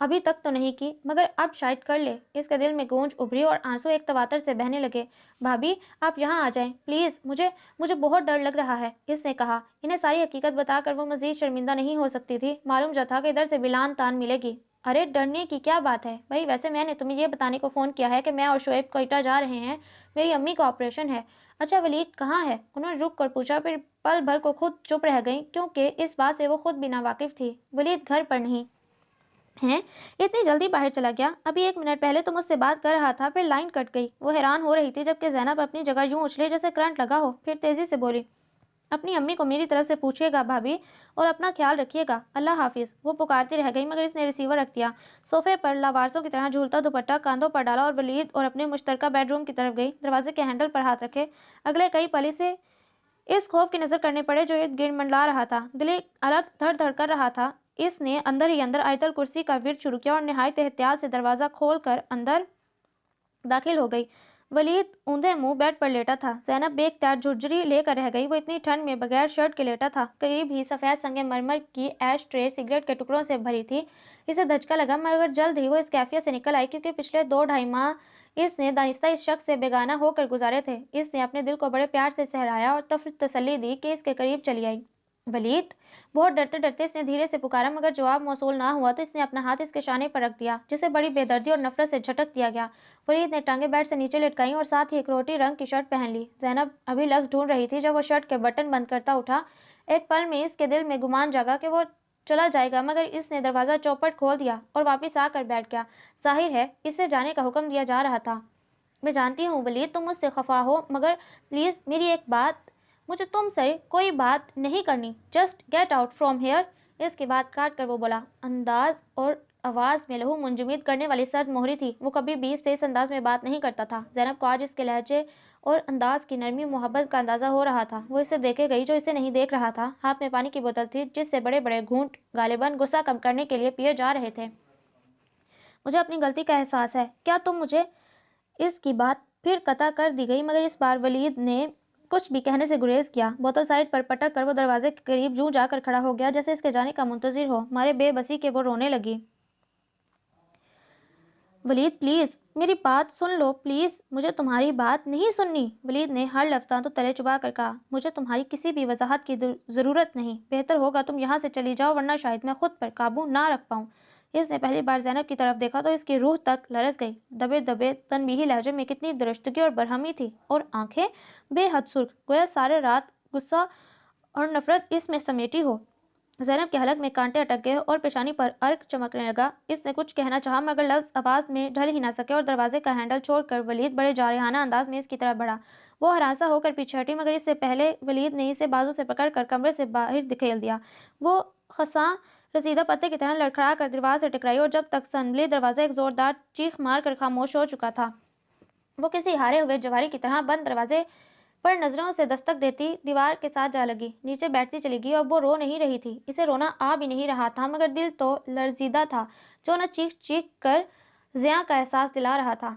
ابھی تک تو نہیں کی، مگر اب شاید کر لے۔ اس کے دل میں گونج ابھری اور آنسو ایک تواتر سے بہنے لگے۔ بھابھی آپ یہاں آ جائیں پلیز، مجھے بہت ڈر لگ رہا ہے، اس نے کہا۔ انہیں ساری حقیقت بتا کر وہ مزید شرمندہ نہیں ہو سکتی تھی۔ معلوم جو تھا کہ ادھر سے بھی لان تان ملے گی۔ ارے ڈرنے کی کیا بات ہے بھائی، ویسے میں نے تمہیں یہ بتانے کو فون کیا ہے کہ میں اور شعیب کوئٹہ جا رہے ہیں، میری امی کا آپریشن ہے۔ اچھا ولید کہاں ہے؟ انہوں نے رک کر پوچھا، پھر پل بھر کو خود چپ رہ گئیں کیونکہ اس بات سے وہ خود بھی ناواقف تھی۔ ولید گھر پر نہیں ہیں؟ اتنی جلدی باہر چلا گیا؟ ابھی 1 منٹ پہلے تو مجھ سے بات کر رہا تھا، پھر لائن کٹ گئی۔ وہ حیران ہو رہی تھی جبکہ زینب اپنی جگہ یوں اچھلی جیسے کرنٹ لگا ہو، پھر تیزی سے بولی، اپنی امی کو میری طرف سے پوچھیے گا بھابھی، اور اپنا خیال رکھیے گا، اللہ حافظ۔ وہ پکارتی رہ گئی مگر اس نے ریسیور رکھ دیا۔ صوفے پر لاوارسوں کی طرح جھولتا دوپٹہ کاندھوں پر ڈالا اور ولید اور اپنے مشترکہ بیڈ روم کی طرف گئی۔ دروازے کے ہینڈل پر ہاتھ رکھے اگلے کئی پل اسے اس خوف کی نظر کرنے پڑے جو ارد گرد منڈلا رہا تھا۔ دل ایک الگ دھڑ دھڑ کر رہا تھا۔ اس نے اندر ہی اندر آیت الکرسی کا ورد شروع کیا اور نہایت احتیاط سے دروازہ کھول کر اندر داخل ہو گئی۔ ولید اوندھے منہ بیڈ پر لیٹا تھا۔ زینب بے اختیار جھرجھری لے کر رہ گئی۔ وہ اتنی ٹھنڈ میں بغیر شرٹ کے لیٹا تھا۔ قریب ہی سفید سنگ مرمر کی ایش ٹرے سگریٹ کے ٹکڑوں سے بھری تھی۔ اسے دھچکا لگا مگر جلد ہی وہ اس کیفیت سے نکل آئی کیونکہ پچھلے 2 ڈھائی ماہ اس نے دانستہ اس شخص سے بیگانہ ہو کر گزارے تھے۔ اس نے اپنے دل کو بڑے پیار سے سہرایا اور تسلی دی کہ اس کے قریب چلی آئی۔ ولید! بہت ڈرتے ڈرتے اس نے دھیرے سے پکارا مگر جواب موصول نہ ہوا تو اس نے اپنا ہاتھ اس کے شانے پر رکھ دیا جسے بڑی بے دردی اور نفرت سے جھٹک دیا گیا۔ ولید نے ٹانگیں بیڈ سے نیچے لٹکائیں اور ساتھ ہی ایک روٹی رنگ کی شرٹ پہن لی۔ زینب ابھی لفظ ڈھونڈ رہی تھی جب وہ شرٹ کے بٹن بند کرتا اٹھا۔ ایک پل میں اس کے دل میں گمان جاگا کہ وہ چلا جائے گا مگر اس نے دروازہ چوپٹ کھول دیا اور واپس آ کر بیٹھ گیا۔ ظاہر ہے اسے جانے کا حکم دیا جا رہا تھا۔ میں جانتی ہوں ولید تم مجھ سے خفا ہو مگر پلیز میری ایک بات، مجھے تم سے کوئی بات نہیں کرنی، just get out from here. اس کی بات کاٹ کر وہ بولا۔ انداز اور آواز میں لہو منجمد کرنے والی سرد مہری تھی۔ وہ کبھی بھی اس انداز میں بات نہیں کرتا تھا۔ زینب کو آج اس کے لہجے اور انداز کی نرمی محبت کا اندازہ ہو رہا تھا۔ وہ اسے دیکھے گئی جو اسے نہیں دیکھ رہا تھا۔ ہاتھ میں پانی کی بوتل تھی جس سے بڑے بڑے گھونٹ غالباً غصہ کم کرنے کے لیے پیے جا رہے تھے۔ مجھے اپنی غلطی کا احساس ہے، کیا تم مجھے؟ اس کی بات پھر قطع کر دی گئی مگر اس بار ولید نے کچھ بھی کہنے سے گریز کیا۔ بوتل سائڈ پر پٹک کر وہ دروازے کے قریب یوں جا کر کھڑا ہو گیا جیسے اس کے جانے کا منتظر ہو۔ مارے بے بسی کے وہ رونے لگی۔ ولید پلیز میری بات سن لو پلیز، مجھے تمہاری بات نہیں سننی۔ ولید نے ہر لفظ دانتوں تلے چبا کر کہا، مجھے تمہاری کسی بھی وضاحت کی ضرورت نہیں، بہتر ہوگا تم یہاں سے چلی جاؤ ورنہ شاید میں خود پر قابو نہ رکھ پاؤں۔ اس نے پہلی بار زینب کی طرف دیکھا تو اس کی روح تک لرز گئی۔ دبے دبے تنبیہی لہجے میں کتنی درشتگی اور برہمی تھی، اور آنکھیں بے حد سرخ، گویا سارے رات غصہ اور نفرت اس میں سمیٹی ہو۔ زینب کے حلق میں کانٹے اٹک گئے اور پیشانی پر عرق چمکنے لگا۔ اس نے کچھ کہنا چاہا مگر لفظ آواز میں ڈھل ہی نہ سکے اور دروازے کا ہینڈل چھوڑ کر ولید بڑے جارحانہ انداز میں اس کی طرف بڑھا۔ وہ ہراساں ہو کر پیچھے ہٹی مگر اس سے پہلے ولید نے اسے بازو سے پکڑ کر کمرے سے باہر دھکیل دیا۔ وہ خساں رسیدہ پتے کی طرح لڑکھڑا کر دیوار سے ٹکرائی اور جب تک سنبھلی دروازہ ایک زوردار چیخ مار کر خاموش ہو چکا تھا۔ وہ کسی ہارے ہوئے جواری کی طرح بند دروازے پر نظروں سے دستک دیتی دیوار کے ساتھ جا لگی، نیچے بیٹھتی چلی گئی۔ اب وہ رو نہیں رہی تھی، اسے رونا آ بھی نہیں رہا تھا، مگر دل تو لرزیدہ تھا جو نہ چیخ چیخ کر زیاں کا احساس دلا رہا تھا۔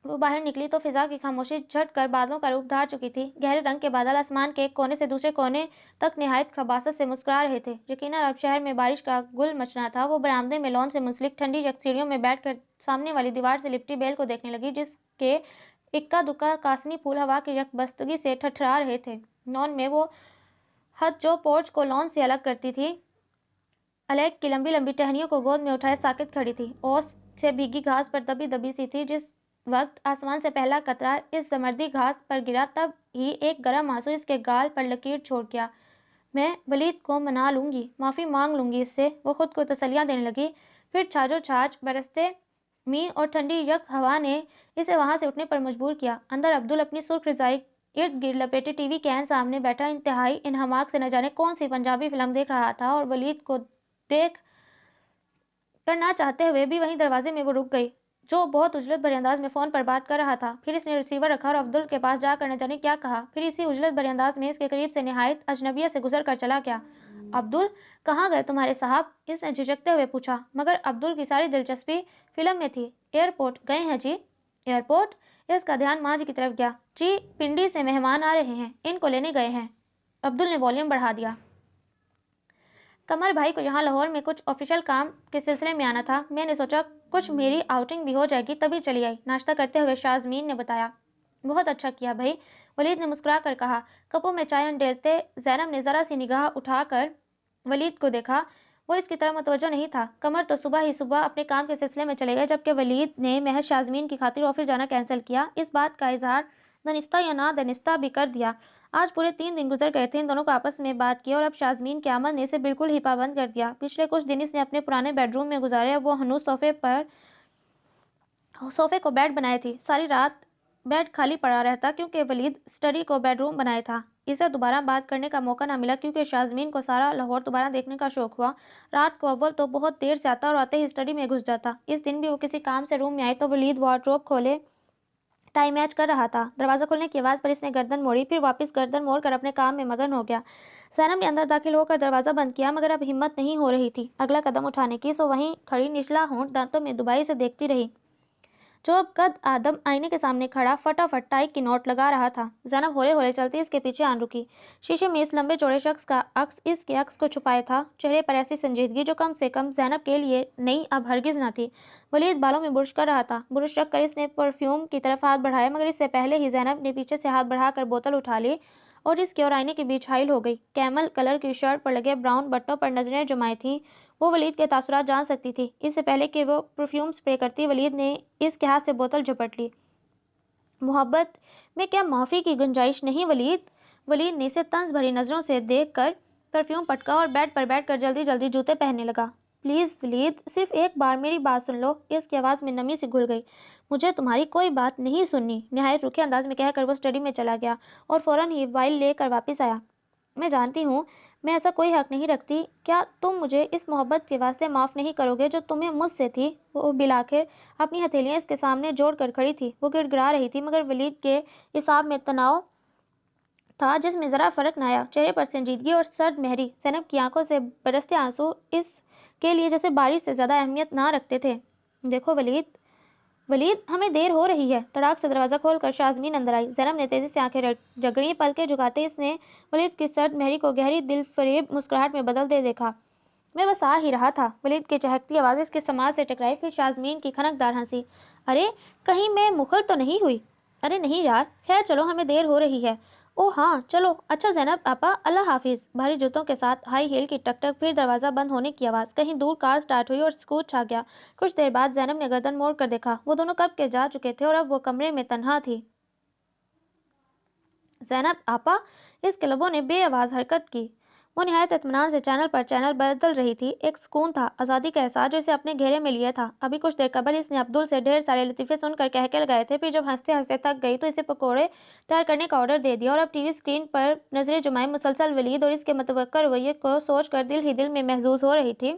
وہ باہر نکلی تو فضا کی خاموشی جھٹ کر بادلوں کا روپ دھار چکی تھی۔ گہرے رنگ کے بادل آسمان کے ایک کونے سے دوسرے کونے تک نہایت خباثت سے مسکرا رہے تھے۔ یقیناً اب شہر میں بارش کا گل مچنا تھا۔ وہ برآمدے میں لون سے منسلک ٹھنڈی سیڑھیوں میں بیٹھ کر سامنے والی دیوار سے لپٹی بیل کو دیکھنے لگی، جس کے اکا دکا کاسنی پھول ہوا کی یک بستگی سے ٹھٹھرا رہے تھے۔ لون میں وہ حد جو پورچ کو لون سے الگ کرتی تھی، الیگ کی لمبی لمبی ٹہنیوں کو گود میں اٹھائے ساکت کھڑی تھی۔ اوس سے بھیگی گھاس پر دبی دبی سی تھی۔ جس وقت آسمان سے پہلا قطرہ اس زمردی گھاس پر گرا، تب ہی ایک گرم آنسو اس کے گال پر لکیر چھوڑ گیا۔ میں ولید کو منا لوں گی، معافی مانگ لوں گی اس سے، وہ خود کو تسلیاں دینے لگی۔ پھر چھاجو چھاج برستے می اور ٹھنڈی یک ہوا نے اسے وہاں سے اٹھنے پر مجبور کیا۔ اندر عبدل اپنی سرخ رضائی ارد گرد لپیٹے ٹی وی کے عین سامنے بیٹھا انتہائی انہماک سے نہ جانے کون سی پنجابی فلم دیکھ رہا تھا، اور ولید کو دیکھ کر نہ چاہتے ہوئے بھی وہیں دروازے میں وہ رک گئی، جو بہت عجلت بھرے انداز میں فون پر بات کر رہا تھا۔ پھر اس نے ریسیور رکھا اور عبدل کے پاس جا کر نہ جانے کیا کہا، پھر اسی عجلت بھرے انداز میں اس کے قریب سے نہایت اجنبیت سے گزر کر چلا گیا۔ عبدل، کہاں گئے تمہارے صاحب؟ اس نے جھجکتے ہوئے پوچھا، مگر عبدل کی ساری دلچسپی فلم میں تھی۔ ایئرپورٹ گئے ہیں جی۔ ایئرپورٹ؟ اس کا دھیان ماں جی کی طرف گیا۔ جی، پنڈی سے مہمان آ رہے ہیں، ان کو لینے گئے ہیں۔ عبدل نے والیوم بڑھا دیا۔ قمر بھائی کو یہاں لاہور میں کچھ آفیشل کام کے سلسلے میں آنا تھا، میں نے سوچا کچھ میری آؤٹنگ بھی ہو جائے گی، تبھی چلی آئی، ناشتہ کرتے ہوئے شازمین نے بتایا۔ بہت اچھا کیا بھائی، ولید نے مسکرا کر کہا۔ کپوں میں چائے انڈیلتے زینب نے ذرا سی نگاہ اٹھا کر ولید کو دیکھا۔ وہ اس کی طرف متوجہ نہیں تھا۔ قمر تو صبح ہی صبح اپنے کام کے سلسلے میں چلے گئے، جبکہ ولید نے محض شازمین کی خاطر آفس جانا کینسل کیا۔ اس بات کا اظہار دانستہ یا نادانستہ بھی کر دیا۔ آج پورے 3 دن گزر گئے تھے ان دونوں کو آپس میں بات کیے، اور اب شازمین کے آمد نے اسے بالکل ہی پابند کر دیا۔ پچھلے کچھ دن اس نے اپنے پرانے بیڈ روم میں گزارے، اب وہ ہنوز صوفے کو بیڈ بنائے تھی۔ ساری رات بیڈ خالی پڑا رہتا کیونکہ ولید اسٹڈی کو بیڈ روم بنائے تھا۔ اسے دوبارہ بات کرنے کا موقع نہ ملا کیونکہ شازمین کو سارا لاہور دوبارہ دیکھنے کا شوق ہوا۔ رات کو اول تو بہت دیر سے آتا اور آتے ہی اسٹڈی میں گھس جاتا۔ اس دن بھی وہ کسی کام سے روم میں آئی تو ولید وارڈروب کھولے ٹائی میچ کر رہا تھا۔ دروازہ کھلنے کی آواز پر اس نے گردن موڑی، پھر واپس گردن موڑ کر اپنے کام میں مگن ہو گیا۔ زینب نے اندر داخل ہو کر دروازہ بند کیا، مگر اب ہمت نہیں ہو رہی تھی اگلا قدم اٹھانے کی، سو وہیں کھڑی نچلا ہونٹ دانتوں میں دبائی سے دیکھتی رہی جو اب قد آدم آئینے کے سامنے کھڑا فٹافٹ ٹائی کی نوٹ لگا رہا تھا۔ زینب ہولے ہولے چلتی اس کے پیچھے آن رکی۔ شیشے میں اس لمبے چوڑے شخص کا عکس اس کے عکس کو چھپائے تھا، چہرے پر ایسی سنجیدگی جو کم سے کم زینب کے لیے نئی اب ہرگز نہ تھی۔ ولید بالوں میں برش کر رہا تھا۔ برش رکھ کر اس نے پرفیوم کی طرف ہاتھ بڑھائے، مگر اس سے پہلے ہی زینب نے پیچھے سے ہاتھ بڑھا کر بوتل اٹھا لی اور اس کے اور آئینے کے بیچ حائل ہو گئی۔ کیمل کلر کی شرٹ پر لگے براؤن بٹنوں پر نظریں جمائے تھی۔ وہ ولید کے تاثرات جان سکتی تھی۔ اس سے پہلے کہ وہ پرفیوم اسپرے کرتی، ولید نے اس کے ہاتھ سے بوتل جھپٹ لی۔ محبت میں کیا معافی کی گنجائش نہیں ولید؟ ولید نے اسے طنز بھری نظروں سے دیکھ کر پرفیوم پٹکا اور بیڈ پر بیٹھ کر جلدی جلدی جوتے پہننے لگا۔ پلیز ولید، صرف ایک بار میری بات سن لو۔ اس کی آواز میں نمی سی گھل گئی۔ مجھے تمہاری کوئی بات نہیں سننی، نہایت روکھے انداز میں کہہ کر وہ اسٹڈی میں چلا گیا اور فوراً ہی وائل لے کر واپس آیا۔ میں جانتی ہوں میں ایسا کوئی حق نہیں رکھتی، کیا تم مجھے اس محبت کے واسطے معاف نہیں کرو گے جو تمہیں مجھ سے تھی؟ وہ بالآخر اپنی ہتھیلیاں اس کے سامنے جوڑ کر کھڑی تھی۔ وہ گڑ گڑا رہی تھی، مگر ولید کے اعصاب میں تناؤ تھا جس میں ذرا فرق نہ آیا۔ چہرے پر سنجیدگی اور سرد مہری۔ زینب کی آنکھوں سے برستے آنسو اس کے لیے جیسے بارش سے زیادہ اہمیت نہ رکھتے تھے۔ دیکھو ولید، ولید، ہمیں دیر ہو رہی ہے۔ تڑاک سے دروازہ کھول کر شازمین اندر آئی۔ زینب نے تیزی سے آنکھیں رگڑیں، پلکیں جھکاتے اس نے ولید کی سرد مہری کو گہری دل فریب مسکراہٹ میں بدلتے دیکھا۔ میں بس آ ہی رہا تھا۔ ولید کی چہکتی آواز اس کے سماعت سے ٹکرائی، پھر شازمین کی کھنک دار ہنسی۔ ارے کہیں میں مخل تو نہیں ہوئی؟ ارے نہیں یار، خیر چلو، ہمیں دیر ہو رہی ہے۔ اوہ ہاں چلو، اچھا زینب آپا، اللہ حافظ۔ بھاری جوتوں کے ساتھ ہائی ہیل کی ٹک ٹک، پھر دروازہ بند ہونے کی آواز۔ کہیں دور کار سٹارٹ ہوئی اور سکوت چھا گیا۔ کچھ دیر بعد زینب نے گردن موڑ کر دیکھا۔ وہ دونوں کب کے جا چکے تھے اور اب وہ کمرے میں تنہا تھی۔ زینب آپا، اس کے لبوں نے بے آواز حرکت کی۔ وہ نہایت اطمینان سے چینل پر چینل بدل رہی تھی۔ ایک سکون تھا، آزادی کا احساس جو اسے اپنے گھیرے میں لیے تھا۔ ابھی کچھ دیر قبل اس نے عبدل سے ڈھیر سارے لطیفے سن کر قہقہے لگائے تھے، پھر جب ہنستے ہنستے تھک گئی تو اسے پکوڑے تیار کرنے کا آرڈر دے دیا، اور اب ٹی وی اسکرین پر نظریں جمائے مسلسل ولید اور اس کے متوقع رویے کو سوچ کر دل ہی دل میں محظوظ ہو رہی تھی۔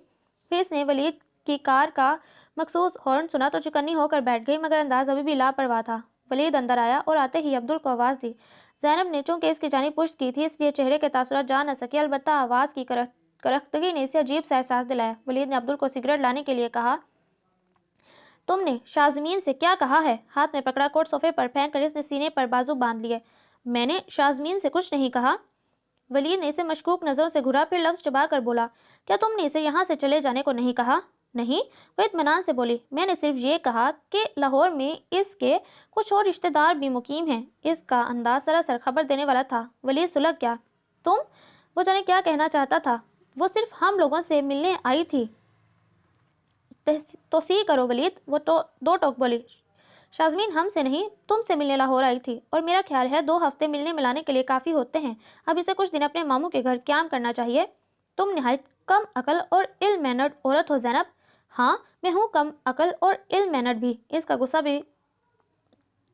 پھر اس نے ولید کی کار کا مخصوص ہارن سنا تو چکنی ہو کر بیٹھ گئی، مگر انداز ابھی بھی لاپرواہ تھا۔ ولید اندر آیا اور آتے ہی عبدل کو آواز دی۔ زینب نے چونکہ اس کی جانب پشت کی تھی اس لیے چہرے کے تاثرات جان نہ سکی، البتہ آواز کی کرختگی نے اسے عجیب سا احساس دلایا۔ ولید نے عبدل کو سگریٹ لانے کے لیے کہا۔ تم نے شازمین سے کیا کہا ہے؟ ہاتھ میں پکڑا کوٹ صوفے پر پھینک کر اس نے سینے پر بازو باندھ لیے۔ میں نے شازمین سے کچھ نہیں کہا۔ ولید نے اسے مشکوک نظروں سے گھورا، پھر لفظ چبا کر بولا، کیا تم نے اسے یہاں سے چلے جانے کو نہیں کہا؟ نہیں، وہ اطمینان سے بولی، میں نے صرف یہ کہا کہ لاہور میں اس کے کچھ اور رشتہ دار بھی مقیم ہیں۔ اس کا انداز سراسر خبر دینے والا تھا۔ ولید سلگ گیا۔ تم؟ وہ جانے کیا کہنا چاہتا تھا۔ وہ صرف ہم لوگوں سے ملنے آئی تھی۔ توسیع کرو ولید، وہ دو ٹوک بولی۔ شازمین ہم سے نہیں، تم سے ملنے لاہور آئی تھی، اور میرا خیال ہے 2 ہفتے ملنے ملانے کے لیے کافی ہوتے ہیں۔ اب اسے کچھ دن اپنے ماموں کے گھر قیام کرنا چاہیے۔ تم نہایت کم عقل اور ill mannered عورت ہو زینب۔ ہاں، میں ہوں کم عقل اور ill mannered بھی۔ اس کا غصہ بھی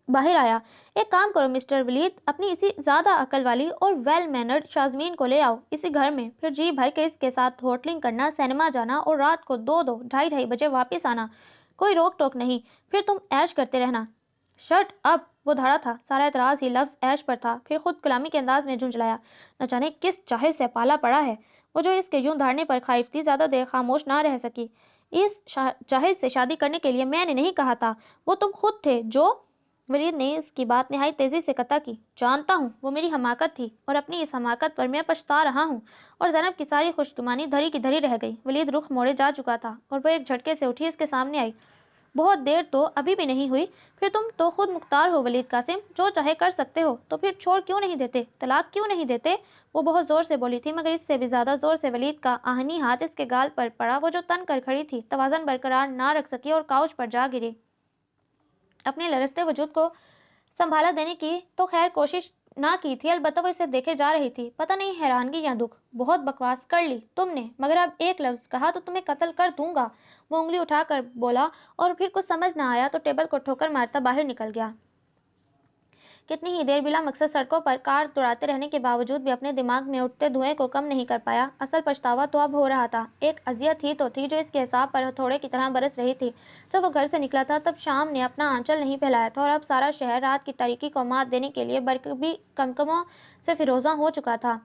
باہر آیا۔ ایک کام کرو مسٹر ولید، اپنی اسی زیادہ عقل والی اور ویل مینرڈ شازمین کو لے آؤ اسی گھر میں، پھر جی بھر کے اس کے ساتھ ہوٹلنگ کرنا، سینما جانا اور رات کو 2 ڈھائی بجے واپس آنا۔ کوئی روک ٹوک نہیں، پھر تم عیش کرتے رہنا۔ Shut up! وہ دھڑا تھا، سارا اعتراض ہی لفظ عیش پر تھا، پھر خود کلامی کے انداز میں جھنجھلایا۔ نہ جانے کس چاہے سے پالا پڑا ہے۔ وہ جو اس کے یوں دھاڑنے پر خائف تھی زیادہ دیر خاموش نہ رہ سکی۔ اس جاہل سے شادی کرنے کے لیے میں نے نہیں کہا تھا، وہ تم خود تھے جو… ولید نے اس کی بات نہایت تیزی سے قطع کی۔ جانتا ہوں، وہ میری حماقت تھی، اور اپنی اس حماقت پر میں پچھتا رہا ہوں۔ اور زینب کی ساری خوشگمانی دھری کی دھری رہ گئی۔ ولید رخ موڑے جا چکا تھا، اور وہ ایک جھٹکے سے اٹھی اس کے سامنے آئی۔ بہت دیر تو ابھی بھی نہیں ہوئی، پھر تم تو خود مختار ہو ولید قاسم، جو چاہے کر سکتے ہو، تو پھر چھوڑ کیوں نہیں دیتے، طلاق کیوں نہیں دیتے؟ وہ بہت زور سے بولی تھی، مگر اس سے بھی زیادہ زور سے ولید کا آہنی ہاتھ اس کے گال پر پڑا۔ وہ جو تن کر کھڑی تھی، توازن برقرار نہ رکھ سکی اور کاؤچ پر جا گری۔ اپنے لرزتے وجود کو سنبھالا دینے کی تو خیر کوشش نہ کی تھی، البتہ وہ اسے دیکھے جا رہی تھی، پتہ نہیں حیرانگی یا دکھ۔ بہت بکواس کر لی تم نے، مگر اب ایک لفظ کہا تو تمہیں قتل کر دوں گا، وہ انگلی اٹھا کر بولا، اور پھر کچھ سمجھ نہ آیا تو ٹیبل کو ٹھوکر مارتا باہر نکل گیا۔ کتنی ہی دیر بلا مقصد سڑکوں پر کار دوڑاتے رہنے کے باوجود بھی اپنے دماغ میں اٹھتے دھوئیں کو کم نہیں کر پایا۔ اصل پچھتاوا تو اب ہو رہا تھا۔ ایک اذیت ہی تو تھی جو اس کے اعصاب پر ہتھوڑے کی طرح برس رہی تھی۔ جب وہ گھر سے نکلا تھا تب شام نے اپنا آنچل نہیں پھیلایا تھا، اور اب سارا شہر رات کی تاریکی کو مات دینے کے لیے برقی کمکموں سے فیروزہ ہو چکا تھا۔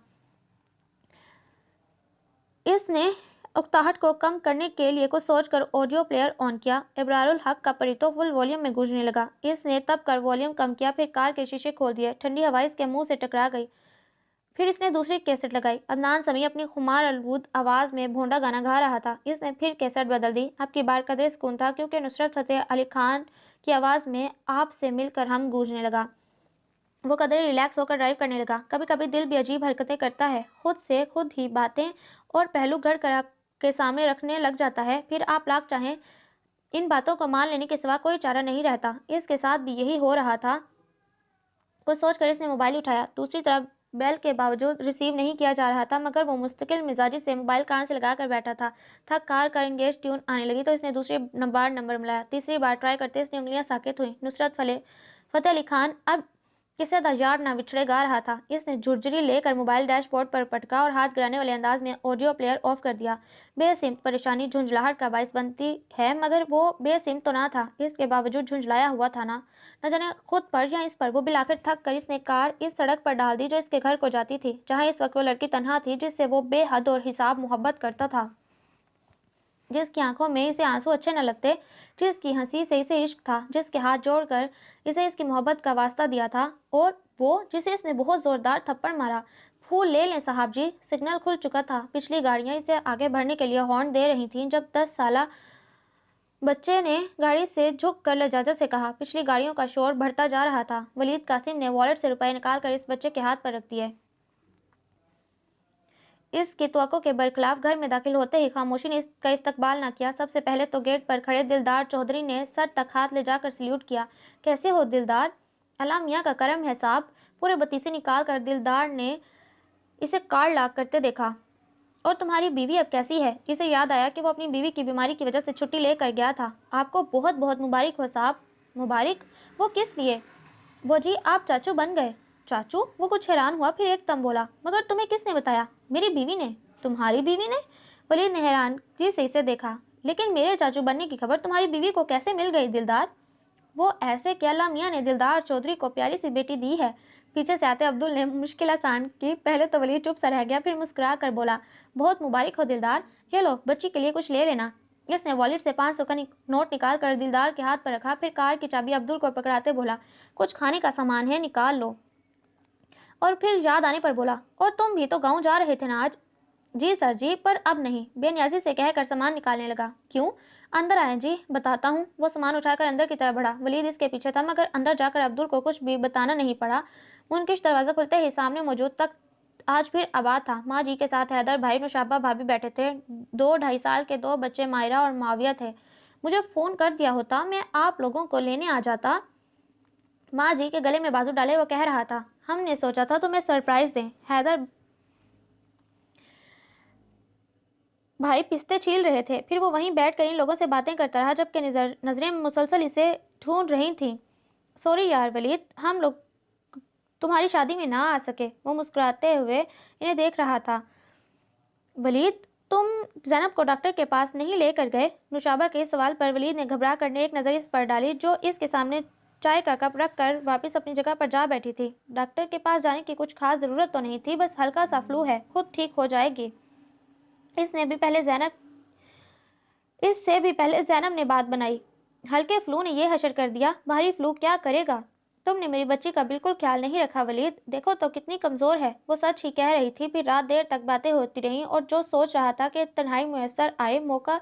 اس نے اکتاہٹ کو کم کرنے کے لیے کچھ سوچ کر آڈیو پلیئر آن کیا۔ ابرار الحق کا پریتو فل والیوم میں گونجنے لگا۔ اس نے تب کر والیوم کم کیا، پھر کار کے شیشے کھول دیے۔ ٹھنڈی ہوا اس کے منہ سے ٹکرا گئی۔ پھر اس نے دوسری کیسٹ لگائی۔ عدنان سمیع اپنی خمار آلود آواز میں بھونڈا گانا گا رہا تھا۔ اس نے پھر کیسٹ بدل دی۔ اب کی بار قدرے سکون تھا، کیونکہ نصرت فتح علی خان کی آواز میں آپ سے مل کر ہم گونجنے لگا۔ وہ قدرے ریلیکس ہو کر ڈرائیو کرنے لگا۔ کبھی کبھی دل بھی عجیب حرکتیں کرتا ہے، خود سے خود ہی باتیں اور پہلو گھڑ کر آپ کے سامنے رکھنے لگ جاتا ہے، پھر آپ لاکھ چاہیں ان باتوں کو مان لینے کے سوا کوئی چارہ نہیں رہتا۔ اس کے ساتھ بھی یہی ہو رہا تھا۔ کچھ سوچ کر اس نے موبائل اٹھایا۔ دوسری طرف بیل کے باوجود ریسیو نہیں کیا جا رہا تھا، مگر وہ مستقل مزاجی سے موبائل کان سے لگا کر بیٹھا تھا۔ تھک کار کر انگیج ٹیون آنے لگی تو اس نے دوسری بار نمبر ملایا۔ تیسری بار ٹرائی کرتے اس نے انگلیاں ساکت ہوئیں۔ نصرت فتح علی خان اب کسے دا یار نہ وچھڑے گا رہا تھا۔ اس نے جھرجھری لے کر موبائل ڈیش بورڈ پر پٹکا اور ہاتھ گرانے والے انداز میں آڈیو پلیئر آف کر دیا۔ بے سمت پریشانی جھنجھلاہٹ کا باعث بنتی ہے، مگر وہ بے سمت تو نہ تھا، اس کے باوجود جھنجھلایا ہوا تھا۔ نہ جانے خود پر یا اس پر، وہ بالآخر تھک کر اس نے کار اس سڑک پر ڈال دی جو اس کے گھر کو جاتی تھی، جہاں اس وقت وہ لڑکی تنہا تھی جس سے وہ بے حد اور حساب محبت کرتا تھا، جس کی آنکھوں میں اسے آنسو اچھے نہ لگتے، جس کی ہنسی سے اسے عشق تھا، جس کے ہاتھ جوڑ کر اسے اس کی محبت کا واسطہ دیا تھا، اور وہ جسے اس نے بہت زوردار تھپڑ مارا۔ پھول لے لیں صاحب جی۔ سگنل کھل چکا تھا۔ پچھلی گاڑیاں اسے آگے بڑھنے کے لیے ہارن دے رہی تھیں جب 10 سالہ بچے نے گاڑی سے جھک کر لجاجت سے کہا۔ پچھلی گاڑیوں کا شور بڑھتا جا رہا تھا۔ ولید قاسم نے والیٹ سے روپے نکال کر اس بچے کے ہاتھ پر رکھ دیے۔ اس کی توقع کے برخلاف گھر میں داخل ہوتے ہی خاموشی نے اس کا استقبال نہ کیا۔ سب سے پہلے تو گیٹ پر کھڑے دلدار چودھری نے سر تک ہاتھ لے جا کر سلیوٹ کیا۔ کیسے ہو دلدار؟ اللہ میاں کا کرم ہے صاحب۔ پورے بتیسے نکال کر دلدار نے اسے کارڈ لاک کرتے دیکھا۔ اور تمہاری بیوی اب کیسی ہے؟ اسے یاد آیا کہ وہ اپنی بیوی کی بیماری کی وجہ سے چھٹی لے کر گیا تھا۔ آپ کو بہت بہت مبارک ہو صاحب۔ مبارک؟ وہ کس لیے؟ وہ جی آپ چاچو بن گئے۔ چاچو؟ وہ کچھ حیران ہوا، پھر ایک دم بولا، مگر تمہیں کس نے بتایا؟ میری بیوی نے۔ تمہاری بیوی نے؟ ولید نے حیرانگی سے اسے دیکھا۔ لیکن میرے چاچو بننے کی خبر تمہاری بیوی کو کیسے مل گئی دلدار؟ وہ ایسے کہ اللہ میاں نے دلدار چودھری کو پیاری سی بیٹی دی ہے۔ پیچھے سے آتے عبدل نے مشکل آسان کی۔ پہلے تو ولید چپ سا رہ گیا، پھر مسکرا کر بولا، بہت مبارک ہو دلدار، یہ لو بچی کے لیے کچھ لے لینا۔ اس نے والیٹ سے 500 کا نوٹ نکال کر دلدار کے ہاتھ پر رکھا، پھر کار کی چابی عبدل کو پکڑاتے بولا، کچھ کھانے کا سامان ہے نکال لو۔ اور پھر یاد آنے پر بولا، اور تم بھی تو گاؤں جا رہے تھے نا آج؟ جی سر جی، پر اب نہیں، بے نیازی سے کہہ کر سامان نکالنے لگا۔ کیوں؟ اندر آئیں جی، بتاتا ہوں۔ وہ سامان اٹھا کر اندر کی طرف بڑھا۔ ولید اس کے پیچھے تھا، مگر اندر جا کر عبدل کو کچھ بھی بتانا نہیں پڑا۔ منکش دروازہ کھلتے ہی سامنے موجود تک آج پھر آباد تھا۔ ماں جی کے ساتھ حیدر بھائی، نوشابہ بھابھی بیٹھے تھے۔ 2-2.5 سال کے 2 بچے مائرہ اور معاویہ تھے۔ مجھے فون کر دیا ہوتا، میں آپ لوگوں کو لینے آ جاتا۔ ماں جی کے گلے میں بازو ڈالے وہ کہہ رہا تھا، ہم نے سوچا تھا تمہیں سرپرائز دیں۔ حیدر بھائی پستے چھیل رہے تھے، پھر وہ وہیں بیٹھ کر ان لوگوں سے باتیں کرتا رہا، جبکہ نظریں مسلسل اسے ڈھونڈ رہی تھیں۔ سوری یار ولید، ہم لوگ تمہاری شادی میں نہ آ سکے۔ وہ مسکراتے ہوئے انہیں دیکھ رہا تھا۔ ولید، تم زینب کو ڈاکٹر کے پاس نہیں لے کر گئے؟ نوشابہ کے اس سوال پر ولید نے گھبرا کر ایک نظر اس پر ڈالی، جو اس کے سامنے چائے کا کپ رکھ کر واپس اپنی جگہ پر جا بیٹھی تھی۔ ڈاکٹر کے پاس جانے کی کچھ خاص ضرورت تو نہیں تھی، بس ہلکا سا فلو ہے، خود ٹھیک ہو جائے گی۔ اس سے بھی پہلے زینب نے بات بنائی۔ ہلکے فلو نے یہ حشر کر دیا، بھاری فلو کیا کرے گا؟ تم نے میری بچی کا بالکل خیال نہیں رکھا ولید، دیکھو تو کتنی کمزور ہے۔ وہ سچ ہی کہہ رہی تھی۔ پھر رات دیر تک باتیں ہوتی رہیں، اور جو سوچ رہا تھا کہ تنہائی میسر آئے، موقع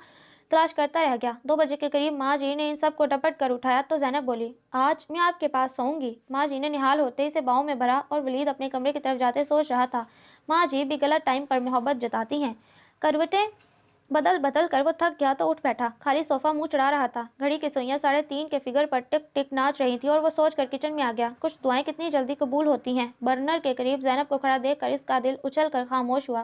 تلاش کرتا رہ گیا۔ 2 بجے کے قریب ماں جی نے ان سب کو ڈپٹ کر اٹھایا تو زینب بولی، آج میں آپ کے پاس سوؤں گی۔ ماں جی نے نہال ہوتے اسے باؤں میں بھرا، اور ولید اپنے کمرے کی طرف جاتے سوچ رہا تھا، ماں جی بھی غلط ٹائم پر محبت جتاتی ہیں۔ کروٹیں بدل کر وہ تھک گیا تو اٹھ بیٹھا۔ خالی صوفہ منہ چڑھا رہا تھا۔ گھڑی کی سوئیاں 3:30 کے فگر پر ٹک ٹک ناچ رہی تھیں، اور وہ سوچ کر کچن میں آ گیا، کچھ دعائیں کتنی جلدی قبول ہوتی ہیں۔ برنر کے قریب زینب کو کھڑا دیکھ کر اس کا دل اچھل کر خاموش ہوا۔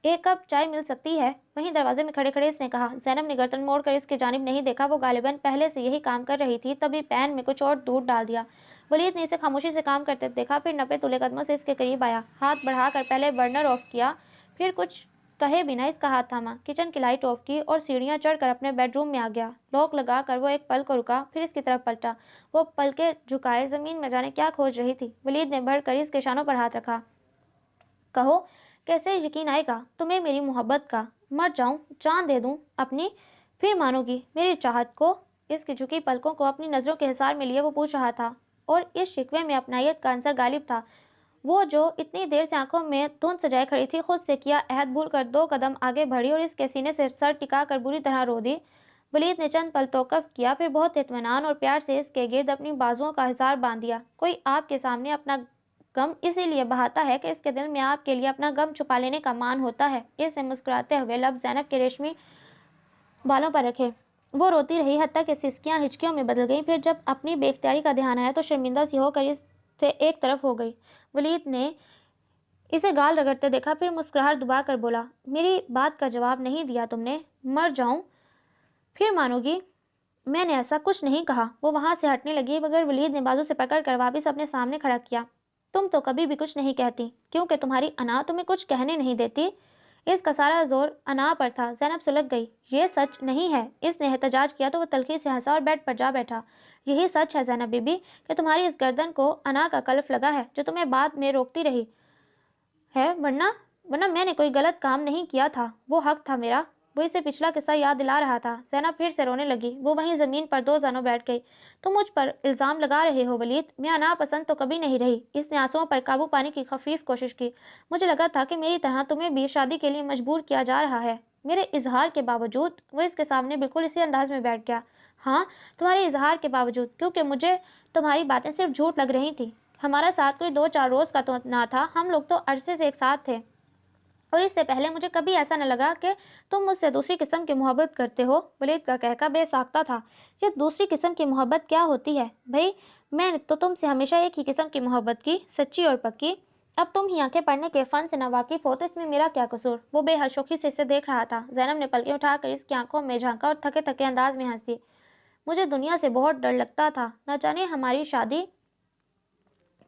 ایک کپ چائے مل سکتی ہے؟ وہیں دروازے میں کھڑے کھڑے اس نے کہا۔ زینب نے گردن موڑ کر اس کی جانب نہیں دیکھا، وہ غالباً پہلے سے یہی کام کر رہی تھی، تبھی پین میں کچھ اور دودھ ڈال دیا۔ ولید نے اسے خاموشی سے کام کرتے دیکھا، پھر نپے تلے قدموں سے اس کے قریب آیا، ہاتھ بڑھا کر پہلے برنر آف کیا، پھر کچھ کہے بنا اس کا ہاتھ تھاما، کچن کی لائٹ آف کی، اور سیڑھیاں چڑھ کر اپنے بیڈ روم میں آ گیا۔ لاک لگا کر وہ ایک پل کو رکا، پھر اس کی طرف پلٹا۔ وہ پلکیں جھکائے زمین میں جانے کیا کھوج رہی تھی۔ ولید نے بڑھ کر اس کے شانوں پر ہاتھ رکھا۔ کہو، کیسے یقین آئے گا تمہیں میری محبت کا؟ مر جاؤں، جان دے دوں اپنی، پھر مانو گی میری چاہت کو؟ اس کی جھکی پلکوں کو اپنی نظروں کے حصار میں لیے وہ پوچھ رہا تھا، اور اس شکوے میں اپنائیت کا عنصر غالب تھا۔ وہ جو اتنی دیر سے آنکھوں میں دھند سجائے کھڑی تھی، خود سے کیا عہد بھول کر 2 قدم آگے بڑھی اور اس کے سینے سے سر ٹکا کر بری طرح رو دی۔ ولید نے چند پل توقف کیا، پھر بہت اطمینان اور پیار سے اس کے گرد اپنی بازوؤں کا حصار باندھ دیا۔ کوئی آپ کے سامنے اپنا غم اسی لیے بہاتا ہے کہ اس کے دل میں آپ کے لیے اپنا غم چھپا لینے کا مان ہوتا ہے۔ اس نے مسکراتے ہوئے لب زینب کے ریشمی بالوں پر رکھے۔ وہ روتی رہی، حتیٰ کہ سسکیاں ہچکیوں میں بدل گئیں۔ پھر جب اپنی بے اختیاری کا دھیان آیا تو شرمندہ سی ہو کر اس سے ایک طرف ہو گئی۔ ولید نے اسے گال رگڑتے دیکھا، پھر مسکراہٹ دبا کر بولا، میری بات کا جواب نہیں دیا تم نے؟ مر جاؤں، پھر مانو گی؟ میں نے ایسا کچھ نہیں کہا۔ وہ وہاں سے ہٹنے لگی، مگر ولید نے بازو سے پکڑ کر واپس اپنے سامنے کھڑا کیا۔ تم تو کبھی بھی کچھ نہیں کہتی، کیونکہ تمہاری انا تمہیں کچھ کہنے نہیں دیتی۔ اس کا سارا زور انا پر تھا۔ زینب سلگ گئی۔ یہ سچ نہیں ہے۔ اس نے احتجاج کیا تو وہ تلخی سے ہنسا اور بیڈ پر جا بیٹھا۔ یہی سچ ہے زینب بی بی، کہ تمہاری اس گردن کو انا کا کلف لگا ہے، جو تمہیں بات میں روکتی رہی ہے، ورنہ میں نے کوئی غلط کام نہیں کیا تھا، وہ حق تھا میرا۔ وہ اسے پچھلا قصہ یاد دلا رہا تھا۔ زینب پھر سے رونے لگی۔ وہ وہیں زمین پر 2 زانوں بیٹھ گئی۔ تم مجھ پر الزام لگا رہے ہو ولید، میں انا پسند تو کبھی نہیں رہی۔ اس نے آنسوؤں پر قابو پانے کی خفیف کوشش کی۔ مجھے لگا تھا کہ میری طرح تمہیں بھی شادی کے لیے مجبور کیا جا رہا ہے، میرے اظہار کے باوجود۔ وہ اس کے سامنے بالکل اسی انداز میں بیٹھ گیا۔ ہاں، تمہارے اظہار کے باوجود، کیونکہ مجھے تمہاری باتیں صرف جھوٹ لگ رہی تھیں۔ ہمارا ساتھ کوئی 2-4 روز کا تو نہ تھا، ہم لوگ تو عرصے سے ایک ساتھ تھے، اور اس سے پہلے مجھے کبھی ایسا نہ لگا کہ تم مجھ سے دوسری قسم کی محبت کرتے ہو۔ ولید کا کہکہ بے ساختہ تھا۔ یہ دوسری قسم کی محبت کیا ہوتی ہے بھئی؟ میں نے تو تم سے ہمیشہ ایک ہی قسم کی محبت کی، سچی اور پکی۔ اب تم ہی آنکھیں پڑھنے کے فن سے ناواقف ہو تو اس میں میرا کیا قصور؟ وہ بے حد شوخی سے اسے دیکھ رہا تھا۔ زینب نے پلکیں اٹھا کر اس کی آنکھوں میں جھانکا اور تھکے تھکے انداز میں ہنس دی۔ مجھے دنیا سے بہت ڈر لگتا تھا، نہ جانے ہماری شادی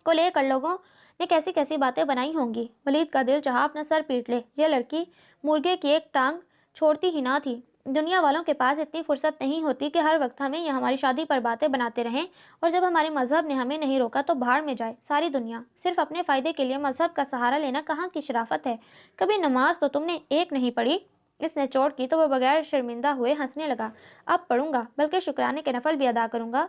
کو لے کر لوگوں نے کیسی کیسی باتیں بنائی ہوں گی۔ ولید کا دل چاہا اپنا سر پیٹ لے۔ یہ لڑکی مرغے کی ایک ٹانگ چھوڑتی ہی نہ تھی۔ دنیا والوں کے پاس اتنی فرصت نہیں ہوتی کہ ہر وقت ہمیں یا ہماری شادی پر باتیں بناتے رہیں، اور جب ہمارے مذہب نے ہمیں نہیں روکا تو بھاڑ میں جائے ساری دنیا۔ صرف اپنے فائدے کے لیے مذہب کا سہارا لینا کہاں کی شرافت ہے؟ کبھی نماز تو تم نے ایک نہیں پڑھی؟ اس نے چوٹ کی تو وہ بغیر شرمندہ ہوئے ہنسنے لگا۔ اب پڑھوں گا، بلکہ شکرانے کے نفل بھی ادا کروں گا،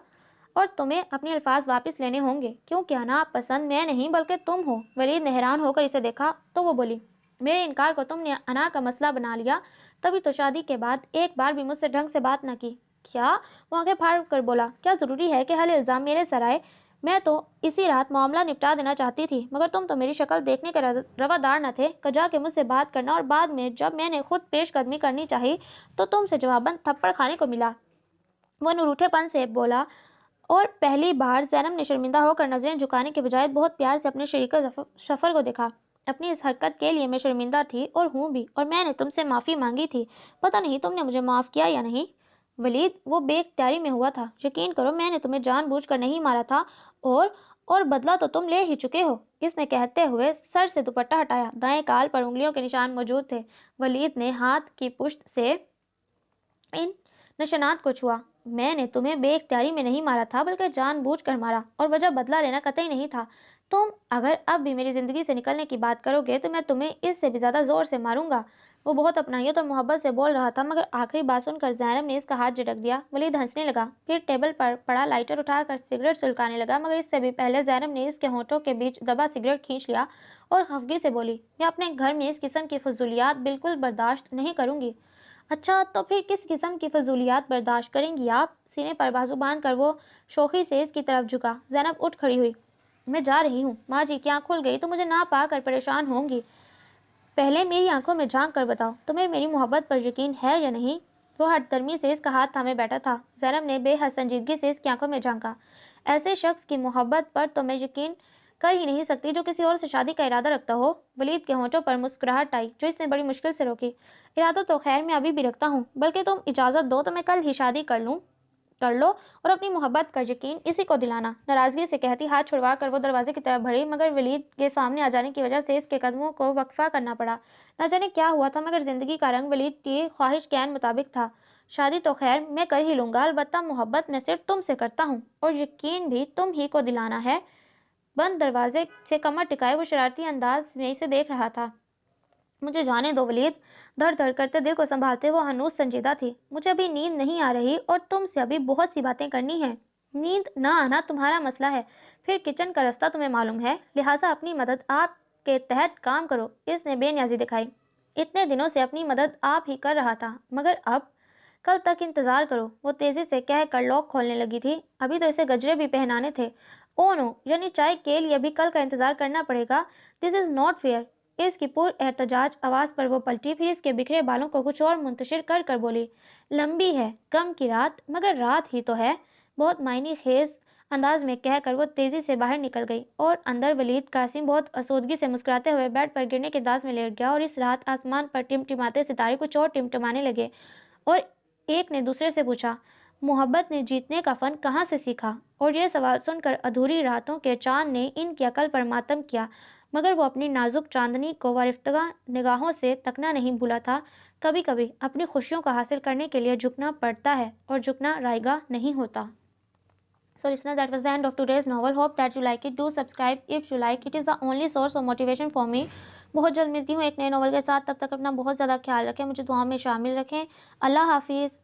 اور تمہیں اپنے الفاظ واپس لینے ہوں گے، کیونکہ انا پسند میں نہیں بلکہ تم ہو۔ ولید نے حیران ہو کر اسے دیکھا تو وہ بولی، میرے انکار کو تم نے انا کا مسئلہ بنا لیا، تبھی تو شادی کے بعد ایک بار بھی مجھ سے ڈھنگ سے بات نہ کی۔ کیا؟ وہ آنکھیں پھاڑ کر بولا، کیا ضروری ہے کہ ہر الزام میرے سر آئے؟ میں تو اسی رات معاملہ نپٹا دینا چاہتی تھی، مگر تم تو میری شکل دیکھنے کے روادار نہ تھے، کجا کے مجھ سے بات کرنا، اور بعد میں جب میں نے خود پیش قدمی کرنی چاہی تو تم سے جواباً تھپڑ کھانے کو ملا۔ وہ نروٹھے پن سے بولا، اور پہلی بار زینب نے شرمندہ ہو کر نظریں جھکانے کے بجائے بہت پیار سے اپنے شریک سفر کو دیکھا۔ اپنی اس حرکت کے لیے میں شرمندہ تھی اور ہوں بھی، اور میں نے تم سے معافی مانگی تھی، پتہ نہیں تم نے مجھے معاف کیا یا نہیں۔ ولید، وہ بے اختیاری میں ہوا تھا، یقین کرو میں نے تمہیں جان بوجھ کر نہیں مارا تھا، اور بدلہ تو تم لے ہی چکے ہو۔ اس نے کہتے ہوئے سر سے دوپٹہ ہٹایا، دائیں کال پر انگلیوں کے نشان موجود تھے۔ ولید نے ہاتھ کی پشت سے ان نشانات کو چھوا۔ میں نے تمہیں بے اختیاری میں نہیں مارا تھا بلکہ جان بوجھ کر مارا، اور وجہ بدلہ لینا قطعی نہیں تھا۔ تم اگر اب بھی میری زندگی سے نکلنے کی بات کرو گے تو میں تمہیں اس سے بھی زیادہ زور سے ماروں گا۔ وہ بہت اپنائیت اور محبت سے بول رہا تھا، مگر آخری بات سن کر زینب نے اس کا ہاتھ جھٹک دیا۔ ولید ہنسنے لگا، پھر ٹیبل پر پڑا لائٹر اٹھا کر سگریٹ سلکانے لگا، مگر اس سے بھی پہلے زینب نے اس کے ہونٹوں کے بیچ دبا سگریٹ کھینچ لیا اور خفگی سے بولی، میں اپنے گھر میں اس قسم کی فضولیات بالکل برداشت نہیں کروں گی۔ اچھا، تو پھر کس قسم کی فضولیات برداشت کریں گی آپ؟ سینے پر بازو باندھ کر وہ شوخی سے اس کی طرف جھکا۔ زینب اٹھ کھڑی ہوئی، میں جا رہی ہوں، ماں جی کی آنکھ کھل گئی تو مجھے نہ پا کر پریشان ہوں گی۔ پہلے میری آنکھوں میں جھانک کر بتاؤ، تمہیں میری محبت پر یقین ہے یا نہیں؟ وہ ہٹ درمی سے اس کا ہاتھ تھامے بیٹھا تھا۔ زینب نے بے حد سنجیدگی سے اس کی آنکھوں میں جھانکا۔ ایسے شخص کی محبت پر تو میں یقین کر ہی نہیں سکتی جو کسی اور سے شادی کا ارادہ رکھتا ہو۔ ولید کے ہونٹوں پر مسکراہٹ آئی جو اس نے بڑی مشکل سے روکی۔ ارادہ تو خیر میں ابھی بھی رکھتا ہوں، بلکہ تم اجازت دو تو میں کل ہی شادی کر لو، اور اپنی محبت کا یقین اسی کو دلانا۔ ناراضگی سے کہتی ہاتھ چھڑوا کر وہ دروازے کی طرف بڑھی، مگر ولید کے سامنے آ جانے کی وجہ سے اس کے قدموں کو وقفہ کرنا پڑا۔ نہ جانے کیا ہوا تھا، مگر زندگی کا رنگ ولید کی خواہش کے عین مطابق تھا۔ شادی تو خیر میں کر ہی لوں گا، البتہ محبت میں صرف تم سے کرتا ہوں، اور یقین بھی تم ہی کو دلانا ہے۔ بند دروازے سے کمر ٹکائے وہ شرارتی انداز میں اسے دیکھ رہا تھا۔ مجھے جانے دو ولید، دھڑ دھڑ کرتے دل کو سنبھالتے وہ ہنوز سنجیدہ تھی۔ مجھے ابھی نیند نہیں آ رہی، اور تم سے ابھی بہت سی باتیں کرنی ہیں۔ نیند نہ آنا تمہارا مسئلہ ہے، پھر کچن کا رستہ تمہیں معلوم ہے، لہٰذا اپنی مدد آپ کے تحت کام کرو۔ اس نے بے نیازی دکھائی۔ اتنے دنوں سے اپنی مدد آپ ہی کر رہا تھا، مگر اب کل تک انتظار کرو، وہ تیزی سے کہہ کر لاک کھولنے لگی تھی۔ ابھی تو اسے گجرے بھی پہنانے تھے۔ او نو، یعنی چائے کے لیے ابھی کل کا انتظار کرنا پڑے گا؟ دس از ناٹ فیئر۔ اس کی پر احتجاج آواز پر وہ پلٹی، پھر اس کے بکھرے بالوں کو کچھ اور منتشر کر کر بولی، لمبی ہے غم کی رات، مگر رات ہی تو ہے، بہت معنی خیز انداز میں کہہ کر وہ تیزی سے باہر نکل گئی، اور اندر ولید قاسم بہت آسودگی سے مسکراتے ہوئے بیڈ پر گرنے کے انداز میں لیٹ گیا، اور اس رات آسمان پر ٹمٹماتے ستارے کچھ اور ٹمٹمانے لگے، اور ایک نے دوسرے سے پوچھا، محبت نے جیتنے کا فن کہاں سے سیکھا؟ اور یہ سوال سن کر ادھوری راتوں کے چاند نے ان کی عقل پر ماتم کیا، مگر وہ اپنی نازک چاندنی کو وارفتگاہ نگاہوں سے تکنا نہیں بھولا تھا۔ کبھی کبھی اپنی خوشیوں کو حاصل کرنے کے لیے جھکنا پڑتا ہے، اور جھکنا رائے گاہ نہیں ہوتا۔ So listener, that was the end of today's novel. Hope that you like it. Do subscribe if you like. It is the only source of motivation for me. بہت جلد ملتی ہوں ایک نئے ناول کے ساتھ، تب تک اپنا بہت زیادہ خیال رکھیں، مجھے دعاؤں میں شامل رکھیں۔ اللہ حافظ۔